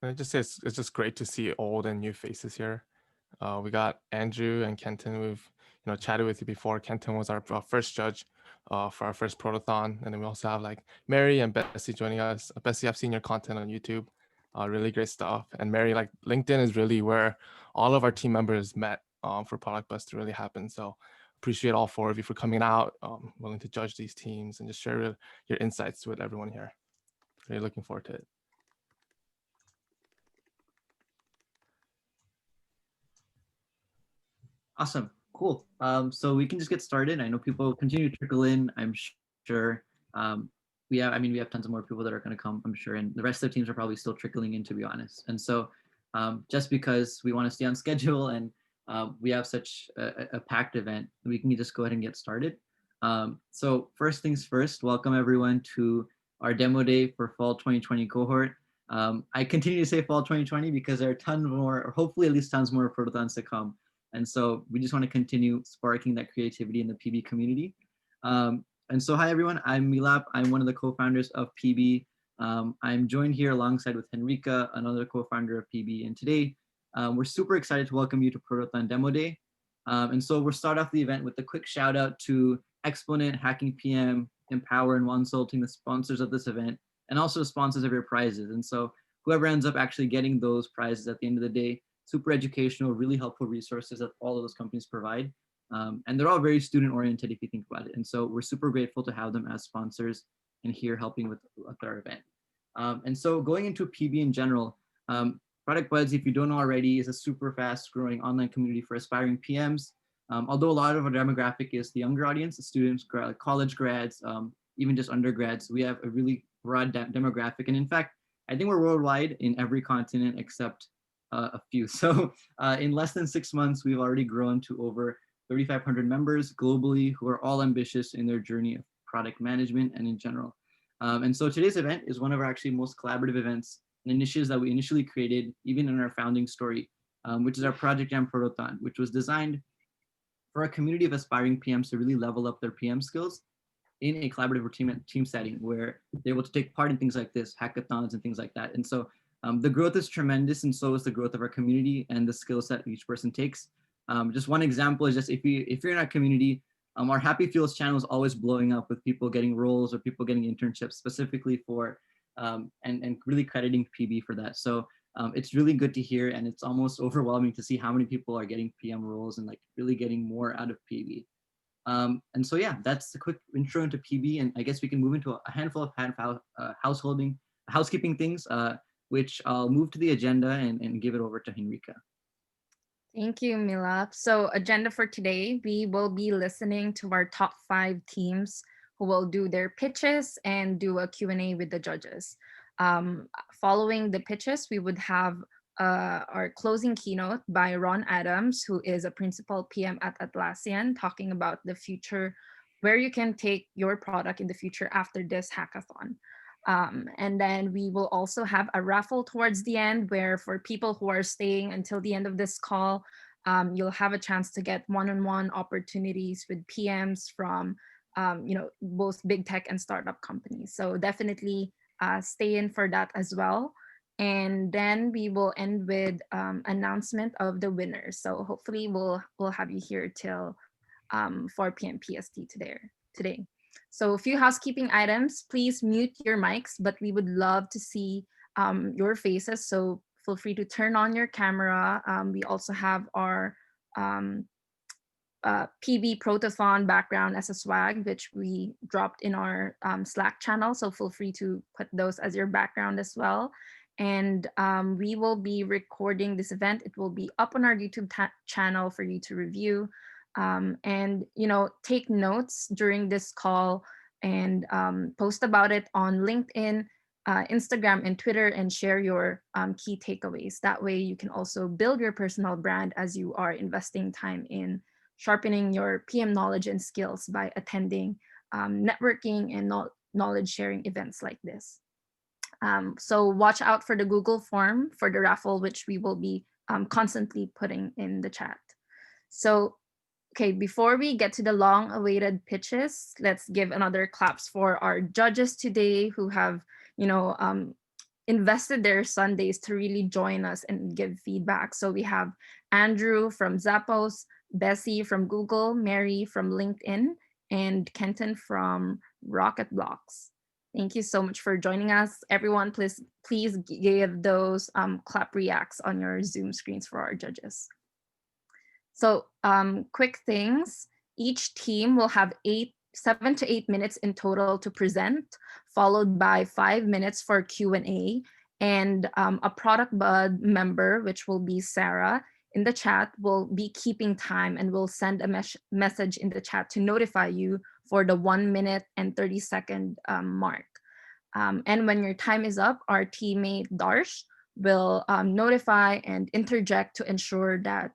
And it's just great to see old and new faces here. We got Andrew and Kenton. We've chatted with you before. Kenton was our first judge for our first Protothon, and then we also have like Mary and Bessy joining us. Bessy, I've seen your content on YouTube, really great stuff. And Mary, like LinkedIn is really where all of our team members met for Product Buzz to really happen. So appreciate all four of you for coming out, willing to judge these teams and just share your insights with everyone here. Really looking forward to it. Awesome. Cool. So we can just get started. I know people continue to trickle in, I'm sure. We have tons of more people that are going to come, I'm sure. And the rest of the teams are probably still trickling in, to be honest. And so just because we want to stay on schedule and we have such a packed event, we can just go ahead and get started. So first things first, welcome everyone to our demo day for fall 2020 cohort. I continue to say fall 2020 because there are tons more, or hopefully at least tons more protothons to come. And so we just want to continue sparking that creativity in the PB community. And so, hi everyone, I'm Milap. I'm one of the co-founders of PB. I'm joined here alongside with Henrika, another co-founder of PB. And today, we're super excited to welcome you to Protothon Demo Day. And so we'll start off the event with a quick shout out to Exponent, Hacking PM, Empower, and Consulting, the sponsors of this event, and also sponsors of your prizes. And so whoever ends up actually getting those prizes at the end of the day, super educational, really helpful resources that all of those companies provide. And they're all very student oriented if you think about it. And so we're super grateful to have them as sponsors and here helping with our event. And so going into PB in general, Product Buds, if you don't know already, is a super fast growing online community for aspiring PMs. Although a lot of our demographic is the younger audience, the students, college grads, even just undergrads, we have a really broad demographic. And in fact, I think we're worldwide in every continent except a few. So in less than 6 months, we've already grown to over 3,500 members globally who are all ambitious in their journey of product management and in general. And so today's event is one of our actually most collaborative events and initiatives that we initially created even in our founding story, which is our Project Jam Protothon, which was designed for a community of aspiring PMs to really level up their PM skills in a collaborative team setting where they're able to take part in things like this, hackathons and things like that. And so the growth is tremendous, and so is the growth of our community and the skills that each person takes. Just one example is just if you're in our community, our Happy Feels channel is always blowing up with people getting roles or people getting internships specifically for and really crediting PB for that. So it's really good to hear, and it's almost overwhelming to see how many people are getting PM roles and like really getting more out of PB. And so yeah, that's a quick intro into PB, and I guess we can move into a handful of housekeeping things, which I'll move to the agenda and give it over to Henrika. Thank you, Milap. So agenda for today, we will be listening to our top 5 teams who will do their pitches and do a Q&A with the judges. Following the pitches, we would have our closing keynote by Ron Adams, who is a principal PM at Atlassian, talking about the future, where you can take your product in the future after this hackathon. And then we will also have a raffle towards the end where for people who are staying until the end of this call, you'll have a chance to get one-on-one opportunities with PMs from both big tech and startup companies. So definitely stay in for that as well. And then we will end with announcement of the winners. So hopefully we'll have you here till 4 p.m. PST today. So a few housekeeping items, please mute your mics, but we would love to see your faces. So feel free to turn on your camera. We also have our PB Protothon background as a swag, which we dropped in our Slack channel. So feel free to put those as your background as well. And we will be recording this event. It will be up on our YouTube channel for you to review. And take notes during this call and post about it on LinkedIn, Instagram, and Twitter, and share your key takeaways. That way you can also build your personal brand as you are investing time in sharpening your PM knowledge and skills by attending networking and knowledge sharing events like this. So watch out for the Google form for the raffle, which we will be constantly putting in the chat. So okay, before we get to the long-awaited pitches, let's give another claps for our judges today who have, invested their Sundays to really join us and give feedback. So we have Andrew from Zappos, Bessy from Google, Mary from LinkedIn, and Kenton from Rocketblocks. Thank you so much for joining us. Everyone, please give those clap reacts on your Zoom screens for our judges. So quick things. Each team will have 7 to 8 minutes in total to present, followed by 5 minutes for Q&A. And a Product Bud member, which will be Sarah, in the chat will be keeping time and will send a message in the chat to notify you for the 1 minute and 30-second mark. And when your time is up, our teammate Darsh will notify and interject to ensure that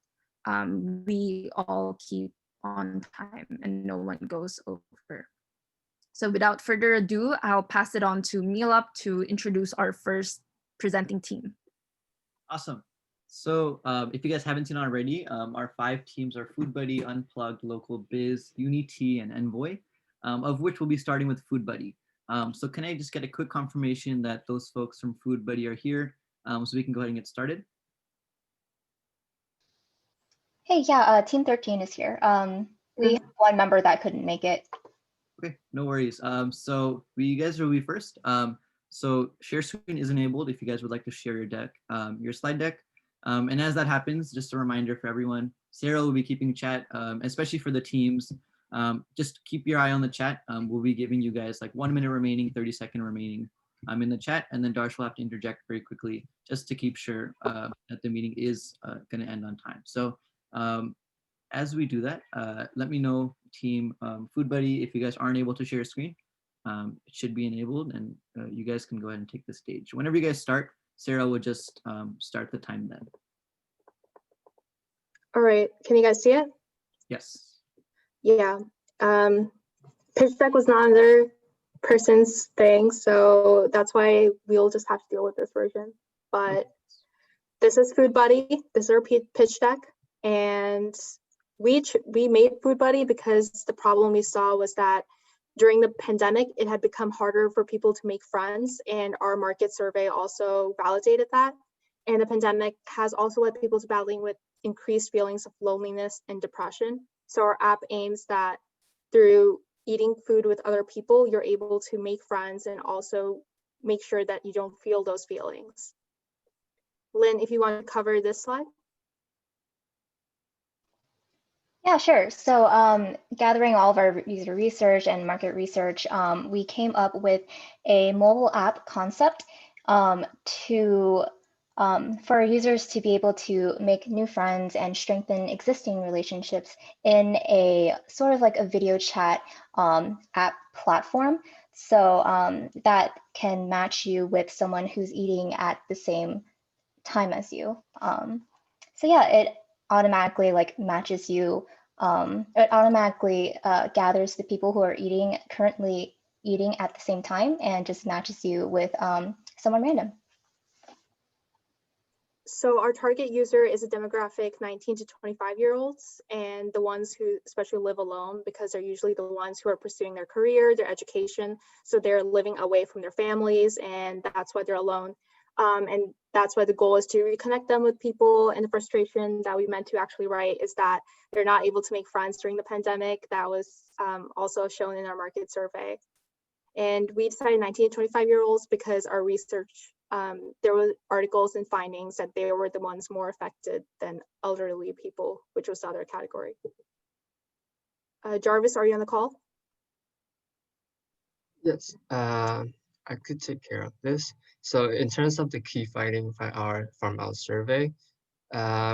we all keep on time and no one goes over. So without further ado, I'll pass it on to Milap to introduce our first presenting team. Awesome. So if you guys haven't seen already, our 5 teams are Food Buddy, Unplugged, Local Biz, Unity, and Envoy, of which we'll be starting with Food Buddy. So can I just get a quick confirmation that those folks from Food Buddy are here, so we can go ahead and get started? Hey, yeah, Team 13 is here. We have one member that couldn't make it. Okay, no worries. So you guys will be first. So share screen is enabled if you guys would like to share your deck, your slide deck. And as that happens, just a reminder for everyone, Sarah will be keeping chat, especially for the teams. Just keep your eye on the chat. We'll be giving you guys like 1 minute remaining, 30-second remaining in the chat, and then Darsh will have to interject very quickly just to keep sure that the meeting is going to end on time. So as we do that, let me know, team Food Buddy, if you guys aren't able to share your screen. It should be enabled, and you guys can go ahead and take the stage. Whenever you guys start, Sarah will just start the time then. All right, can you guys see it? Yes. Yeah, pitch deck was not another person's thing, so that's why we'll just have to deal with this version. But this is Food Buddy, this is our pitch deck, and we made Food Buddy because the problem we saw was that during the pandemic, it had become harder for people to make friends, and our market survey also validated that. And the pandemic has also led people to battling with increased feelings of loneliness and depression. So our app aims that through eating food with other people, you're able to make friends and also make sure that you don't feel those feelings. Lynn, if you want to cover this slide. Yeah, sure. So gathering all of our user research and market research, we came up with a mobile app concept for users to be able to make new friends and strengthen existing relationships in a sort of like a video chat app platform. So that can match you with someone who's eating at the same time as you. So yeah, it automatically like matches you. It automatically gathers the people who are currently eating at the same time and just matches you with someone random. So our target user is a demographic 19 to 25-year-olds, and the ones who especially live alone, because they're usually the ones who are pursuing their career, their education. So they're living away from their families, and that's why they're alone. And that's why the goal is to reconnect them with people. And the frustration that we meant to actually write is that they're not able to make friends during the pandemic. That was also shown in our market survey. And we decided 19 to 25-year-olds because our research, there were articles and findings that they were the ones more affected than elderly people, which was the other category. Jarvis, are you on the call? Yes, I could take care of this. So in terms of the key finding from our survey,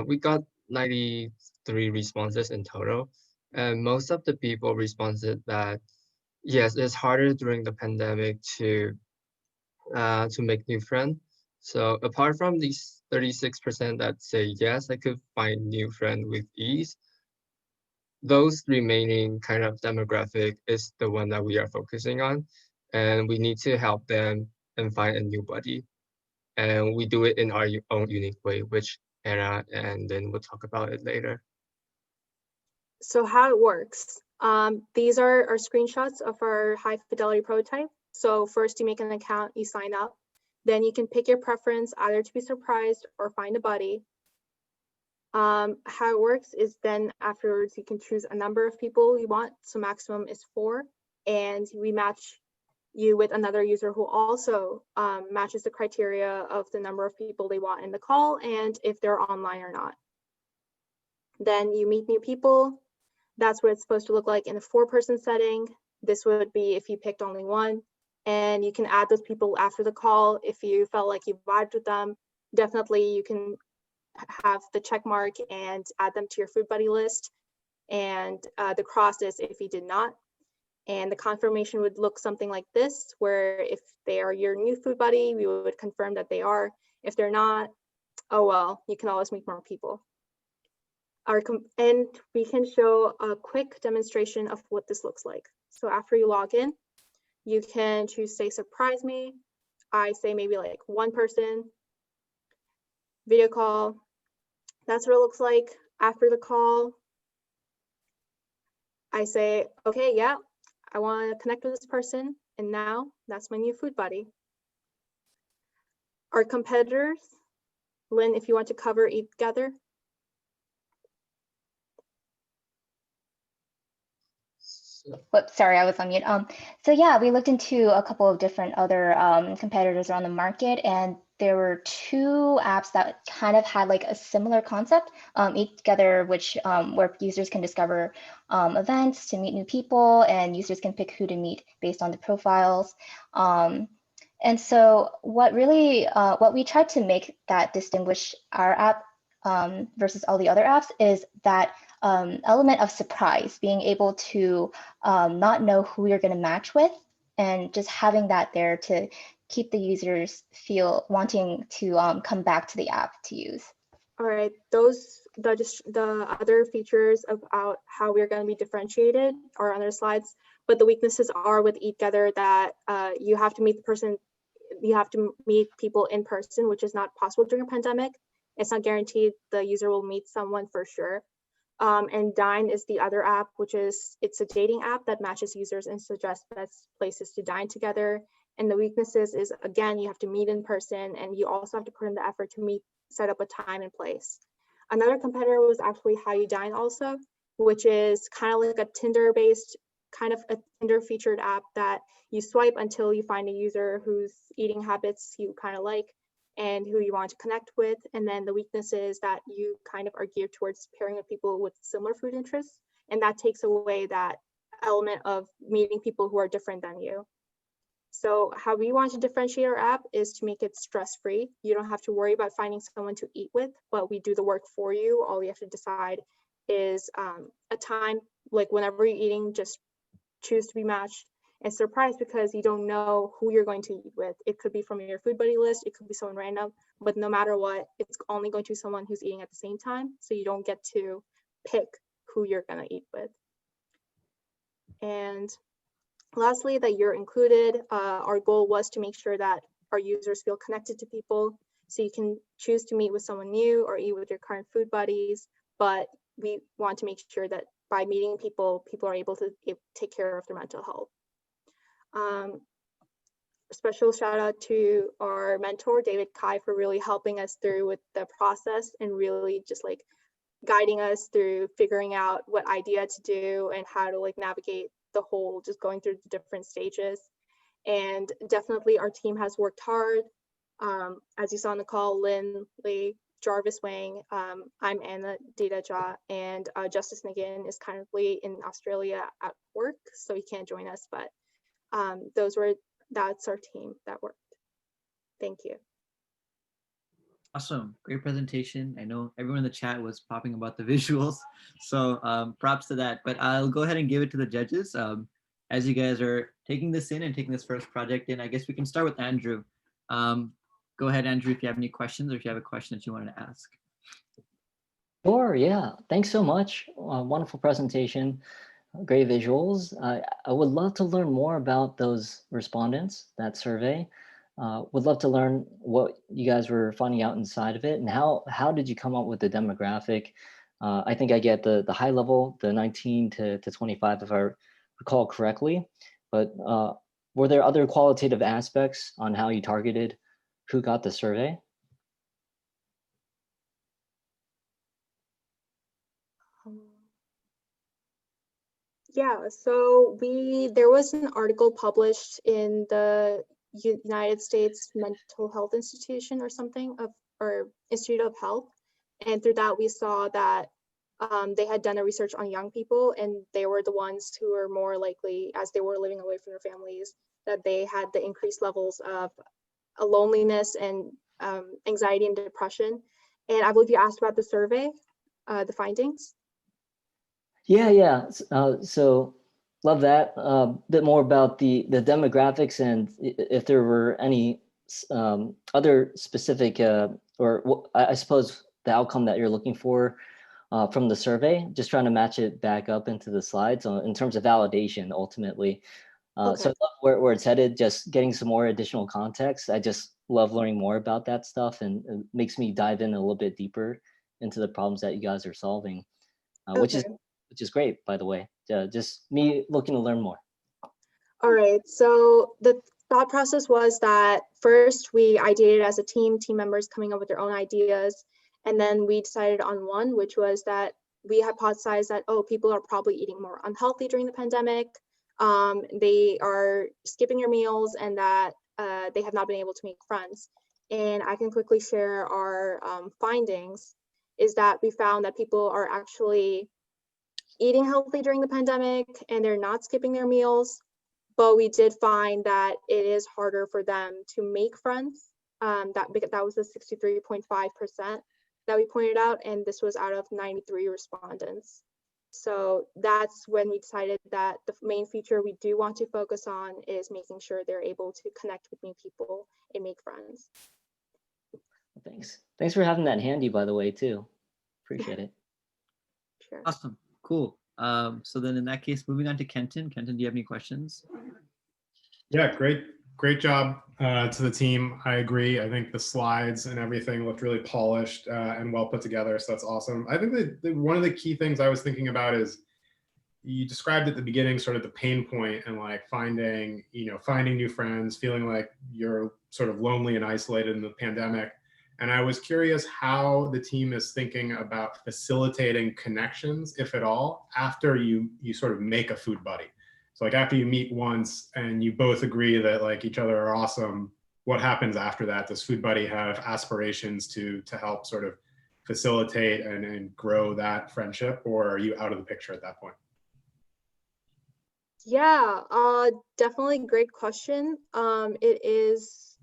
we got 93 responses in total. And most of the people responded that, yes, it's harder during the pandemic to make new friends. So apart from these 36% that say, yes, I could find new friends with ease, those remaining kind of demographic is the one that we are focusing on. And we need to help them and find a new buddy. And we do it in our own unique way, which Anna and then we'll talk about it later. So how it works. These are our screenshots of our high fidelity prototype. So first you make an account, you sign up. Then you can pick your preference, either to be surprised or find a buddy. How it works is then afterwards you can choose a number of people you want. So maximum is 4, and we match you with another user who also matches the criteria of the number of people they want in the call and if they're online or not. Then you meet new people. That's what it's supposed to look like in a 4-person setting. This would be if you picked only 1, and you can add those people after the call if you felt like you vibed with them. Definitely you can have the check mark and add them to your food buddy list, and the cross is if you did not. And the confirmation would look something like this, where if they are your new food buddy, we would confirm that they are. If they're not, oh well, you can always meet more people. And we can show a quick demonstration of what this looks like. So after you log in, you can choose, say, surprise me. I say maybe like 1 person, video call. That's what it looks like. After the call, I say, okay, yeah, I want to connect with this person. And now that's my new food buddy. Our competitors, Lynn, if you want to cover each together. Whoops, sorry, I was on mute. So yeah, we looked into a couple of different other competitors around the market, and there were 2 apps that kind of had like a similar concept, Eat Together, which where users can discover events to meet new people, and users can pick who to meet based on the profiles. And so what we tried to make that distinguish our app versus all the other apps is that element of surprise, being able to not know who you're going to match with, and just having that there to keep the users wanting to come back to the app to use. All right, the other features about how we're going to be differentiated are on our slides, but the weaknesses are with Eat Together that you have to meet the person, you have to meet people in person, which is not possible during a pandemic. It's not guaranteed the user will meet someone for sure. And Dine is the other app, which is, it's a dating app that matches users and suggests best places to dine together. And the weaknesses is, again, you have to meet in person, and you also have to put in the effort to set up a time and place. Another competitor was actually How You Dine also, which is kind of like a Tinder-based, kind of a Tinder featured app that you swipe until you find a user whose eating habits you kind of like and who you want to connect with. And then the weakness is that you kind of are geared towards pairing with people with similar food interests, and that takes away that element of meeting people who are different than you. So how we want to differentiate our app is to make it stress-free. You don't have to worry about finding someone to eat with, but we do the work for you. All we have to decide is a time, like whenever you're eating, just choose to be matched. And surprised because you don't know who you're going to eat with. It could be from your food buddy list, it could be someone random, but no matter what, it's only going to be someone who's eating at the same time, so you don't get to pick who you're gonna eat with. And lastly, that you're included. Our goal was to make sure that our users feel connected to people, so you can choose to meet with someone new or eat with your current food buddies, but we want to make sure that by meeting people, people are able to take care of their mental health. Special shout out to our mentor, David Kai, for really helping us through with the process and really just like guiding us through figuring out what idea to do and how to like navigate the whole, just going through the different stages. And definitely our team has worked hard. As you saw in the call, Lynn, Lee, Jarvis Wang, I'm Anna Ditaja, and Justice Nguyen is currently in Australia at work, so he can't join us, but that's our team that worked. Thank you. Awesome, great presentation. I know everyone in the chat was popping about the visuals, so props to that. But I'll go ahead and give it to the judges. As you guys are taking this in and taking this first project in, I guess we can start with Andrew. Go ahead, Andrew, if you have any questions or if you have a question that you wanted to ask. Sure, yeah, thanks so much. Wonderful presentation. Great visuals. I would love to learn more about those respondents, that survey. Would love to learn what you guys were finding out inside of it, and how did you come up with the demographic? I think I get the high level, the 19 to 25, if I recall correctly, but were there other qualitative aspects on how you targeted who got the survey? Yeah, so there was an article published in the United States Mental Health Institution or something or Institute of Health, and through that we saw that they had done a research on young people, and they were the ones who were more likely, as they were living away from their families, that they had the increased levels of loneliness and anxiety and depression. And I believe you asked about the survey, the findings. Yeah. So love that. A bit more about the demographics and if there were any other specific I suppose the outcome that you're looking for from the survey. Just trying to match it back up into the slides in terms of validation ultimately. Okay. So I love where it's headed. Just getting some more additional context. I just love learning more about that stuff, and it makes me dive in a little bit deeper into the problems that you guys are solving, which is great, by the way. Just me looking to learn more. All right, so the thought process was that first we ideated as a team members coming up with their own ideas, and then we decided on one, which was that we hypothesized that, oh, people are probably eating more unhealthy during the pandemic, they are skipping their meals, and that they have not been able to make friends. And I can quickly share our findings, is that we found that people are actually eating healthy during the pandemic and they're not skipping their meals, but we did find that it is harder for them to make friends. That was the 63.5% that we pointed out, and this was out of 93 respondents. So that's when we decided that the main feature we do want to focus on is making sure they're able to connect with new people and make friends. Thanks for having that handy, by the way, too. Appreciate it. Sure. Awesome. Cool. So then in that case, moving on to Kenton. Kenton, do you have any questions? Yeah, great job to the team. I agree. I think the slides and everything looked really polished and well put together. So that's awesome. I think that one of the key things I was thinking about is you described at the beginning sort of the pain point and like finding new friends, feeling like you're sort of lonely and isolated in the pandemic. And I was curious how the team is thinking about facilitating connections, if at all, after you sort of make a food buddy. So like after you meet once and you both agree that like each other are awesome, what happens after that? Does food buddy have aspirations to help sort of facilitate and grow that friendship, or are you out of the picture at that point? Yeah, definitely great question. It is,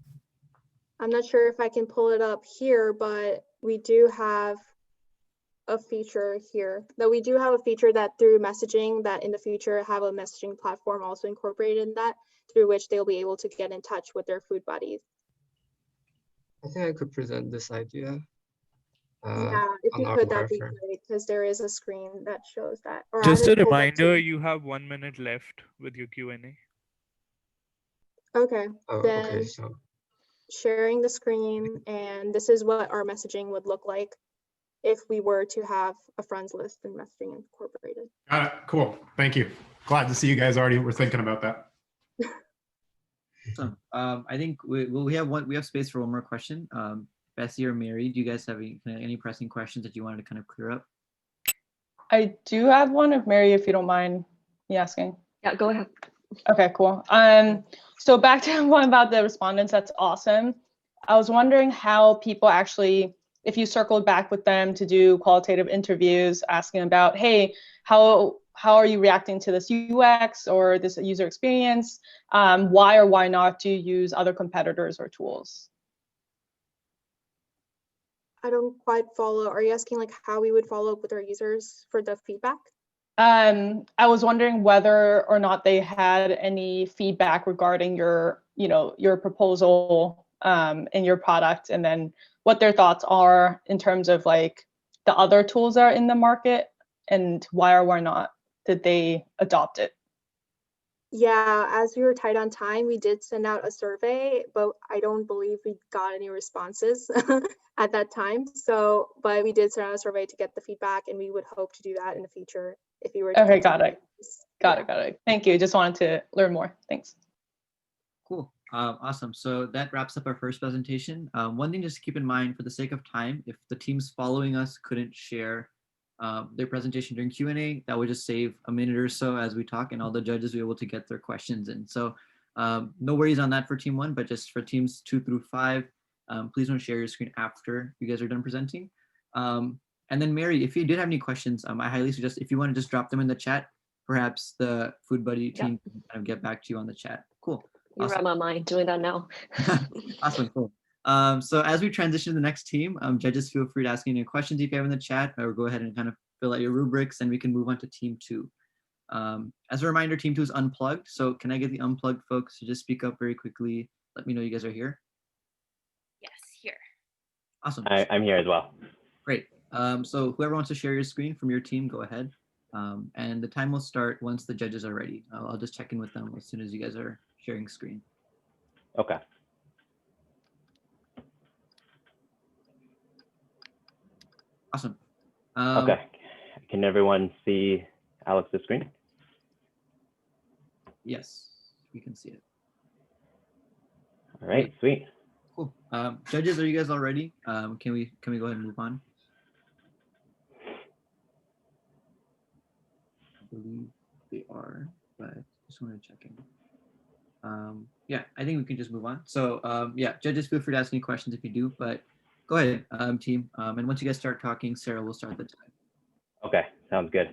I'm not sure if I can pull it up here, but we do have a feature here that through messaging, that in the future have a messaging platform also incorporated in that, through which they'll be able to get in touch with their food buddies. I think I could present this idea. Yeah, if you could, that'd be great, because there is a screen that shows that. Or just a reminder, you have 1 minute left with your Q&A. Okay, then okay, so sharing the screen, and this is what our messaging would look like if we were to have a friends list and messaging incorporated. Got it. Cool. Thank you. Glad to see you guys already were thinking about that. Awesome. I think we have space for one more question. Bessy or Mary, do you guys have any pressing questions that you wanted to kind of clear up? I do have one, if Mary, if you don't mind me asking. Yeah, go ahead. Okay, cool. So back to one about the respondents, that's awesome. I was wondering how people actually, if you circled back with them to do qualitative interviews, asking about, hey, how are you reacting to this UX or this user experience? Why or why not do you use other competitors or tools? I don't quite follow. Are you asking like how we would follow up with our users for the feedback? I was wondering whether or not they had any feedback regarding your proposal and your product, and then what their thoughts are in terms of like the other tools that are in the market, and why or why not did they adopt it? Yeah, as we were tight on time, we did send out a survey, but I don't believe we got any responses at that time. So, but we did send out a survey to get the feedback, and we would hope to do that in the future if you were to. Okay, got it. Got it. Thank you. Just wanted to learn more. Thanks. Cool. Awesome. So that wraps up our first presentation. One thing just to keep in mind for the sake of time, if the teams following us couldn't share their presentation during Q&A, that would just save a minute or so as we talk, and all the judges will be able to get their questions in. So no worries on that for team 1, but just for teams 2 through 5, please don't share your screen after you guys are done presenting. And then Mary, if you did have any questions, I highly suggest if you want to just drop them in the chat, perhaps the Food Buddy team can kind of get back to you on the chat. Cool. You're on my mind doing that now. Awesome, cool. So as we transition to the next team, judges feel free to ask any questions if you have in the chat, or go ahead and kind of fill out your rubrics, and we can move on to team 2. As a reminder, team 2 is Unplugged. So can I get the Unplugged folks to just speak up very quickly? Let me know you guys are here. Yes, here. Awesome. I'm here as well. Great. So whoever wants to share your screen from your team, go ahead. And the time will start once the judges are ready. I'll just check in with them as soon as you guys are sharing screen. Okay. Awesome. Okay. Can everyone see Alex's screen? Yes, we can see it. All right, sweet. Cool. Judges, are you guys all ready? Can we go ahead and move on? I believe they are, but just want to check in. Yeah, I think we can just move on. So yeah, judges, feel free to ask any questions if you do, but go ahead, team. And once you guys start talking, Sarah will start the time. Okay, sounds good.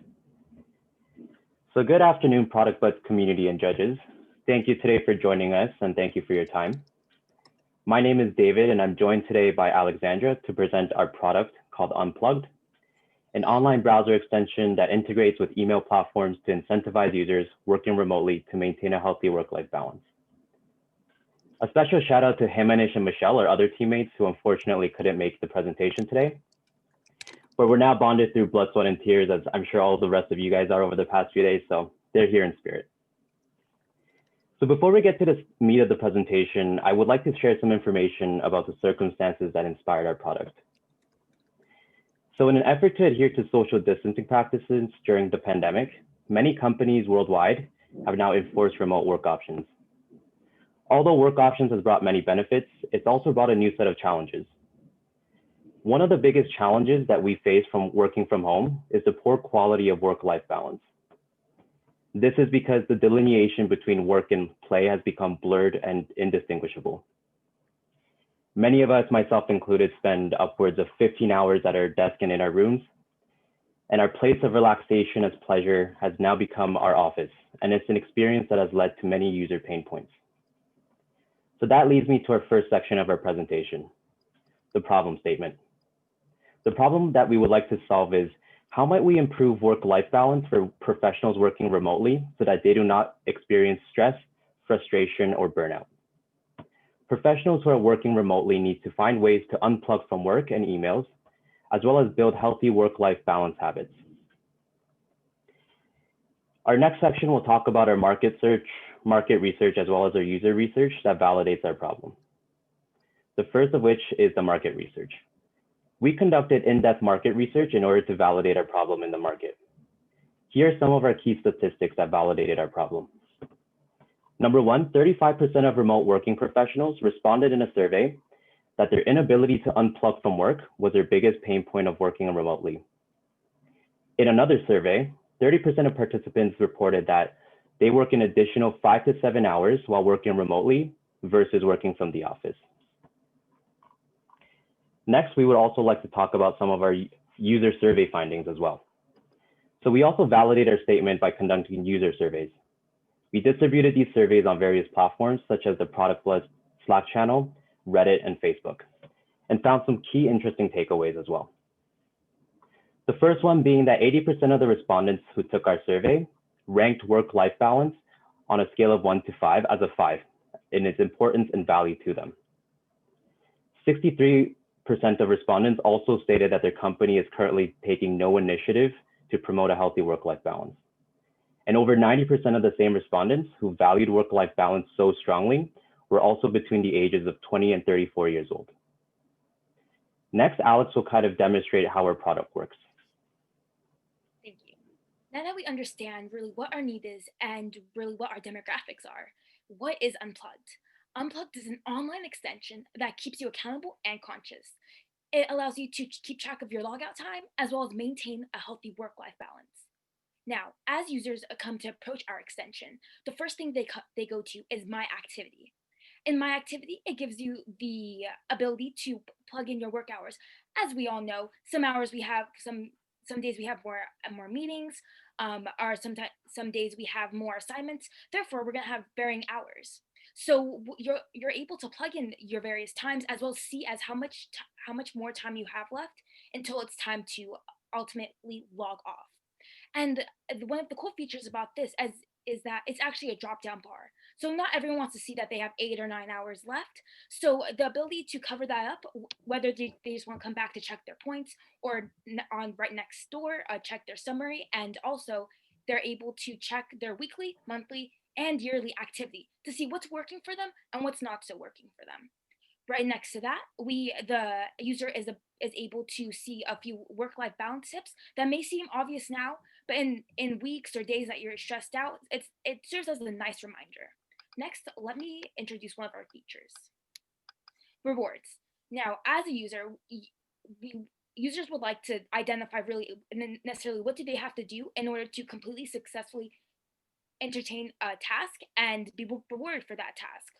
So good afternoon, Product Buds community and judges. Thank you today for joining us, and thank you for your time. My name is David, and I'm joined today by Alexandra to present our product called Unplugged, an online browser extension that integrates with email platforms to incentivize users working remotely to maintain a healthy work-life balance. A special shout out to Himanish and Michelle, our other teammates who unfortunately couldn't make the presentation today. But we're now bonded through blood, sweat, and tears, as I'm sure all the rest of you guys are over the past few days, so they're here in spirit. So before we get to the meat of the presentation, I would like to share some information about the circumstances that inspired our product. So in an effort to adhere to social distancing practices during the pandemic, many companies worldwide have now enforced remote work options. Although work options has brought many benefits, it's also brought a new set of challenges. One of the biggest challenges that we face from working from home is the poor quality of work-life balance. This is because the delineation between work and play has become blurred and indistinguishable. Many of us, myself included, spend upwards of 15 hours at our desk and in our rooms, and our place of relaxation as pleasure has now become our office, and it's an experience that has led to many user pain points. So that leads me to our first section of our presentation, the problem statement. The problem that we would like to solve is, how might we improve work-life balance for professionals working remotely so that they do not experience stress, frustration, or burnout? Professionals who are working remotely need to find ways to unplug from work and emails, as well as build healthy work-life balance habits. Our next section will talk about our market research, as well as our user research that validates our problem. The first of which is the market research. We conducted in-depth market research in order to validate our problem in the market. Here are some of our key statistics that validated our problem. Number one, 35% of remote working professionals responded in a survey that their inability to unplug from work was their biggest pain point of working remotely. In another survey, 30% of participants reported that they work an additional 5 to 7 hours while working remotely versus working from the office. Next, we would also like to talk about some of our user survey findings as well. So we also validate our statement by conducting user surveys. We distributed these surveys on various platforms such as the Protothon Slack channel, Reddit, and Facebook, and found some key interesting takeaways as well. The first one being that 80% of the respondents who took our survey ranked work-life balance on a scale of 1 to 5 as a 5 in its importance and value to them. 63% of respondents also stated that their company is currently taking no initiative to promote a healthy work-life balance. And over 90% of the same respondents who valued work-life balance so strongly were also between the ages of 20 and 34 years old. Next, Alex will kind of demonstrate how our product works. Thank you. Now that we understand really what our need is and really what our demographics are, what is Unplugged? Unplugged is an online extension that keeps you accountable and conscious. It allows you to keep track of your logout time as well as maintain a healthy work-life balance. Now, as users come to approach our extension, the first thing they go to is My Activity. In My Activity, it gives you the ability to plug in your work hours. As we all know, some hours we have, some days we have more meetings, or some days we have more assignments. Therefore, we're gonna have varying hours. So you're able to plug in your various times as well as see as how much more time you have left until it's time to ultimately log off. And one of the cool features about this is that it's actually a drop down bar. So not everyone wants to see that they have 8 or 9 hours left. So the ability to cover that up, whether they just want to come back to check their points or on right next door, check their summary, and also they're able to check their weekly, monthly, and yearly activity to see what's working for them and what's not so working for them. Right next to that, the user is able to see a few work-life balance tips that may seem obvious now, but in weeks or days that you're stressed out, it serves as a nice reminder. Next, let me introduce one of our features. Rewards. Now, as a user, users would like to identify really necessarily what do they have to do in order to completely successfully entertain a task and be rewarded for that task.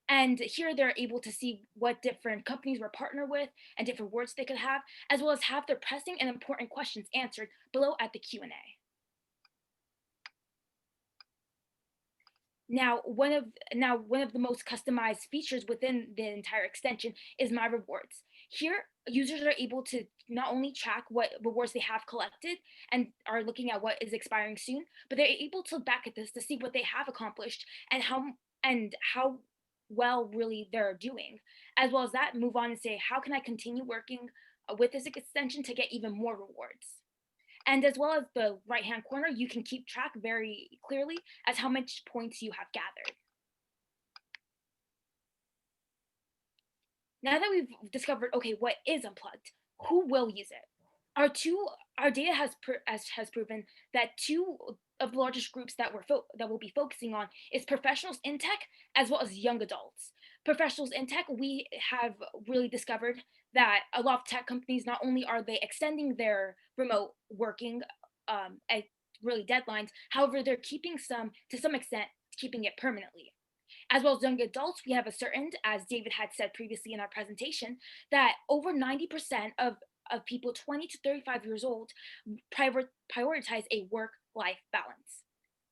And here they're able to see what different companies we're partnered with and different rewards they could have, as well as have their pressing and important questions answered below at the Q&A. Now, one of the most customized features within the entire extension is My Rewards. Here, users are able to not only track what rewards they have collected and are looking at what is expiring soon, but they're able to look back at this to see what they have accomplished and how well really they're doing, as well as that move on and say, how can I continue working with this extension to get even more rewards? And as well as the right-hand corner, you can keep track very clearly as how much points you have gathered. Now that we've discovered, okay, what is Unplugged, who will use it? Our data has proven that two of the largest groups that we'll be focusing on is professionals in tech as well as young adults. Professionals in tech, we have really discovered that a lot of tech companies, not only are they extending their remote working at really deadlines, however, they're keeping to some extent, keeping it permanently. As well as young adults, we have ascertained, as David had said previously in our presentation, that over 90% of people 20 to 35 years old prioritize a work-life balance.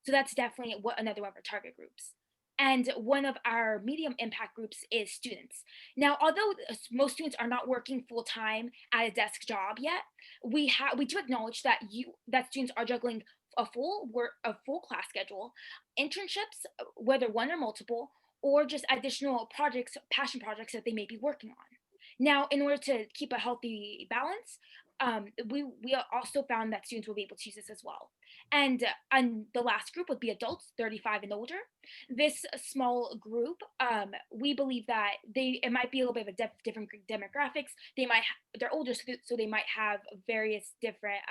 So that's definitely another one of our target groups. And one of our medium impact groups is students. Now, although most students are not working full-time at a desk job yet, we do acknowledge that students are juggling a full class schedule, internships, whether one or multiple, or just additional projects, passion projects that they may be working on. Now, in order to keep a healthy balance, we also found that students will be able to use this as well. And the last group would be adults 35 and older. This small group, we believe that it might be a little bit of a different demographics. They're older, so they might have various different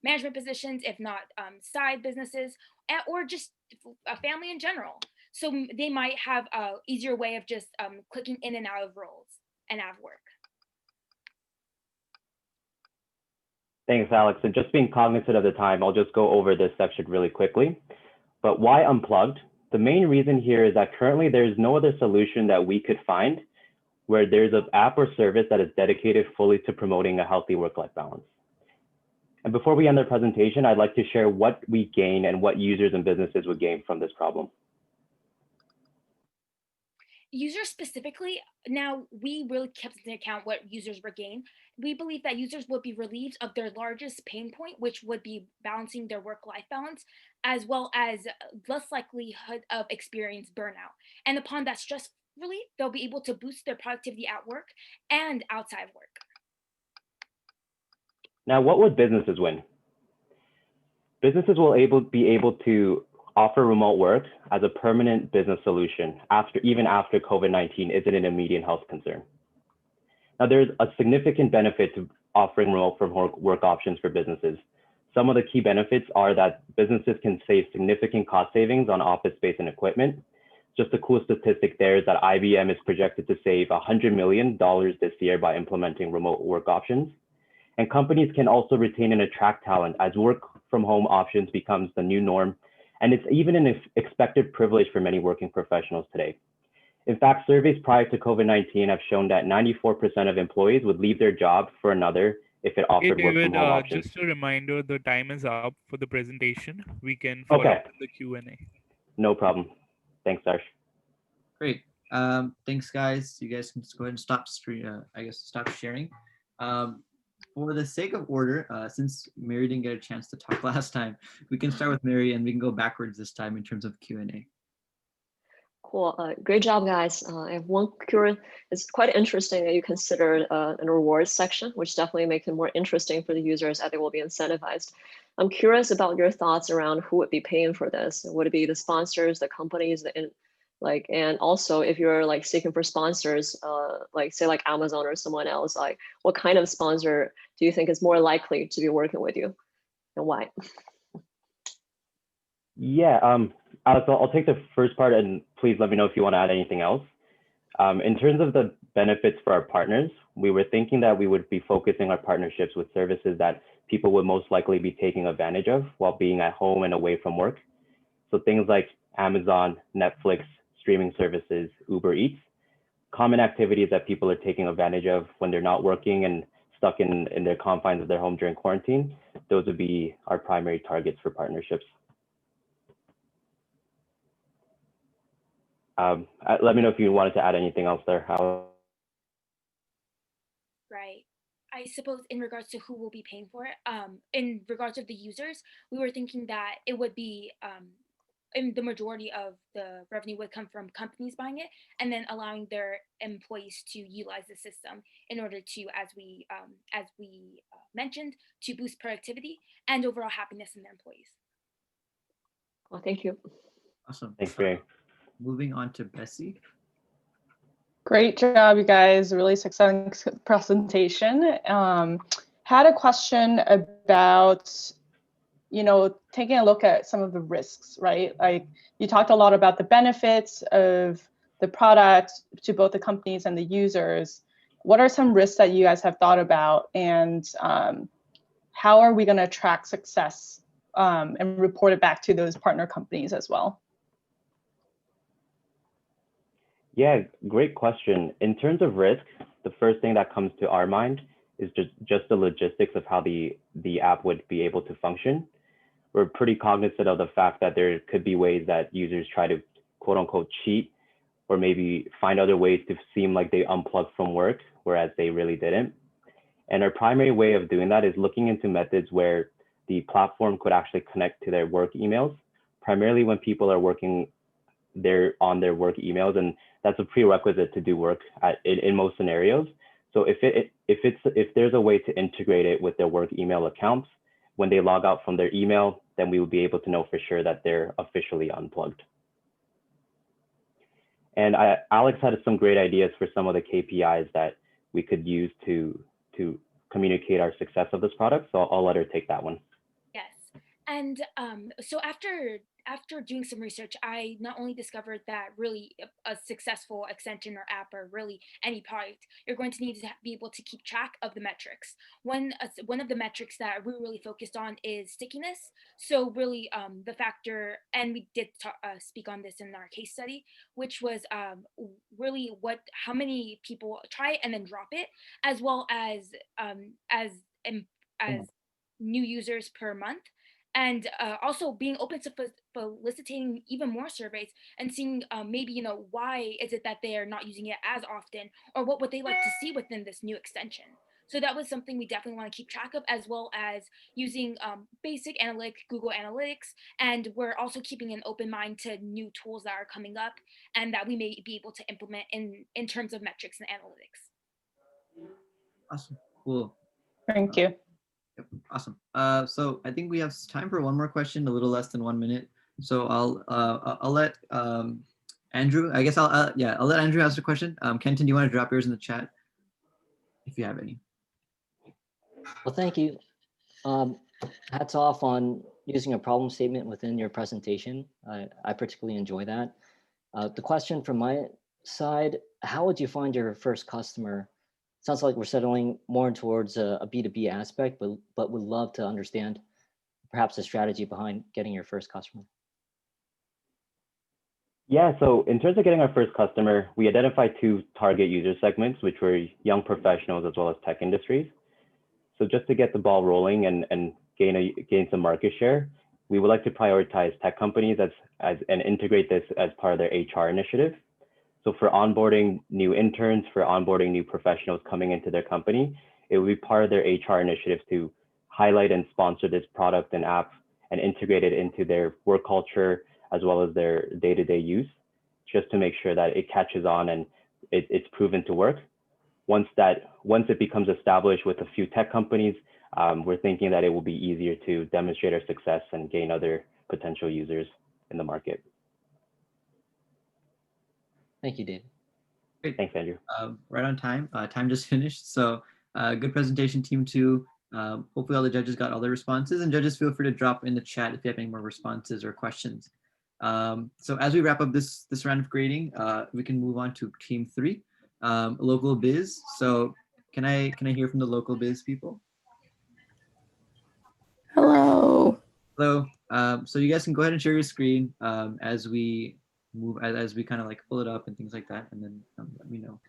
management positions, if not side businesses, or just a family in general. So they might have an easier way of just clicking in and out of roles and out of work. Thanks, Alex. And just being cognizant of the time, I'll just go over this section really quickly. But why Unplugged? The main reason here is that currently there's no other solution that we could find where there's an app or service that is dedicated fully to promoting a healthy work-life balance. And before we end the presentation, I'd like to share what we gain and what users and businesses would gain from this problem. Users specifically, now we really kept into account what users would gain. We believe that users would be relieved of their largest pain point, which would be balancing their work-life balance, as well as less likelihood of experience burnout. And upon that stress relief, they'll be able to boost their productivity at work and outside of work. Now, what would businesses win? Businesses will be able to offer remote work as a permanent business solution even after COVID-19 isn't an immediate health concern. Now, there's a significant benefit to offering remote work options for businesses. Some of the key benefits are that businesses can save significant cost savings on office space and equipment, just a cool statistic there is that IBM is projected to save $100 million this year by implementing remote work options. And companies can also retain and attract talent as work from home options becomes the new norm. And it's even an expected privilege for many working professionals today. In fact, surveys prior to COVID-19 have shown that 94% of employees would leave their job for another if it Hey, offered work from David, home options. just a reminder, the time is up for the presentation. We can follow up in the Q&A. No problem. Thanks, Darsh. Great. Thanks, guys. You guys can just go ahead and stop stop sharing. For the sake of order, since Mary didn't get a chance to talk last time, we can start with Mary and we can go backwards this time in terms of Q&A. Cool. Great job, guys. I have one query. It's quite interesting that you considered a rewards section, which definitely makes it more interesting for the users as they will be incentivized. I'm curious about your thoughts around who would be paying for this. Would it be the sponsors, the companies, and also if you're like seeking for sponsors, like say like Amazon or someone else, like what kind of sponsor do you think is more likely to be working with you and why? Yeah, Alex, I'll take the first part and please let me know if you want to add anything else. In terms of the benefits for our partners, we were thinking that we would be focusing our partnerships with services that people would most likely be taking advantage of while being at home and away from work. So things like Amazon, Netflix, streaming services, Uber Eats, common activities that people are taking advantage of when they're not working and stuck in their confines of their home during quarantine. Those would be our primary targets for partnerships. Let me know if you wanted to add anything else there. Right. I suppose in regards to who will be paying for it, in regards of the users, we were thinking that it would be, and the majority of the revenue would come from companies buying it and then allowing their employees to utilize the system in order to, as we mentioned, to boost productivity and overall happiness in their employees. Well, thank you. Awesome. Thanks, Ray. Moving on to Bessy. Great job, you guys. Really successful presentation. Had a question about, taking a look at some of the risks, right? Like you talked a lot about the benefits of the product to both the companies and the users. What are some risks that you guys have thought about, and how are we going to track success and report it back to those partner companies as well? Yeah, great question. In terms of risk, the first thing that comes to our mind is just the logistics of how the app would be able to function. We're pretty cognizant of the fact that there could be ways that users try to quote unquote cheat or maybe find other ways to seem like they unplugged from work, whereas they really didn't. And our primary way of doing that is looking into methods where the platform could actually connect to their work emails, primarily when people are working on their work emails, and that's a prerequisite to do work in most scenarios. So if there's a way to integrate it with their work email accounts, when they log out from their email, then we will be able to know for sure that they're officially unplugged. And Alex had some great ideas for some of the KPIs that we could use to communicate our success of this product. So I'll let her take that one. Yes. And so after doing some research, I not only discovered that really a successful extension or app or really any product, you're going to need to be able to keep track of the metrics. One of the metrics that we really focused on is stickiness. So really the factor, and we did speak on this in our case study, which was really how many people try it and then drop it, as well as new users per month. And also being open to soliciting even more surveys and seeing maybe, why is it that they are not using it as often, or what would they like to see within this new extension. So that was something we definitely want to keep track of, as well as using basic analytics, Google Analytics. And we're also keeping an open mind to new tools that are coming up and that we may be able to implement in terms of metrics and analytics. Awesome. Cool. Thank you. Awesome. So I think we have time for one more question, a little less than 1 minute. So I'll let Andrew. I guess I'll let Andrew ask a question. Kenton, do you want to drop yours in the chat if you have any? Well, thank you. Hats off on using a problem statement within your presentation. I particularly enjoy that. The question from my side, how would you find your first customer? Sounds like we're settling more towards a B2B aspect, but would love to understand perhaps the strategy behind getting your first customer. Yeah, so in terms of getting our first customer, we identified 2 target user segments, which were young professionals as well as tech industries. So just to get the ball rolling and gain some market share, we would like to prioritize tech companies and integrate this as part of their HR initiative. So for onboarding new interns, for onboarding new professionals coming into their company, it would be part of their HR initiative to highlight and sponsor this product and app and integrate it into their work culture as well as their day-to-day use, just to make sure that it catches on and it's proven to work. Once it becomes established with a few tech companies, we're thinking that it will be easier to demonstrate our success and gain other potential users in the market. Thank you, David. Great. Thanks, Andrew. Right on time. Time just finished. So good presentation, team 2. Hopefully all the judges got all their responses, and judges, feel free to drop in the chat if you have any more responses or questions. So as we wrap up this round of grading, we can move on to team 3, local biz. So can I hear from the local biz people? Hello. Hello. So you guys can go ahead and share your screen as we move, as we kind of like pull it up and things like that, and then let me know.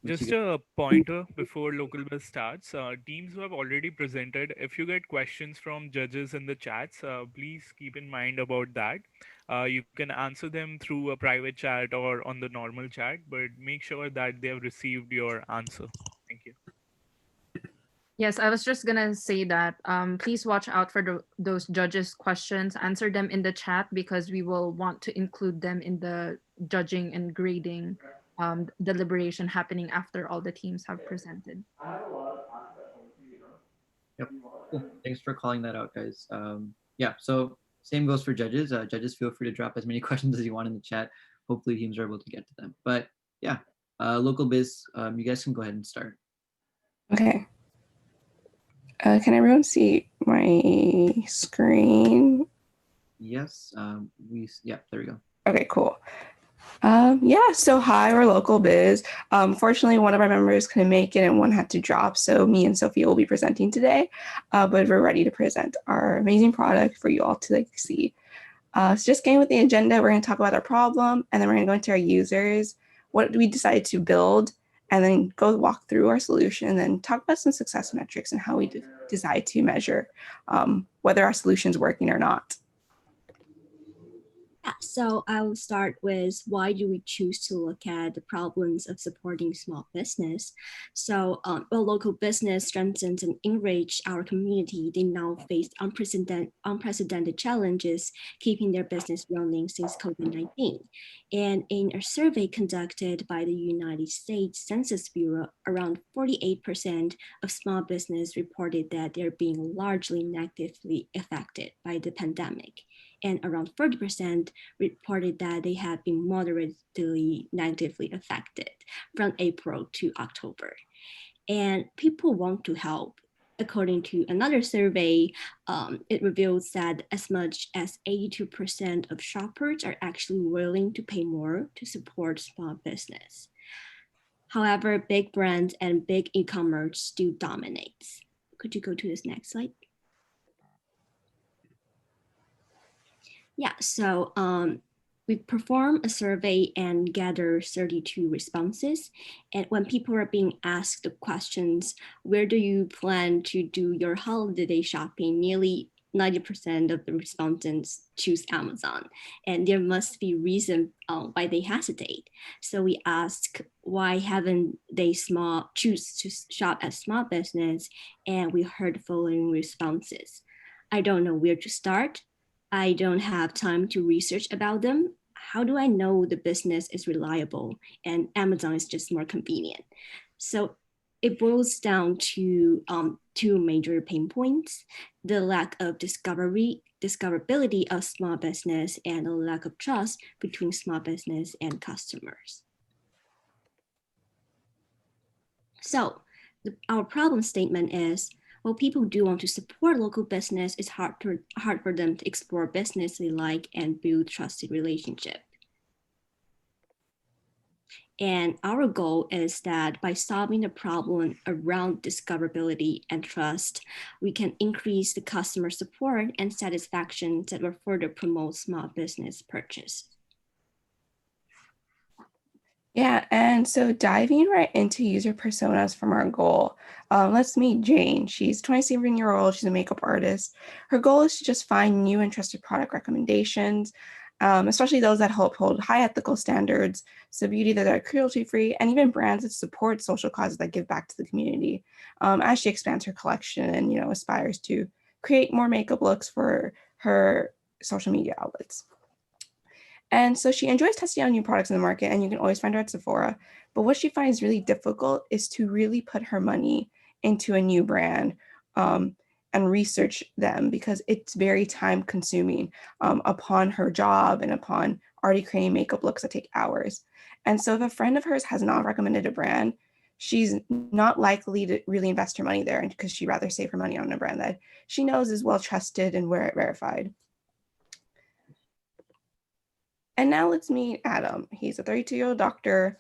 Just a pointer before local biz starts. Teams who have already presented, if you get questions from judges in the chats, please keep in mind about that. You can answer them through a private chat or on the normal chat, but make sure that they have received your answer. Thank you. Yes, I was just gonna say that please watch out for those judges' questions. Answer them in the chat because we will want to include them in the judging and grading deliberation happening after all the teams have presented. Yep. Cool. Thanks for calling that out, guys. Yeah, so same goes for judges. Judges, feel free to drop as many questions as you want in the chat. Hopefully teams are able to get to them. But yeah, local biz, you guys can go ahead and start. Okay. Can everyone see my screen? Yes, yeah, there we go. Okay, cool. Yeah, so hi, we're local biz. Fortunately, one of our members couldn't make it and one had to drop, so me and Sophia will be presenting today, but we're ready to present our amazing product for you all to see. So just getting with the agenda, we're going to talk about our problem, and then we're going to go into our users, what we decided to build, and then go walk through our solution, and then talk about some success metrics and how we decide to measure whether our solution is working or not. So I will start with why do we choose to look at the problems of supporting small business? So while local business strengthens and enrich our community, they now face unprecedented challenges keeping their business running since COVID-19. And in a survey conducted by the United States Census Bureau, around 48% of small business reported that they're being largely negatively affected by the pandemic. And around 30% reported that they had been moderately negatively affected from April to October. And people want to help. According to another survey, it reveals that as much as 82% of shoppers are actually willing to pay more to support small business. However, big brands and big e-commerce still dominates. Could you go to this next slide? Yeah, so we perform a survey and gather 32 responses. And when people are being asked the questions, where do you plan to do your holiday shopping? Nearly 90% of the respondents choose Amazon. And there must be reason why they hesitate. So we ask, why haven't they choose to shop at small business? And we heard the following responses. I don't know where to start. I don't have time to research about them. How do I know the business is reliable? And Amazon is just more convenient. So it boils down to 2 major pain points: the lack of discoverability of small business and a lack of trust between small business and customers. So our problem statement is, well, people do want to support local business, it's hard for them to explore business they like and build trusted relationship. And our goal is that by solving the problem around discoverability and trust, we can increase the customer support and satisfaction that will further promote small business purchase. Yeah, and so diving right into user personas from our goal, let's meet Jane. She's 27-year-old, she's a makeup artist. Her goal is to just find new and trusted product recommendations, especially those that uphold high ethical standards, so beauty that are cruelty-free, and even brands that support social causes that give back to the community, as she expands her collection and, aspires to create more makeup looks for her social media outlets. And so she enjoys testing out new products in the market, and you can always find her at Sephora. But what she finds really difficult is to really put her money into a new brand and research them, because it's very time consuming upon her job and upon already creating makeup looks that take hours. And so if a friend of hers has not recommended a brand, she's not likely to really invest her money there, because she'd rather save her money on a brand that she knows is well trusted and verified. And now let's meet Adam. He's a 32-year-old doctor.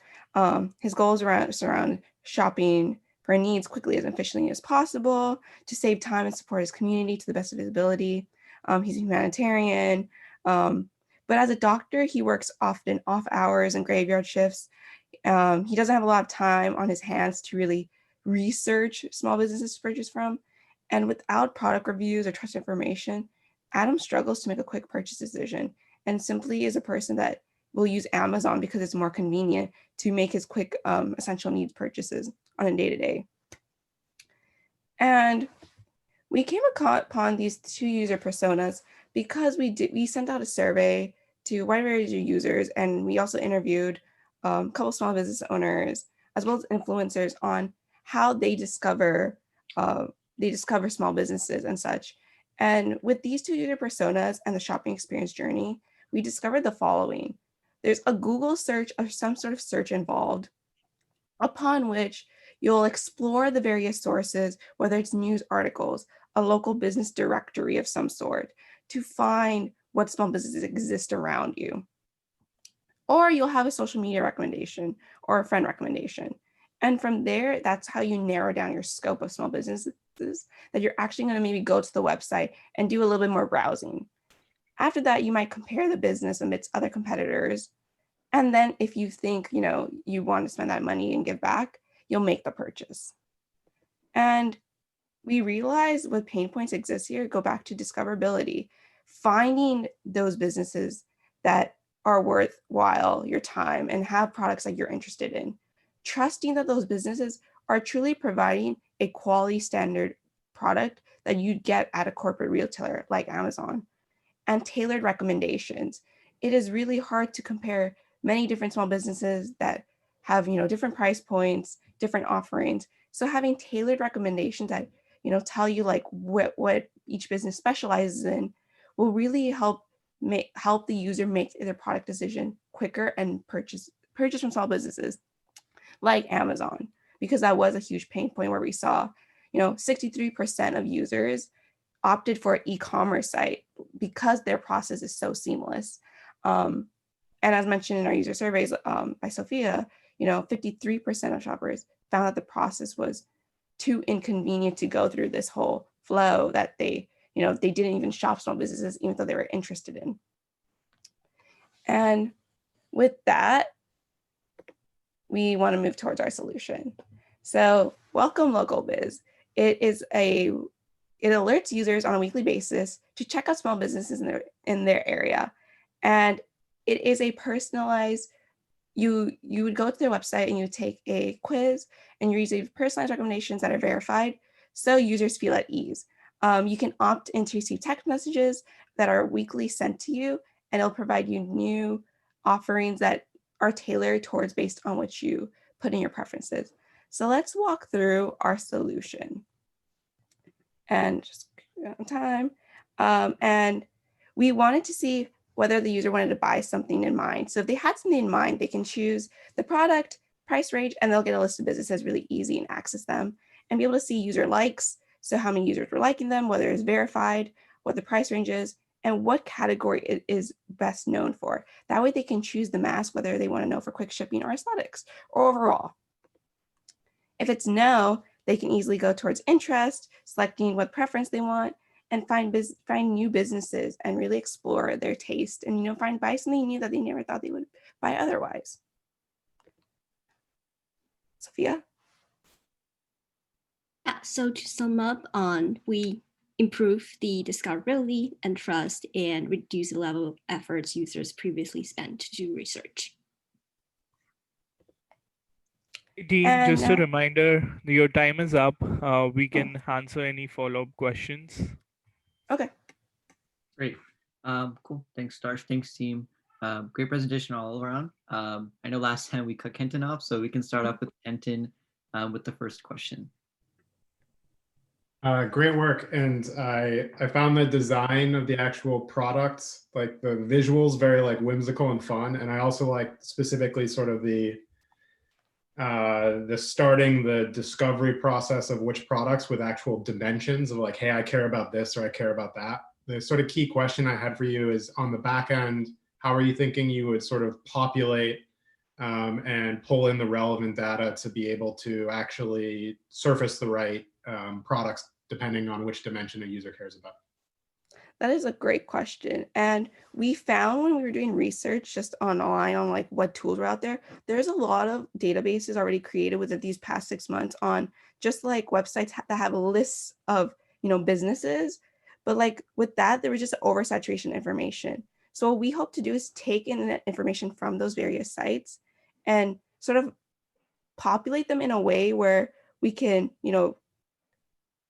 His goals surround shopping for needs quickly and efficiently as possible to save time and support his community to the best of his ability. He's a humanitarian. But as a doctor, he works often off hours and graveyard shifts. He doesn't have a lot of time on his hands to really research small businesses to purchase from. And without product reviews or trust information, Adam struggles to make a quick purchase decision, and simply is a person that will use Amazon because it's more convenient to make his quick essential needs purchases on a day-to-day. And we came upon these two user personas because we sent out a survey to a wide range of users, and we also interviewed a couple small business owners as well as influencers on how they discover small businesses and such. And with these two user personas and the shopping experience journey, we discovered the following. There's a Google search or some sort of search involved, upon which you'll explore the various sources, whether it's news articles, a local business directory of some sort, to find what small businesses exist around you. Or you'll have a social media recommendation or a friend recommendation. And from there, that's how you narrow down your scope of small businesses, that you're actually going to maybe go to the website and do a little bit more browsing. After that, you might compare the business amidst other competitors. And then if you think, you want to spend that money and give back, you'll make the purchase. And we realize what pain points exist here go back to discoverability, finding those businesses that are worthwhile your time and have products that you're interested in, trusting that those businesses are truly providing a quality standard product that you'd get at a corporate retailer like Amazon, and tailored recommendations. It is really hard to compare many different small businesses that have, different price points, different offerings. So having tailored recommendations that, tell you like what each business specializes in will really help the user make their product decision quicker and purchase from small businesses like Amazon, because that was a huge pain point where we saw, 63% of users opted for an e-commerce site because their process is so seamless. And as mentioned in our user surveys by Sophia, 53% of shoppers found that the process was too inconvenient to go through this whole flow, that they didn't even shop small businesses even though they were interested in. And with that, we want to move towards our solution. So welcome Local Biz. It alerts users on a weekly basis to check out small businesses in their area. And it is a personalized, you would go to their website and you take a quiz and you receive personalized recommendations that are verified so users feel at ease. You can opt in to receive text messages that are weekly sent to you, and it'll provide you new offerings that are tailored towards based on what you put in your preferences. So let's walk through our solution. And just on time. And we wanted to see whether the user wanted to buy something in mind. So if they had something in mind, they can choose the product, price range, and they'll get a list of businesses really easy and access them and be able to see user likes. So how many users were liking them, whether it's verified, what the price range is, and what category it is best known for. That way they can choose the mask, whether they want to know for quick shipping or aesthetics or overall. If it's no, they can easily go towards interest, selecting what preference they want, and find new businesses and really explore their taste and, buy something new that they never thought they would buy otherwise. Sophia? Yeah, so to sum up, we improve the discoverability and trust and reduce the level of efforts users previously spent to do research. Team, And just a reminder, your time is up. We can answer any follow-up questions. Okay. Great. Cool. Thanks, Starsh. Thanks, team. Great presentation all around. I know last time we cut Kenton off, so we can start off with Kenton with the first question. Great work. And I found the design of the actual products, like the visuals, very like whimsical and fun. And I also like specifically sort of the starting the discovery process of which products with actual dimensions of like, hey, I care about this or I care about that. The sort of key question I had for you is on the back end, how are you thinking you would sort of populate and pull in the relevant data to be able to actually surface the right products depending on which dimension a user cares about? That is a great question. And we found when we were doing research just online on like what tools were out there, there's a lot of databases already created within these past 6 months on just like websites that have lists of, businesses. But like with that, there was just oversaturation information. So what we hope to do is take in that information from those various sites and sort of populate them in a way where we can,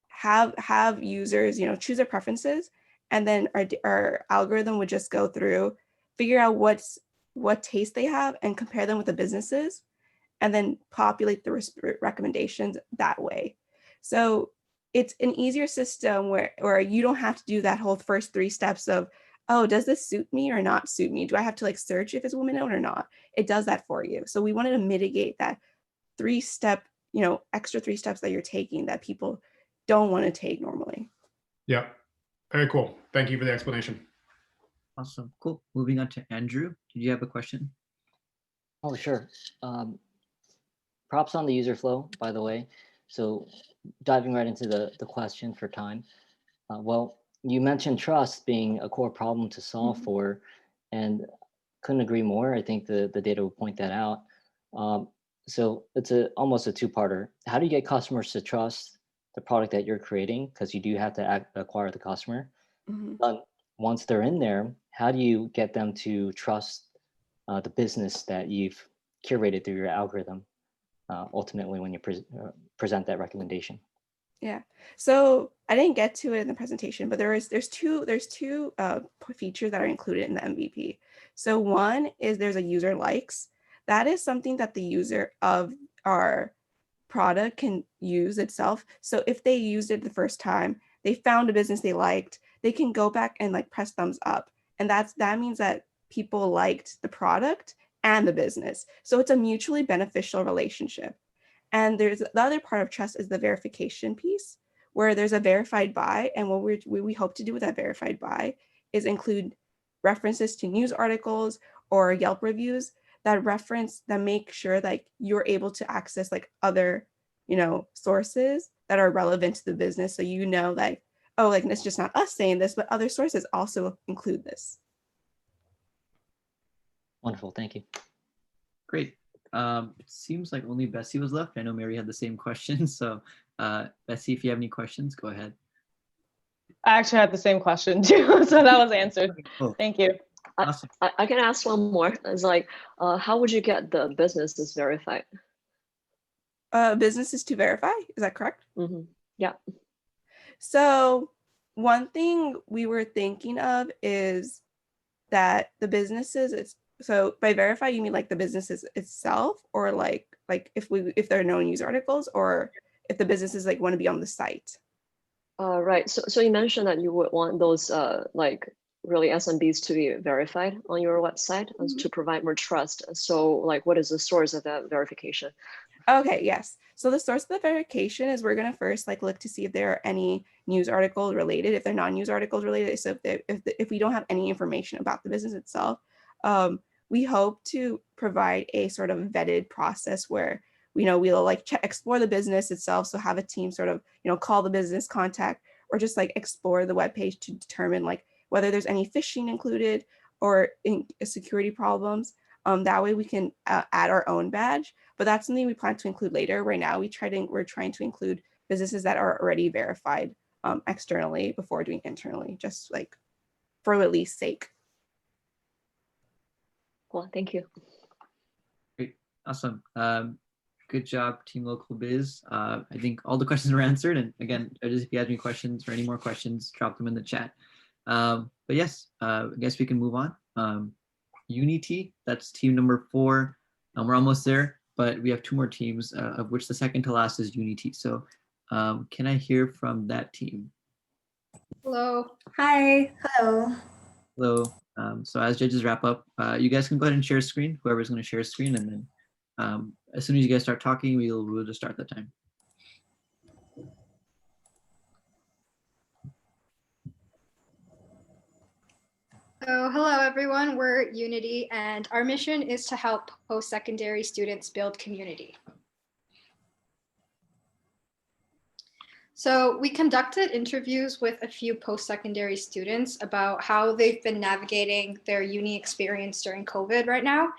have users, choose their preferences, and then our algorithm would just go through, figure out what taste they have and compare them with the businesses, and then populate the recommendations that way. So it's an easier system where you don't have to do that whole first 3 steps of, oh, does this suit me or not suit me? Do I have to like search if it's women-owned or not? It does that for you. So we wanted to mitigate that 3-step, extra 3 steps that you're taking that people don't want to take normally. Yeah, very cool. Thank you for the explanation. Awesome, cool. Moving on to Andrew. Did you have a question? Oh, sure. Props on the user flow, by the way. So diving right into the question for time. Well, you mentioned trust being a core problem to solve for, and couldn't agree more. I think the data will point that out. So it's almost a 2-parter. How do you get customers to trust the product that you're creating? Because you do have to acquire the customer. But once they're in there, how do you get them to trust the business that you've curated through your algorithm ultimately when you present that recommendation? Yeah, so I didn't get to it in the presentation, but there's two features that are included in the MVP. So one is there's a user likes. That is something that the user of our product can use itself. So if they used it the first time, they found a business they liked, they can go back and like press thumbs up. And that means that people liked the product and the business. So it's a mutually beneficial relationship. And there's the other part of trust is the verification piece, where there's a verified buy. And what we hope to do with that verified buy is include references to news articles or Yelp reviews that make sure that you're able to access like other, sources that are relevant to the business. So like, oh, like it's just not us saying this, but other sources also include this. Wonderful, thank you. Great. It seems like only Bessy was left. I know Mary had the same question. So Bessy, if you have any questions, go ahead. I actually had the same question too, so that was answered. Cool. Thank you. Awesome. I can ask one more. It's like, how would you get the businesses verified? Businesses to verify, is that correct? Yeah. So one thing we were thinking of is that the businesses, so by verify, you mean like the businesses itself, or like if there are known news articles, or if the businesses want to be on the site? Right. So you mentioned that you would want those like really SMBs to be verified on your website to provide more trust. So like, what is the source of that verification? Okay, yes. So the source of the verification is we're going to first like look to see if there are any news articles related, if they're non-news articles related. So if we don't have any information about the business itself, we hope to provide a sort of vetted process where we'll like explore the business itself. So have a team sort of call the business, contact, or just like explore the webpage to determine like whether there's any phishing included or security problems. That way we can add our own badge, but that's something we plan to include later. Right now, we're trying to include businesses that are already verified externally before doing internally, just like for at least sake. Well, thank you. Great, awesome. Good job, Team Local Biz. I think all the questions were answered. And again, if you have any questions or any more questions, drop them in the chat. But yes, I guess we can move on. Unity, that's team number 4. We're almost there, but we have 2 more teams, of which the second to last is Unity. So can I hear from that team? Hello. Hi. Hello. Hello. So as judges wrap up, you guys can go ahead and share a screen, whoever's going to share a screen, and then as soon as you guys start talking, we'll just start the time. So hello everyone, we're Unity and our mission is to help post-secondary students build community. So we conducted interviews with a few post-secondary students about how they've been navigating their uni experience during COVID right now.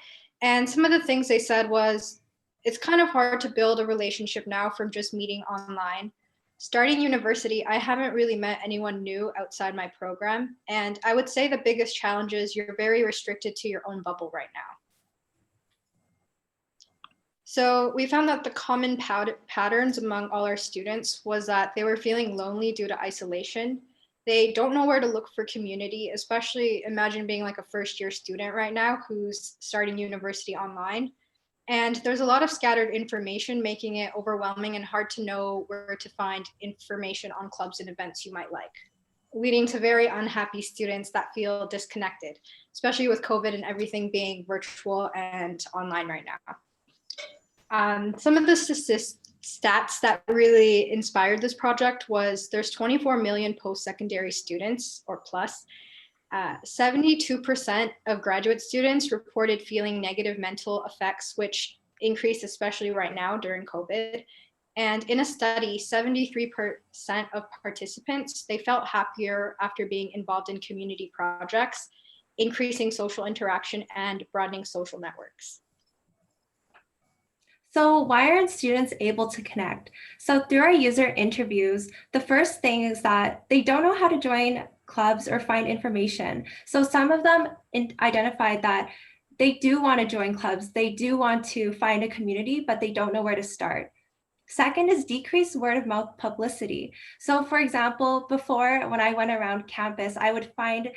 And some of the things they said was, it's kind of hard to build a relationship now from just meeting online. Starting university, I haven't really met anyone new outside my program. And I would say the biggest challenge is you're very restricted to your own bubble right now. So we found that the common patterns among all our students was that they were feeling lonely due to isolation. They don't know where to look for community, especially imagine being like a first-year student right now who's starting university online. And there's a lot of scattered information, making it overwhelming and hard to know where to find information on clubs and events you might like, leading to very unhappy students that feel disconnected, especially with COVID and everything being virtual and online right now. Some of the stats that really inspired this project was there's 24 million post-secondary students or plus. 72% of graduate students reported feeling negative mental effects, which increased especially right now during COVID. And in a study, 73% of participants, they felt happier after being involved in community projects, increasing social interaction and broadening social networks. So why aren't students able to connect? So through our user interviews, the first thing is that they don't know how to join clubs or find information. So some of them identified that they do want to join clubs, they do want to find a community, but they don't know where to start. Second is decreased word of mouth publicity. So for example, before when I went around campus, I would find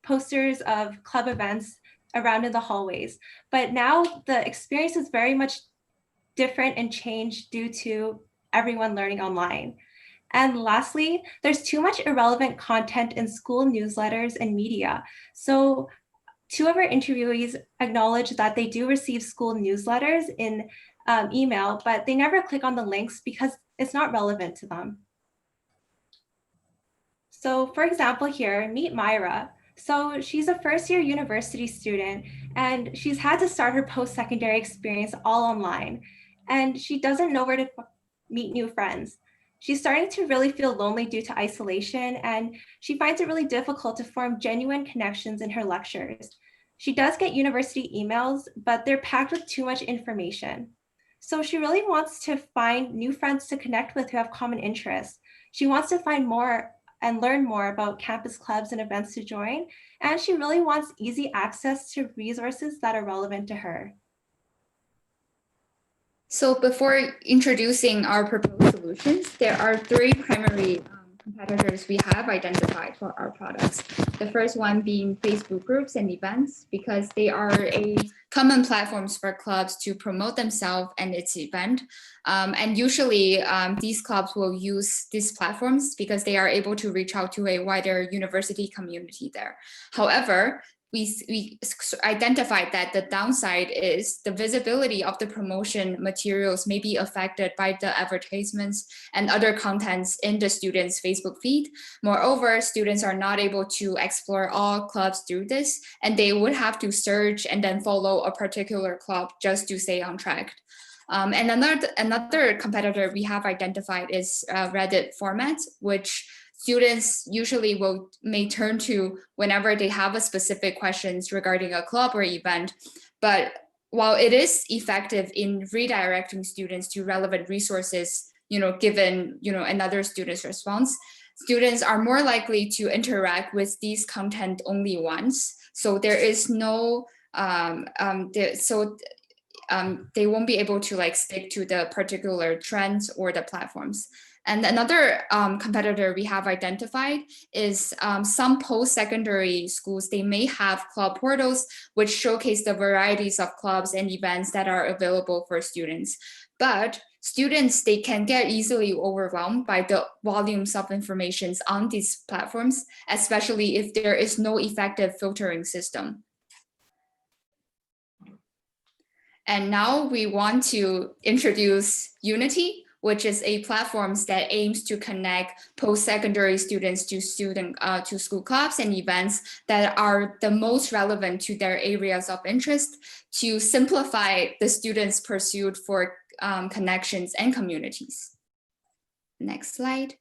posters of club events around in the hallways. But now the experience is very much different and changed due to everyone learning online. And lastly, there's too much irrelevant content in school newsletters and media. So 2 of our interviewees acknowledge that they do receive school newsletters in email, but they never click on the links because it's not relevant to them. So for example here, meet Myra. So she's a first-year university student and she's had to start her post-secondary experience all online. And she doesn't know where to meet new friends. She's starting to really feel lonely due to isolation, and she finds it really difficult to form genuine connections in her lectures. She does get university emails, but they're packed with too much information. So she really wants to find new friends to connect with who have common interests. She wants to find more and learn more about campus clubs and events to join, and she really wants easy access to resources that are relevant to her. So before introducing our proposed solutions, there are 3 primary competitors we have identified for our products. The first one being Facebook groups and events, because they are a common platforms for clubs to promote themselves and its event. And usually these clubs will use these platforms because they are able to reach out to a wider university community there. However, we identified that the downside is the visibility of the promotion materials may be affected by the advertisements and other contents in the students' Facebook feed. Moreover, students are not able to explore all clubs through this, and they would have to search and then follow a particular club just to stay on track. And another competitor we have identified is Reddit formats, which students usually may turn to whenever they have a specific questions regarding a club or event. But while it is effective in redirecting students to relevant resources, given another student's response, students are more likely to interact with these content only once. So there is no they won't be able to stick to the particular trends or the platforms. And another competitor we have identified is some post-secondary schools, they may have club portals which showcase the varieties of clubs and events that are available for students. But students, they can get easily overwhelmed by the volumes of information on these platforms, especially if there is no effective filtering system. And now we want to introduce Unity, which is a platform that aims to connect post-secondary students to school clubs and events that are the most relevant to their areas of interest, to simplify the students' pursuit for connections and communities. Next slide.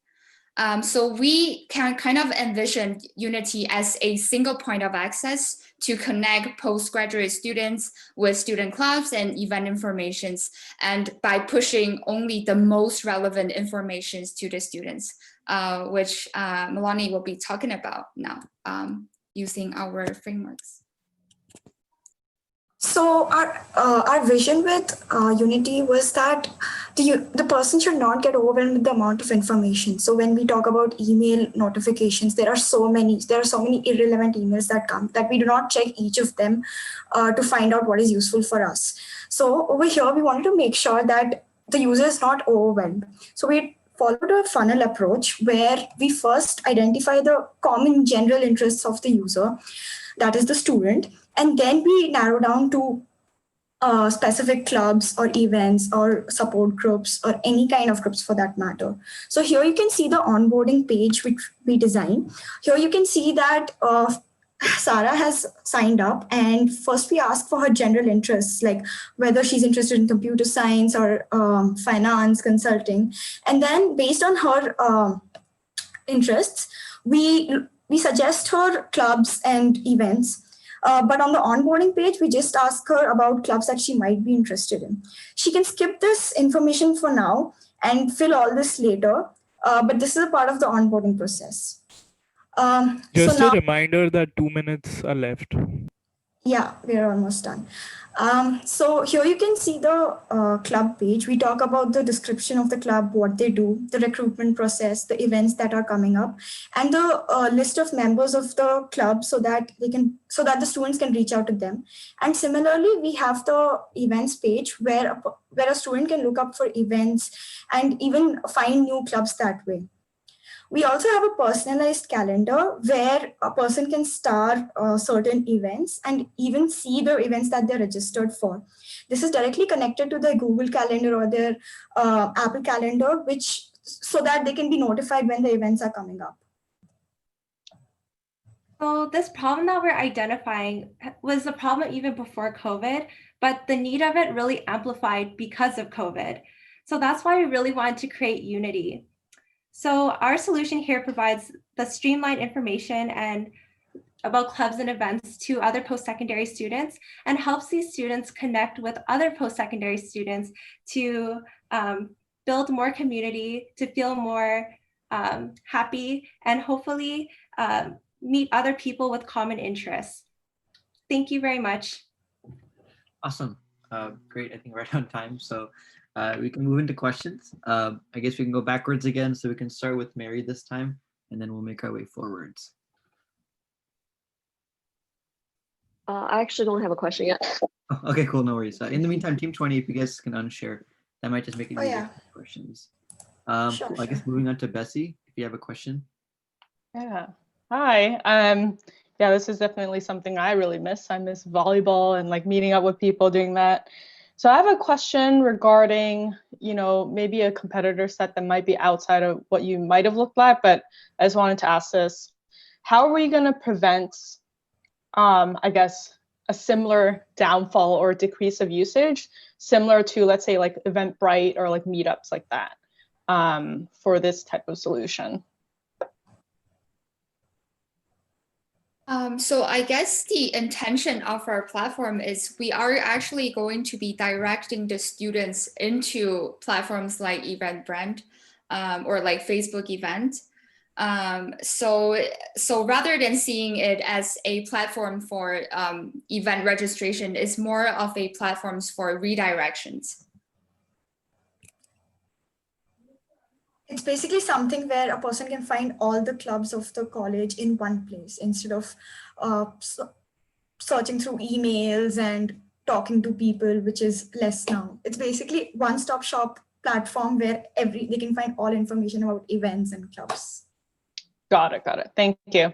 So we can kind of envision Unity as a single point of access to connect postgraduate students with student clubs and event informations, and by pushing only the most relevant informations to the students, which Milani will be talking about now using our frameworks. So our vision with Unity was that the person should not get overwhelmed with the amount of information. So when we talk about email notifications, there are so many irrelevant emails that come that we do not check each of them to find out what is useful for us. So over here, we wanted to make sure that the user is not overwhelmed. So we followed a funnel approach where we first identify the common general interests of the user, that is the student, and then we narrow down to specific clubs or events or support groups or any kind of groups for that matter. So here you can see the onboarding page which we designed. Here you can see that Sarah has signed up, and first we ask for her general interests, like whether she's interested in computer science or finance, consulting. And then based on her interests, we suggest her clubs and events. But on the onboarding page, we just ask her about clubs that she might be interested in. She can skip this information for now and fill all this later, but this is a part of the onboarding process. Just a reminder that 2 minutes are left. Yeah, we're almost done. So here you can see the club page. We talk about the description of the club, what they do, the recruitment process, the events that are coming up, and the list of members of the club so that the students can reach out to them. And similarly, we have the events page where a student can look up for events and even find new clubs that way. We also have a personalized calendar where a person can star certain events and even see the events that they're registered for. This is directly connected to their Google Calendar or their Apple Calendar, so that they can be notified when the events are coming up. So this problem that we're identifying was a problem even before COVID, but the need of it really amplified because of COVID. So that's why we really wanted to create Unity. So our solution here provides the streamlined information and about clubs and events to other post-secondary students and helps these students connect with other post-secondary students to build more community, to feel more happy, and hopefully meet other people with common interests. Thank you very much. Awesome. Great, I think right on time. So we can move into questions. I guess we can go backwards again. So we can start with Mary this time, and then we'll make our way forwards. I actually don't have a question yet. Oh, okay, cool, no worries. In the meantime, Team 20, if you guys can unshare, that might just make it easier yeah. for questions. Sure, cool. I guess moving on to Bessy, if you have a question. Yeah. Hi. Yeah, this is definitely something I really miss. I miss volleyball and like meeting up with people doing that. So I have a question regarding, maybe a competitor set that might be outside of what you might have looked at, but I just wanted to ask this. How are we going to prevent, I guess, a similar downfall or decrease of usage, similar to, let's say, like Eventbrite or like meetups like that, for this type of solution? So I guess the intention of our platform is we are actually going to be directing the students into platforms like Eventbrite or like Facebook event. So rather than seeing it as a platform for event registration, it's more of a platforms for redirections. It's basically something where a person can find all the clubs of the college in one place instead of searching through emails and talking to people, which is less now. It's basically one-stop shop platform where they can find all information about events and clubs. Got it. Thank you.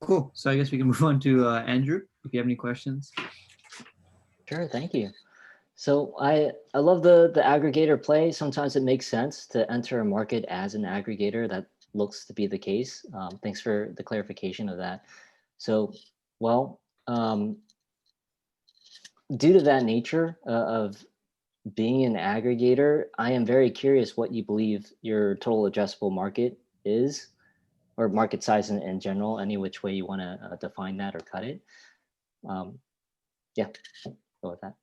Cool. So I guess we can move on to Andrew, if you have any questions. Sure, thank you. So I love the aggregator play. Sometimes it makes sense to enter a market as an aggregator. That looks to be the case. Thanks for the clarification of that. So, well, due to that nature of being an aggregator, I am very curious what you believe your total addressable market is, or market size in general, any which way you want to define that or cut it. Yeah, go with that.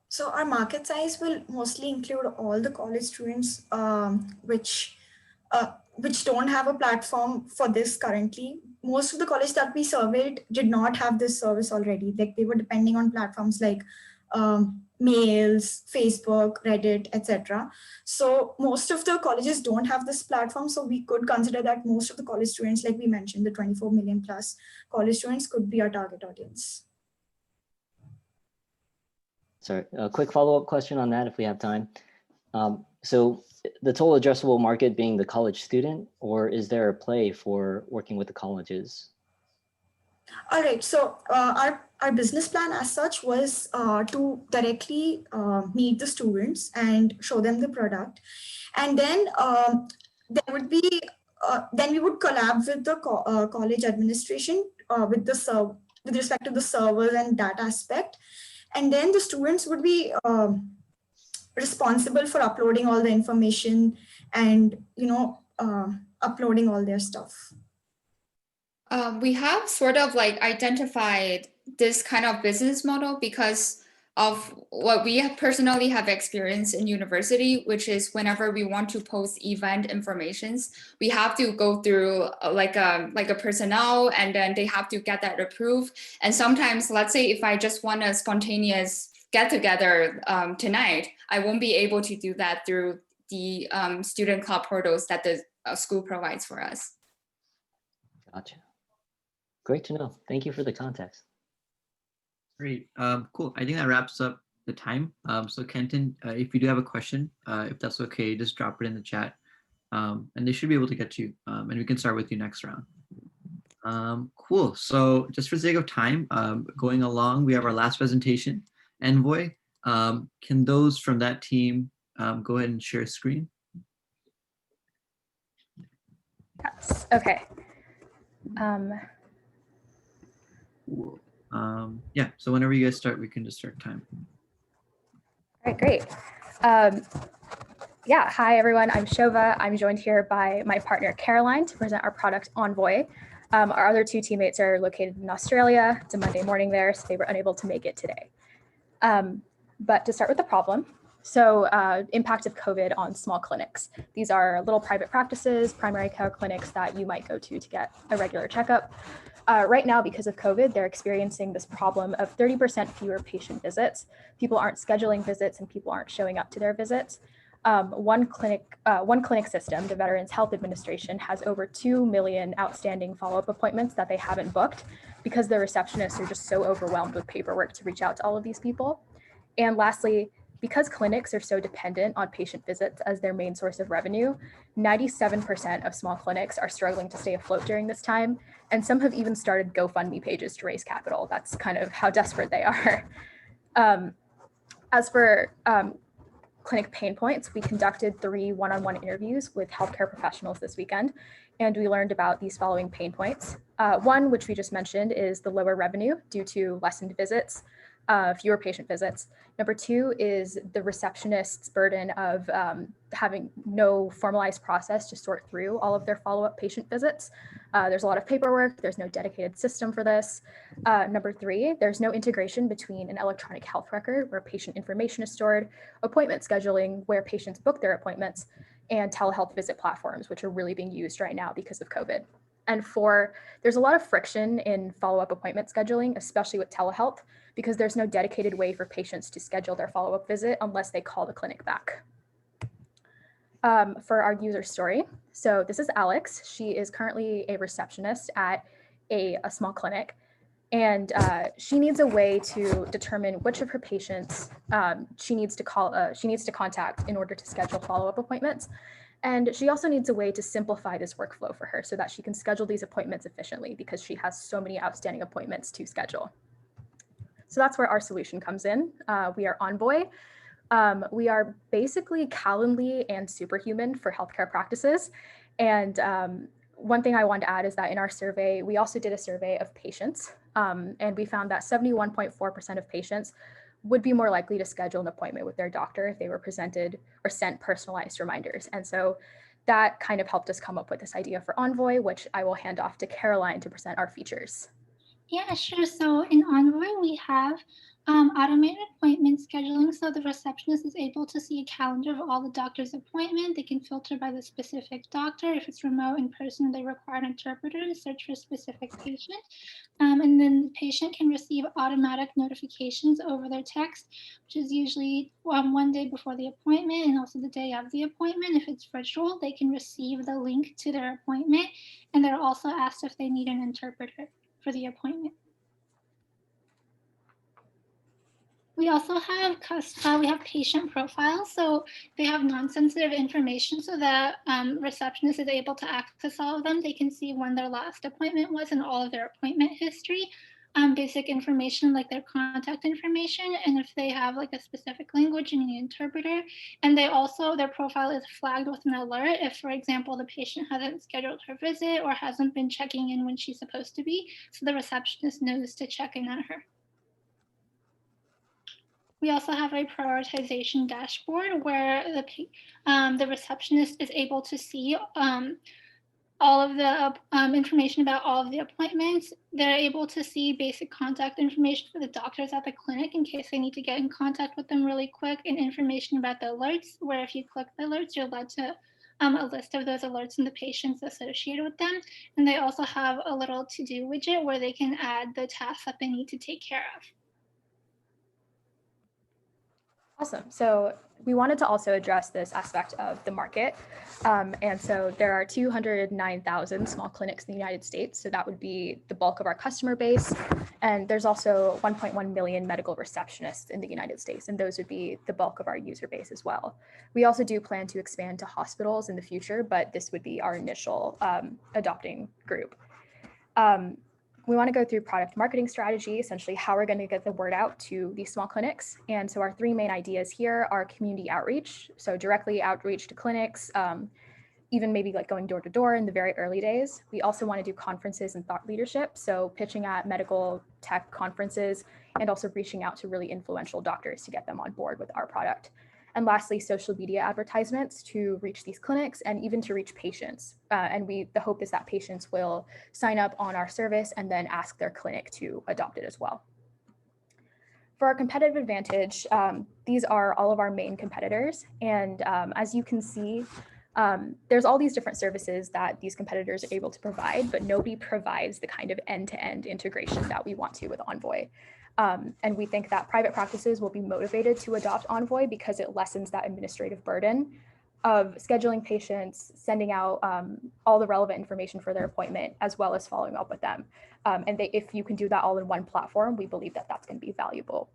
So our market size will mostly include all the college students which don't have a platform for this currently. Most of the college that we surveyed did not have this service already. Like they were depending on platforms like mails, Facebook, Reddit, etc. So most of the colleges don't have this platform. So we could consider that most of the college students, like we mentioned, the 24 million plus college students could be our target audience. Sorry, a quick follow-up question on that if we have time. So the total addressable market being the college student, or is there a play for working with the colleges? All right, so our business plan as such was to directly meet the students and show them the product. And then there would be, then we would collab with the college administration with respect to the servers and that aspect. And then the students would be responsible for uploading all the information and, uploading all their stuff. We have sort of like identified this kind of business model because of what we personally have experienced in university, which is whenever we want to post event informations, we have to go through like a personnel, and then they have to get that approved. And sometimes, let's say if I just want a spontaneous get together tonight, I won't be able to do that through the student club portals that the school provides for us. Gotcha. Great to know. Thank you for the context. Great. Cool. I think that wraps up the time. So Kenton, if you do have a question, if that's okay, just drop it in the chat. And they should be able to get to you. And we can start with you next round. Cool. So just for the sake of time, going along, we have our last presentation, Envoy. Can those from that team go ahead and share screen? Yes. Okay. Cool. Yeah, so whenever you guys start, we can just start time. All right, great. Yeah, hi everyone, I'm Shova. I'm joined here by my partner Caroline to present our product Envoy. Our other two teammates are located in Australia. It's a Monday morning there, so they were unable to make it today. But to start with the problem, So impact of COVID on small clinics. These are little private practices, primary care clinics that you might go to get a regular checkup. Right now, because of COVID, they're experiencing this problem of 30% fewer patient visits. People aren't scheduling visits and people aren't showing up to their visits. One clinic system, the Veterans Health Administration, has over 2 million outstanding follow-up appointments that they haven't booked because their receptionists are just so overwhelmed with paperwork to reach out to all of these people. And lastly, because clinics are so dependent on patient visits as their main source of revenue, 97% of small clinics are struggling to stay afloat during this time. And some have even started GoFundMe pages to raise capital. That's kind of how desperate they are. As for clinic pain points, we conducted 3 one-on-one interviews with healthcare professionals this weekend, and we learned about these following pain points. One, which we just mentioned, is the lower revenue due to lessened visits, fewer patient visits. Number 2 is the receptionist's burden of having no formalized process to sort through all of their follow-up patient visits. There's a lot of paperwork, there's no dedicated system for this. Number 3, there's no integration between an electronic health record where patient information is stored, appointment scheduling where patients book their appointments, and telehealth visit platforms, which are really being used right now because of COVID. And 4, there's a lot of friction in follow-up appointment scheduling, especially with telehealth, because there's no dedicated way for patients to schedule their follow-up visit unless they call the clinic back. For our user story, so this is Alex. She is currently a receptionist at a small clinic, and she needs a way to determine which of her patients she needs to contact in order to schedule follow-up appointments. And she also needs a way to simplify this workflow for her so that she can schedule these appointments efficiently because she has so many outstanding appointments to schedule. So that's where our solution comes in. We are Envoy. We are basically Calendly and Superhuman for healthcare practices. And one thing I wanted to add is that in our survey, we also did a survey of patients, and we found that 71.4% of patients would be more likely to schedule an appointment with their doctor if they were presented or sent personalized reminders. And so that kind of helped us come up with this idea for Envoy, which I will hand off to Caroline to present our features. Yeah, sure. So in Envoy, we have automated appointment scheduling. So the receptionist is able to see a calendar of all the doctor's appointment. They can filter by the specific doctor. If it's remote, in person, they require an interpreter to search for a specific patient. And then the patient can receive automatic notifications over their text, which is usually one day before the appointment and also the day of the appointment. If it's virtual, they can receive the link to their appointment. And they're also asked if they need an interpreter for the appointment. We also have patient profiles, so they have non-sensitive information so that receptionist is able to access all of them. They can see when their last appointment was and all of their appointment history, basic information like their contact information, and if they have like a specific language and an interpreter. And they also, their profile is flagged with an alert if, for example, the patient hasn't scheduled her visit or hasn't been checking in when she's supposed to be, so the receptionist knows to check in on her. We also have a prioritization dashboard where the receptionist is able to see all of the information about all of the appointments. They're able to see basic contact information for the doctors at the clinic in case they need to get in contact with them really quick, and information about the alerts, where if you click the alerts, you're led to a list of those alerts and the patients associated with them. And they also have a little to-do widget where they can add the tasks that they need to take care of. Awesome. So we wanted to also address this aspect of the market. And so there are 209,000 small clinics in the United States. So that would be the bulk of our customer base. And there's also 1.1 million medical receptionists in the United States. And those would be the bulk of our user base as well. We also do plan to expand to hospitals in the future, but this would be our initial adopting group. We want to go through product marketing strategy, essentially how we're going to get the word out to these small clinics. And so our 3 main ideas here are community outreach, so directly outreach to clinics, even maybe like going door to door in the very early days. We also want to do conferences and thought leadership, so pitching at medical tech conferences and also reaching out to really influential doctors to get them on board with our product. And lastly, social media advertisements to reach these clinics and even to reach patients. And the hope is that patients will sign up on our service and then ask their clinic to adopt it as well. For our competitive advantage, these are all of our main competitors. And as you can see, there's all these different services that these competitors are able to provide, but nobody provides the kind of end-to-end integration that we want to with Envoy. And we think that private practices will be motivated to adopt Envoy because it lessens that administrative burden of scheduling patients, sending out all the relevant information for their appointment, as well as following up with them. And if you can do that all in one platform, we believe that that's going to be valuable.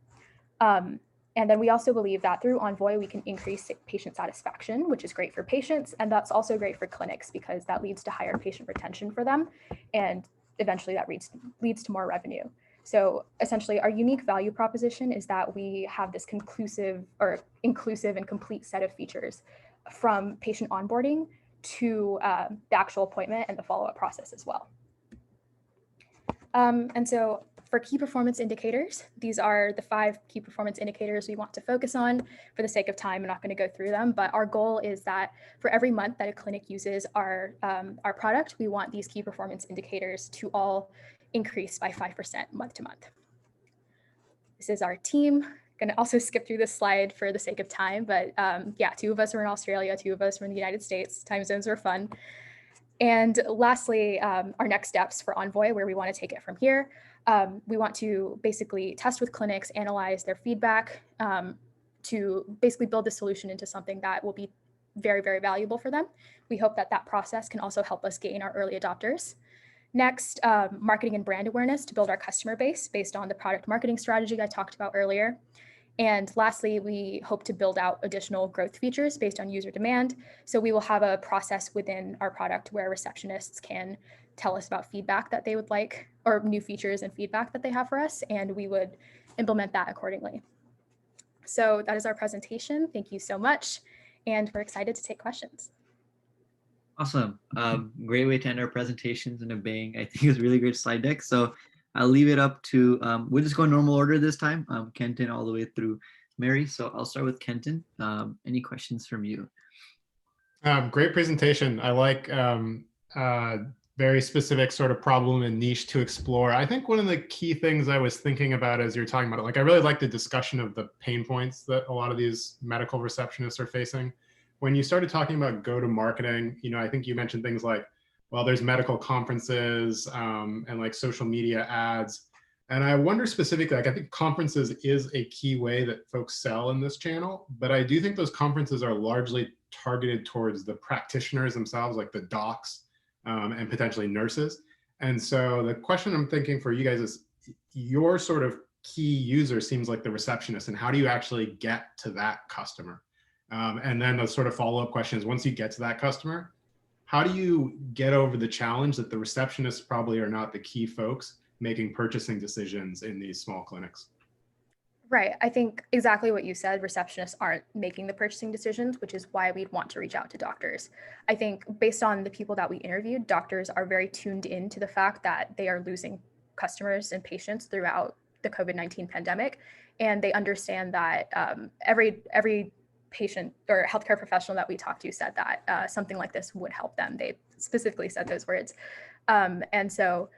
And then we also believe that through Envoy, we can increase patient satisfaction, which is great for patients. And that's also great for clinics because that leads to higher patient retention for them. And eventually that leads to more revenue. So essentially our unique value proposition is that we have this inclusive and complete set of features from patient onboarding to the actual appointment and the follow-up process as well. And so for key performance indicators, these are the 5 key performance indicators we want to focus on. For the sake of time, I'm not going to go through them, but our goal is that for every month that a clinic uses our product, we want these key performance indicators to all increase by 5% month to month. This is our team. I'm going to also skip through this slide for the sake of time, but yeah, 2 of us are in Australia, 2 of us are in the United States. Time zones are fun. And lastly, our next steps for Envoy, where we want to take it from here. We want to basically test with clinics, analyze their feedback to basically build the solution into something that will be very, very valuable for them. We hope that that process can also help us gain our early adopters. Next, marketing and brand awareness to build our customer base based on the product marketing strategy I talked about earlier. And lastly, we hope to build out additional growth features based on user demand. So we will have a process within our product where receptionists can tell us about feedback that they would like, or new features and feedback that they have for us, and we would implement that accordingly. So that is our presentation. Thank you so much. And we're excited to take questions. Awesome. Great way to end our presentations in a bang. I think it's a really great slide deck. So I'll leave it up to, we'll just go in normal order this time. Kenton all the way through Mary. So I'll start with Kenton. Any questions from you? Great presentation. I like very specific sort of problem and niche to explore. I think one of the key things I was thinking about as you're talking about it, like I really like the discussion of the pain points that a lot of these medical receptionists are facing. When you started talking about go-to-marketing, you know, I think you mentioned things like, well, there's medical conferences and like social media ads. And I wonder specifically, like I think conferences is a key way that folks sell in this channel, but I do think those conferences are largely targeted towards the practitioners themselves, like the docs and potentially nurses. And so the question I'm thinking for you guys is, your sort of key user seems like the receptionist, and how do you actually get to that customer? And then the sort of follow-up question is, once you get to that customer, how do you get over the challenge that the receptionists probably are not the key folks making purchasing decisions in these small clinics? Right. I think exactly what you said, receptionists aren't making the purchasing decisions, which is why we'd want to reach out to doctors. I think based on the people that we interviewed, doctors are very tuned in to the fact that they are losing customers and patients throughout the COVID-19 pandemic. And they understand that every patient or healthcare professional that we talked to said that something like this would help them. They specifically said those words. And so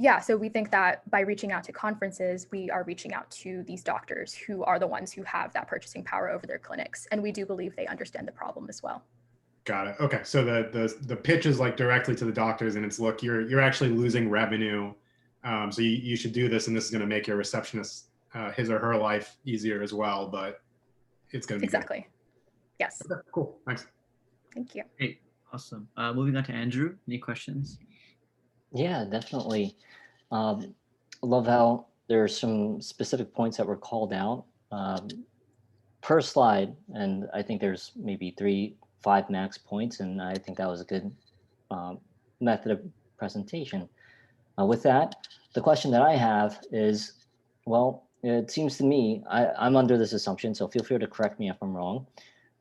yeah, so we think that by reaching out to conferences, we are reaching out to these doctors who are the ones who have that purchasing power over their clinics. And we do believe they understand the problem as well. Got it. Okay. So the pitch is like directly to the doctors, and it's, look, you're actually losing revenue. So you should do this, and this is going to make your receptionist his or her life easier as well, but it's going to be exactly. Good. Yes. Okay, cool. Thanks. Thank you. Great. Awesome. Moving on to Andrew. Any questions? Yeah, definitely. Love how there are some specific points that were called out per slide, and I think there's maybe 3-5 max points, and I think that was a good method of presentation. With that, the question that I have is, well, it seems to me, I'm under this assumption, so feel free to correct me if I'm wrong,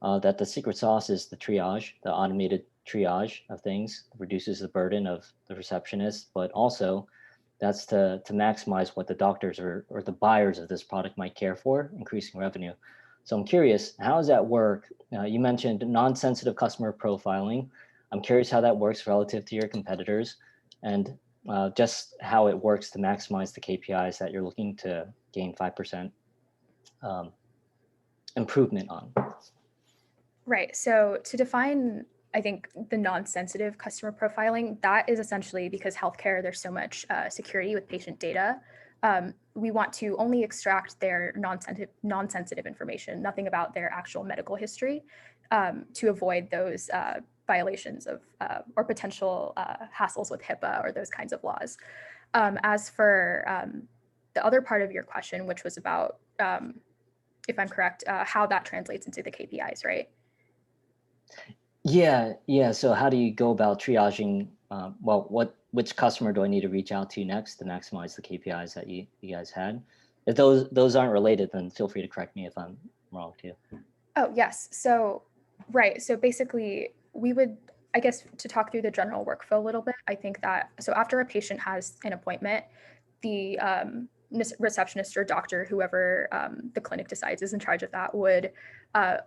that the secret sauce is the triage, the automated triage of things, reduces the burden of the receptionist, but also that's to maximize what the doctors or the buyers of this product might care for, increasing revenue. So I'm curious, how does that work? You mentioned non-sensitive customer profiling. I'm curious how that works relative to your competitors, and just how it works to maximize the KPIs that you're looking to gain 5% improvement on? Right. So to define, I think, the non-sensitive customer profiling, that is essentially because healthcare, there's so much security with patient data. We want to only extract their non-sensitive information, nothing about their actual medical history, to avoid those violations of or potential hassles with HIPAA or those kinds of laws. As for the other part of your question, which was about, if I'm correct, how that translates into the KPIs, right? Yeah. So how do you go about triaging? Which customer do I need to reach out to next to maximize the KPIs that you guys had? If those aren't related, then feel free to correct me if I'm wrong too. Oh, yes. So, right. So basically, we would, I guess, to talk through the general workflow a little bit, I think that, so after a patient has an appointment, the receptionist or doctor, whoever the clinic decides is in charge of that, would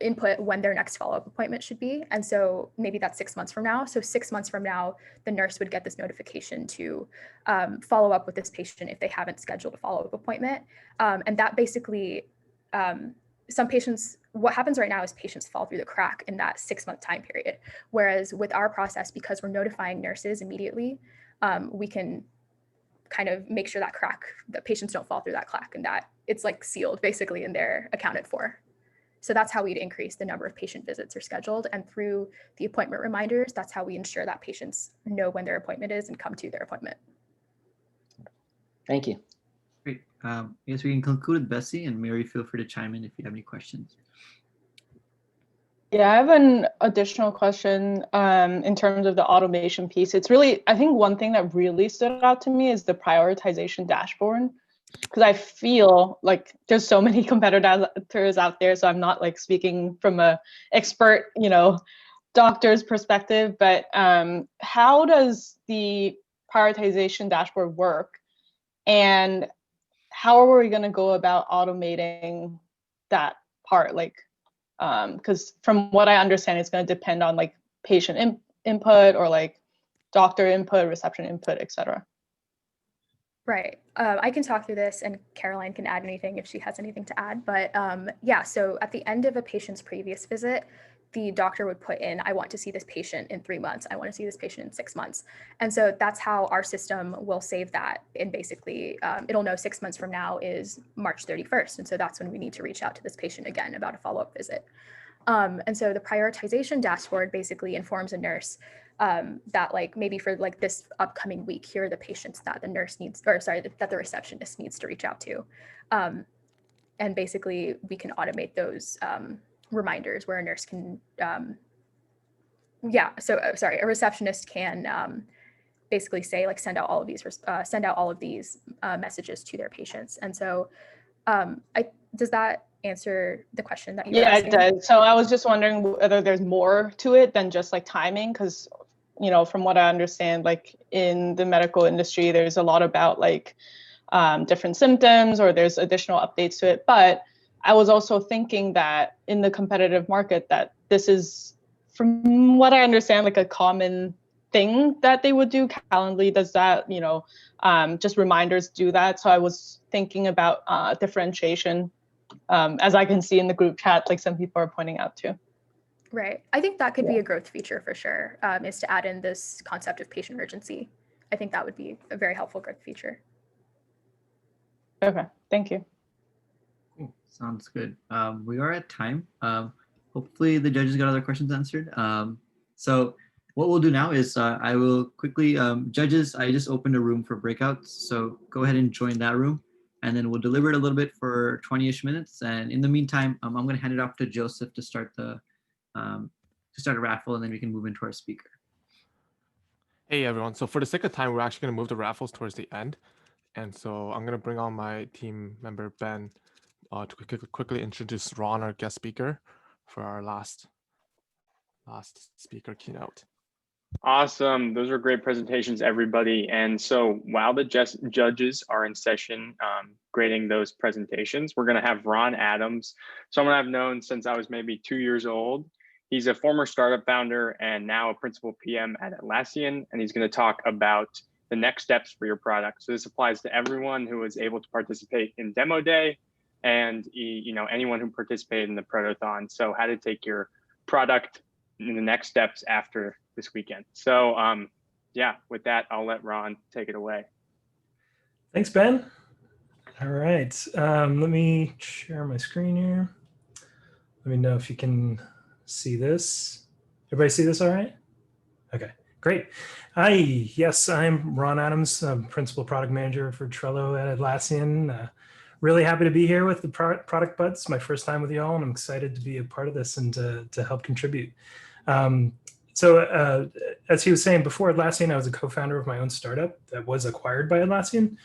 input when their next follow-up appointment should be. And so maybe that's 6 months from now. So 6 months from now, the nurse would get this notification to follow up with this patient if they haven't scheduled a follow-up appointment. And that basically, some patients, what happens right now is patients fall through the crack in that 6-month time period. Whereas with our process, because we're notifying nurses immediately, we can kind of make sure that patients don't fall through that crack and that it's like sealed basically and they're accounted for. So that's how we'd increase the number of patient visits are scheduled. And through the appointment reminders, that's how we ensure that patients know when their appointment is and come to their appointment. Thank you. Great. I guess we can conclude with Bessy, and Mary, feel free to chime in if you have any questions. Yeah, I have an additional question in terms of the automation piece. It's really, I think one thing that really stood out to me is the prioritization dashboard, because I feel like there's so many competitors out there. So I'm not like speaking from a expert, doctor's perspective, but how does the prioritization dashboard work? And how are we going to go about automating that part? Because from what I understand, it's going to depend on like patient input or like doctor input, reception input, etc. Right. I can talk through this and Caroline can add anything if she has anything to add. But yeah, so at the end of a patient's previous visit, the doctor would put in, I want to see this patient in 3 months. I want to see this patient in 6 months. And so that's how our system will save that. And basically, it'll know 6 months from now is March 31st. And so that's when we need to reach out to this patient again about a follow-up visit. And so the prioritization dashboard basically informs a nurse that like maybe for like this upcoming week, here are the patients that the nurse needs, or sorry, that the receptionist needs to reach out to. And basically we can automate those reminders where a nurse can, a receptionist can basically say like send out all of these messages to their patients. And so does that answer the question that you were asking? Yeah, it does. So I was just wondering whether there's more to it than just like timing, because from what I understand, like in the medical industry, there's a lot about like different symptoms or there's additional updates to it. But I was also thinking that in the competitive market that this is, from what I understand, like a common thing that they would do. Calendly does that, just reminders do that. So I was thinking about differentiation, as I can see in the group chat, like some people are pointing out too. Right. I think that could be a growth feature for sure, is to add in this concept of patient urgency. I think that would be a very helpful growth feature. Okay, thank you. Cool. Sounds good. We are at time. Hopefully the judges got other questions answered. So what we'll do now is I will quickly, judges, I just opened a room for breakouts. So go ahead and join that room. And then we'll deliberate a little bit for 20-ish minutes. And in the meantime, I'm going to hand it off to Joseph to start a raffle, and then we can move into our speaker. Hey everyone. So for the sake of time, we're actually going to move the raffles towards the end. And so I'm going to bring on my team member, Ben, to quickly introduce Ron, our guest speaker, for our last speaker keynote. Awesome. Those were great presentations, everybody. And so while the judges are in session grading those presentations, we're going to have Ron Adams, someone I've known since I was maybe 2 years old. He's a former startup founder and now a principal PM at Atlassian, and he's going to talk about the next steps for your product. So this applies to everyone who was able to participate in Demo Day, and anyone who participated in the Protothon. So how to take your product in the next steps after this weekend. So yeah, with that, I'll let Ron take it away. Thanks, Ben. All right, let me share my screen here. Let me know if you can see this. Everybody see this all right? Okay, great. Hi, yes, I'm Ron Adams, I'm Principal Product Manager for Trello at Atlassian. Really happy to be here with the Product Buds, my first time with you all, and I'm excited to be a part of this and to help contribute. So as he was saying before Atlassian, I was a co-founder of my own startup that was acquired by Atlassian.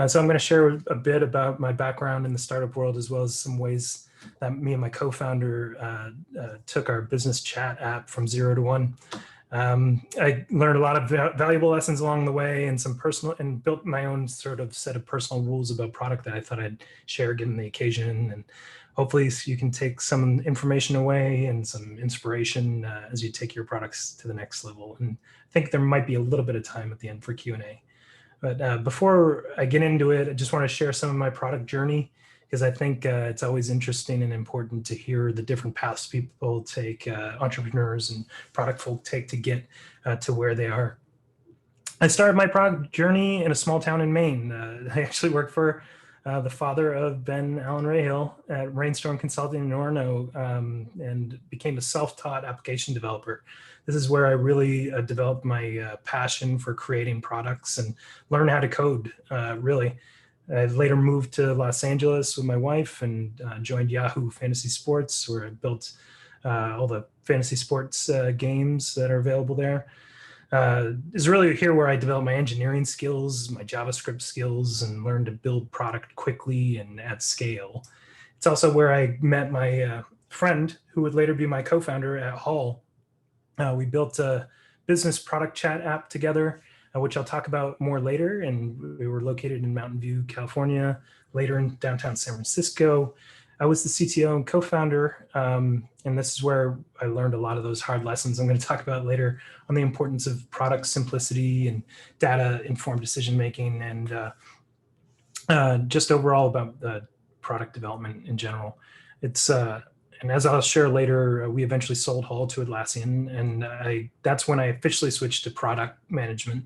So I'm going to share a bit about my background in the startup world, as well as some ways that me and my co-founder took our business chat app from 0 to 1. I learned a lot of valuable lessons along the way, and and built my own sort of set of personal rules about product that I thought I'd share given the occasion. And hopefully you can take some information away and some inspiration as you take your products to the next level. And I think there might be a little bit of time at the end for Q&A. But before I get into it, I just want to share some of my product journey, because I think it's always interesting and important to hear the different paths people take, entrepreneurs and product folk take to get to where they are. I started my product journey in a small town in Maine. I actually worked for the father of Ben Allen Rahill at Rainstorm Consulting in Orono, and became a self-taught application developer. This is where I really developed my passion for creating products and learn how to code, really. I later moved to Los Angeles with my wife and joined Yahoo Fantasy Sports, where I built all the fantasy sports games that are available there. Is really here where I developed my engineering skills, my JavaScript skills, and learned to build product quickly and at scale. It's also where I met my friend, who would later be my co-founder at Hall. We built a business product chat app together, which I'll talk about more later. And we were located in Mountain View, California, later in downtown San Francisco. I was the CTO and co-founder, and this is where I learned a lot of those hard lessons I'm going to talk about later on the importance of product simplicity and data-informed decision-making, and just overall about product development in general. And as I'll share later, we eventually sold Hall to Atlassian, and that's when I officially switched to product management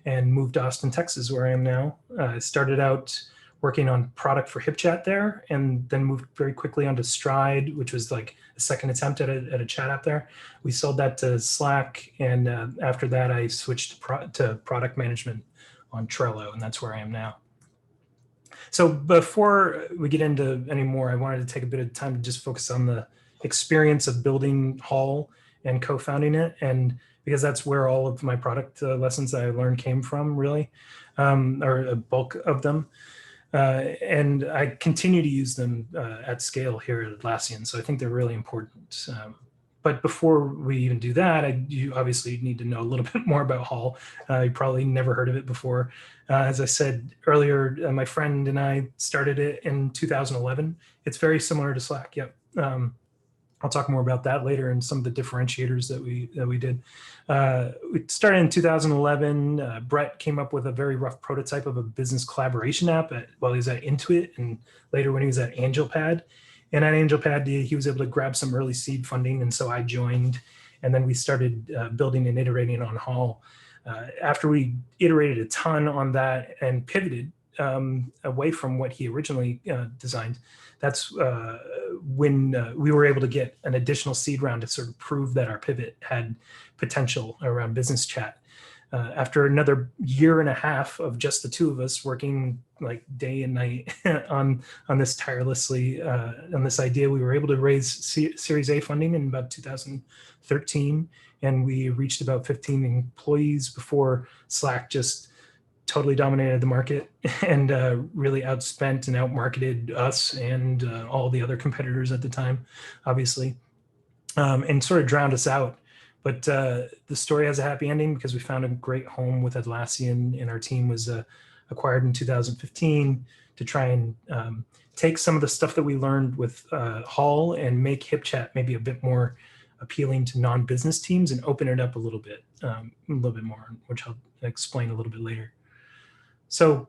and moved to Austin, Texas, where I am now. I started out working on product for HipChat there, and then moved very quickly onto Stride, which was like a second attempt at a chat app there. We sold that to Slack, and after that, I switched to product management on Trello, and that's where I am now. So before we get into any more, I wanted to take a bit of time to just focus on the experience of building Hall and co-founding it, and because that's where all of my product lessons that I learned came from, really, or a bulk of them. And I continue to use them at scale here at Atlassian, so I think they're really important. But before we even do that, you obviously need to know a little bit more about Hall. You probably never heard of it before. As I said earlier, my friend and I started it in 2011. It's very similar to Slack. Yep. I'll talk more about that later and some of the differentiators that we did. We started in 2011. Brett came up with a very rough prototype of a business collaboration app while he was at Intuit, and later when he was at AngelPad. And at AngelPad, he was able to grab some early seed funding, and so I joined, and then we started building and iterating on Hall. After we iterated a ton on that and pivoted away from what he originally designed, that's when we were able to get an additional seed round to sort of prove that our pivot had potential around business chat. After another year and a half of just the two of us working like day and night on this tirelessly, on this idea, we were able to raise Series A funding in about 2013, and we reached about 15 employees before Slack just totally dominated the market and really outspent and outmarketed us and all the other competitors at the time, obviously, and sort of drowned us out. But the story has a happy ending because we found a great home with Atlassian, and our team was acquired in 2015 to try and take some of the stuff that we learned with Hall and make HipChat maybe a bit more appealing to non-business teams and open it up a little bit more, which I'll explain a little bit later. So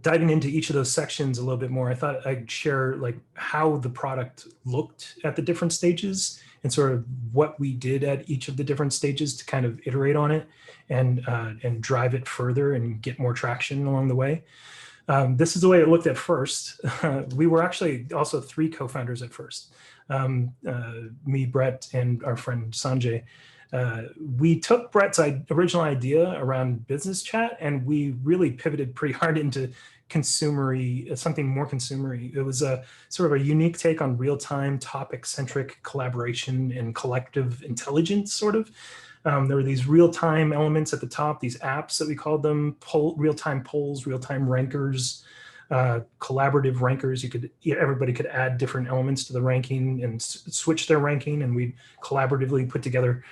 diving into each of those sections a little bit more, I thought I'd share like how the product looked at the different stages and sort of what we did at each of the different stages to kind of iterate on it and drive it further and get more traction along the way. This is the way it looked at first. We were actually also 3 co-founders at first. Me, Brett, and our friend Sanjay. We took Brett's original idea around business chat and we really pivoted pretty hard into consumery, something more consumery. It was a sort of a unique take on real-time topic-centric collaboration and collective intelligence, sort of. There were these real-time elements at the top, these apps that we called them, real-time polls, real-time rankers, collaborative rankers. Everybody could add different elements to the ranking and switch their ranking, and we'd collaboratively put together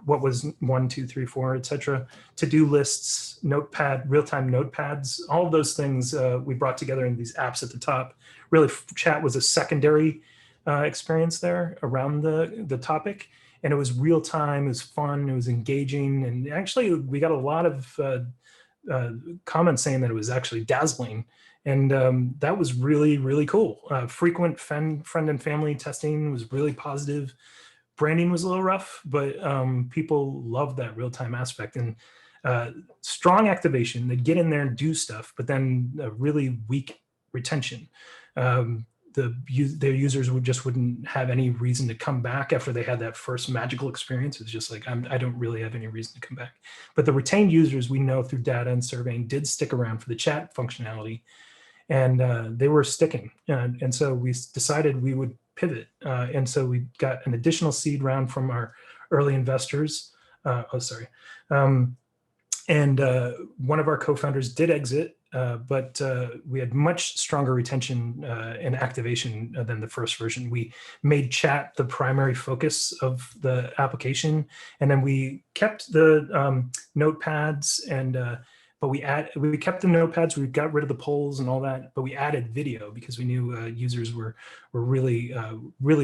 what was 1, 2, 3, 4, etc. To-do lists, notepad, real-time notepads, all of those things we brought together in these apps at the top. Really, chat was a secondary experience there around the topic. And it was real time, it was fun, it was engaging. And actually we got a lot of comments saying that it was actually dazzling. And that was really, really cool. Frequent friend and family testing was really positive. Branding was a little rough, but people loved that real-time aspect. And strong activation, they'd get in there and do stuff, but then a really weak retention. Their users wouldn't have any reason to come back after they had that first magical experience. It's just like, I don't really have any reason to come back. But the retained users, we know through data and surveying, did stick around for the chat functionality, and they were sticking. And so we decided we would pivot. And so we got an additional seed round from our early investors. And one of our co-founders did exit, but we had much stronger retention and activation than the first version. We made chat the primary focus of the application, and then we kept the notepads, but we kept the notepads. We got rid of the polls and all that, but we added video because we knew users were really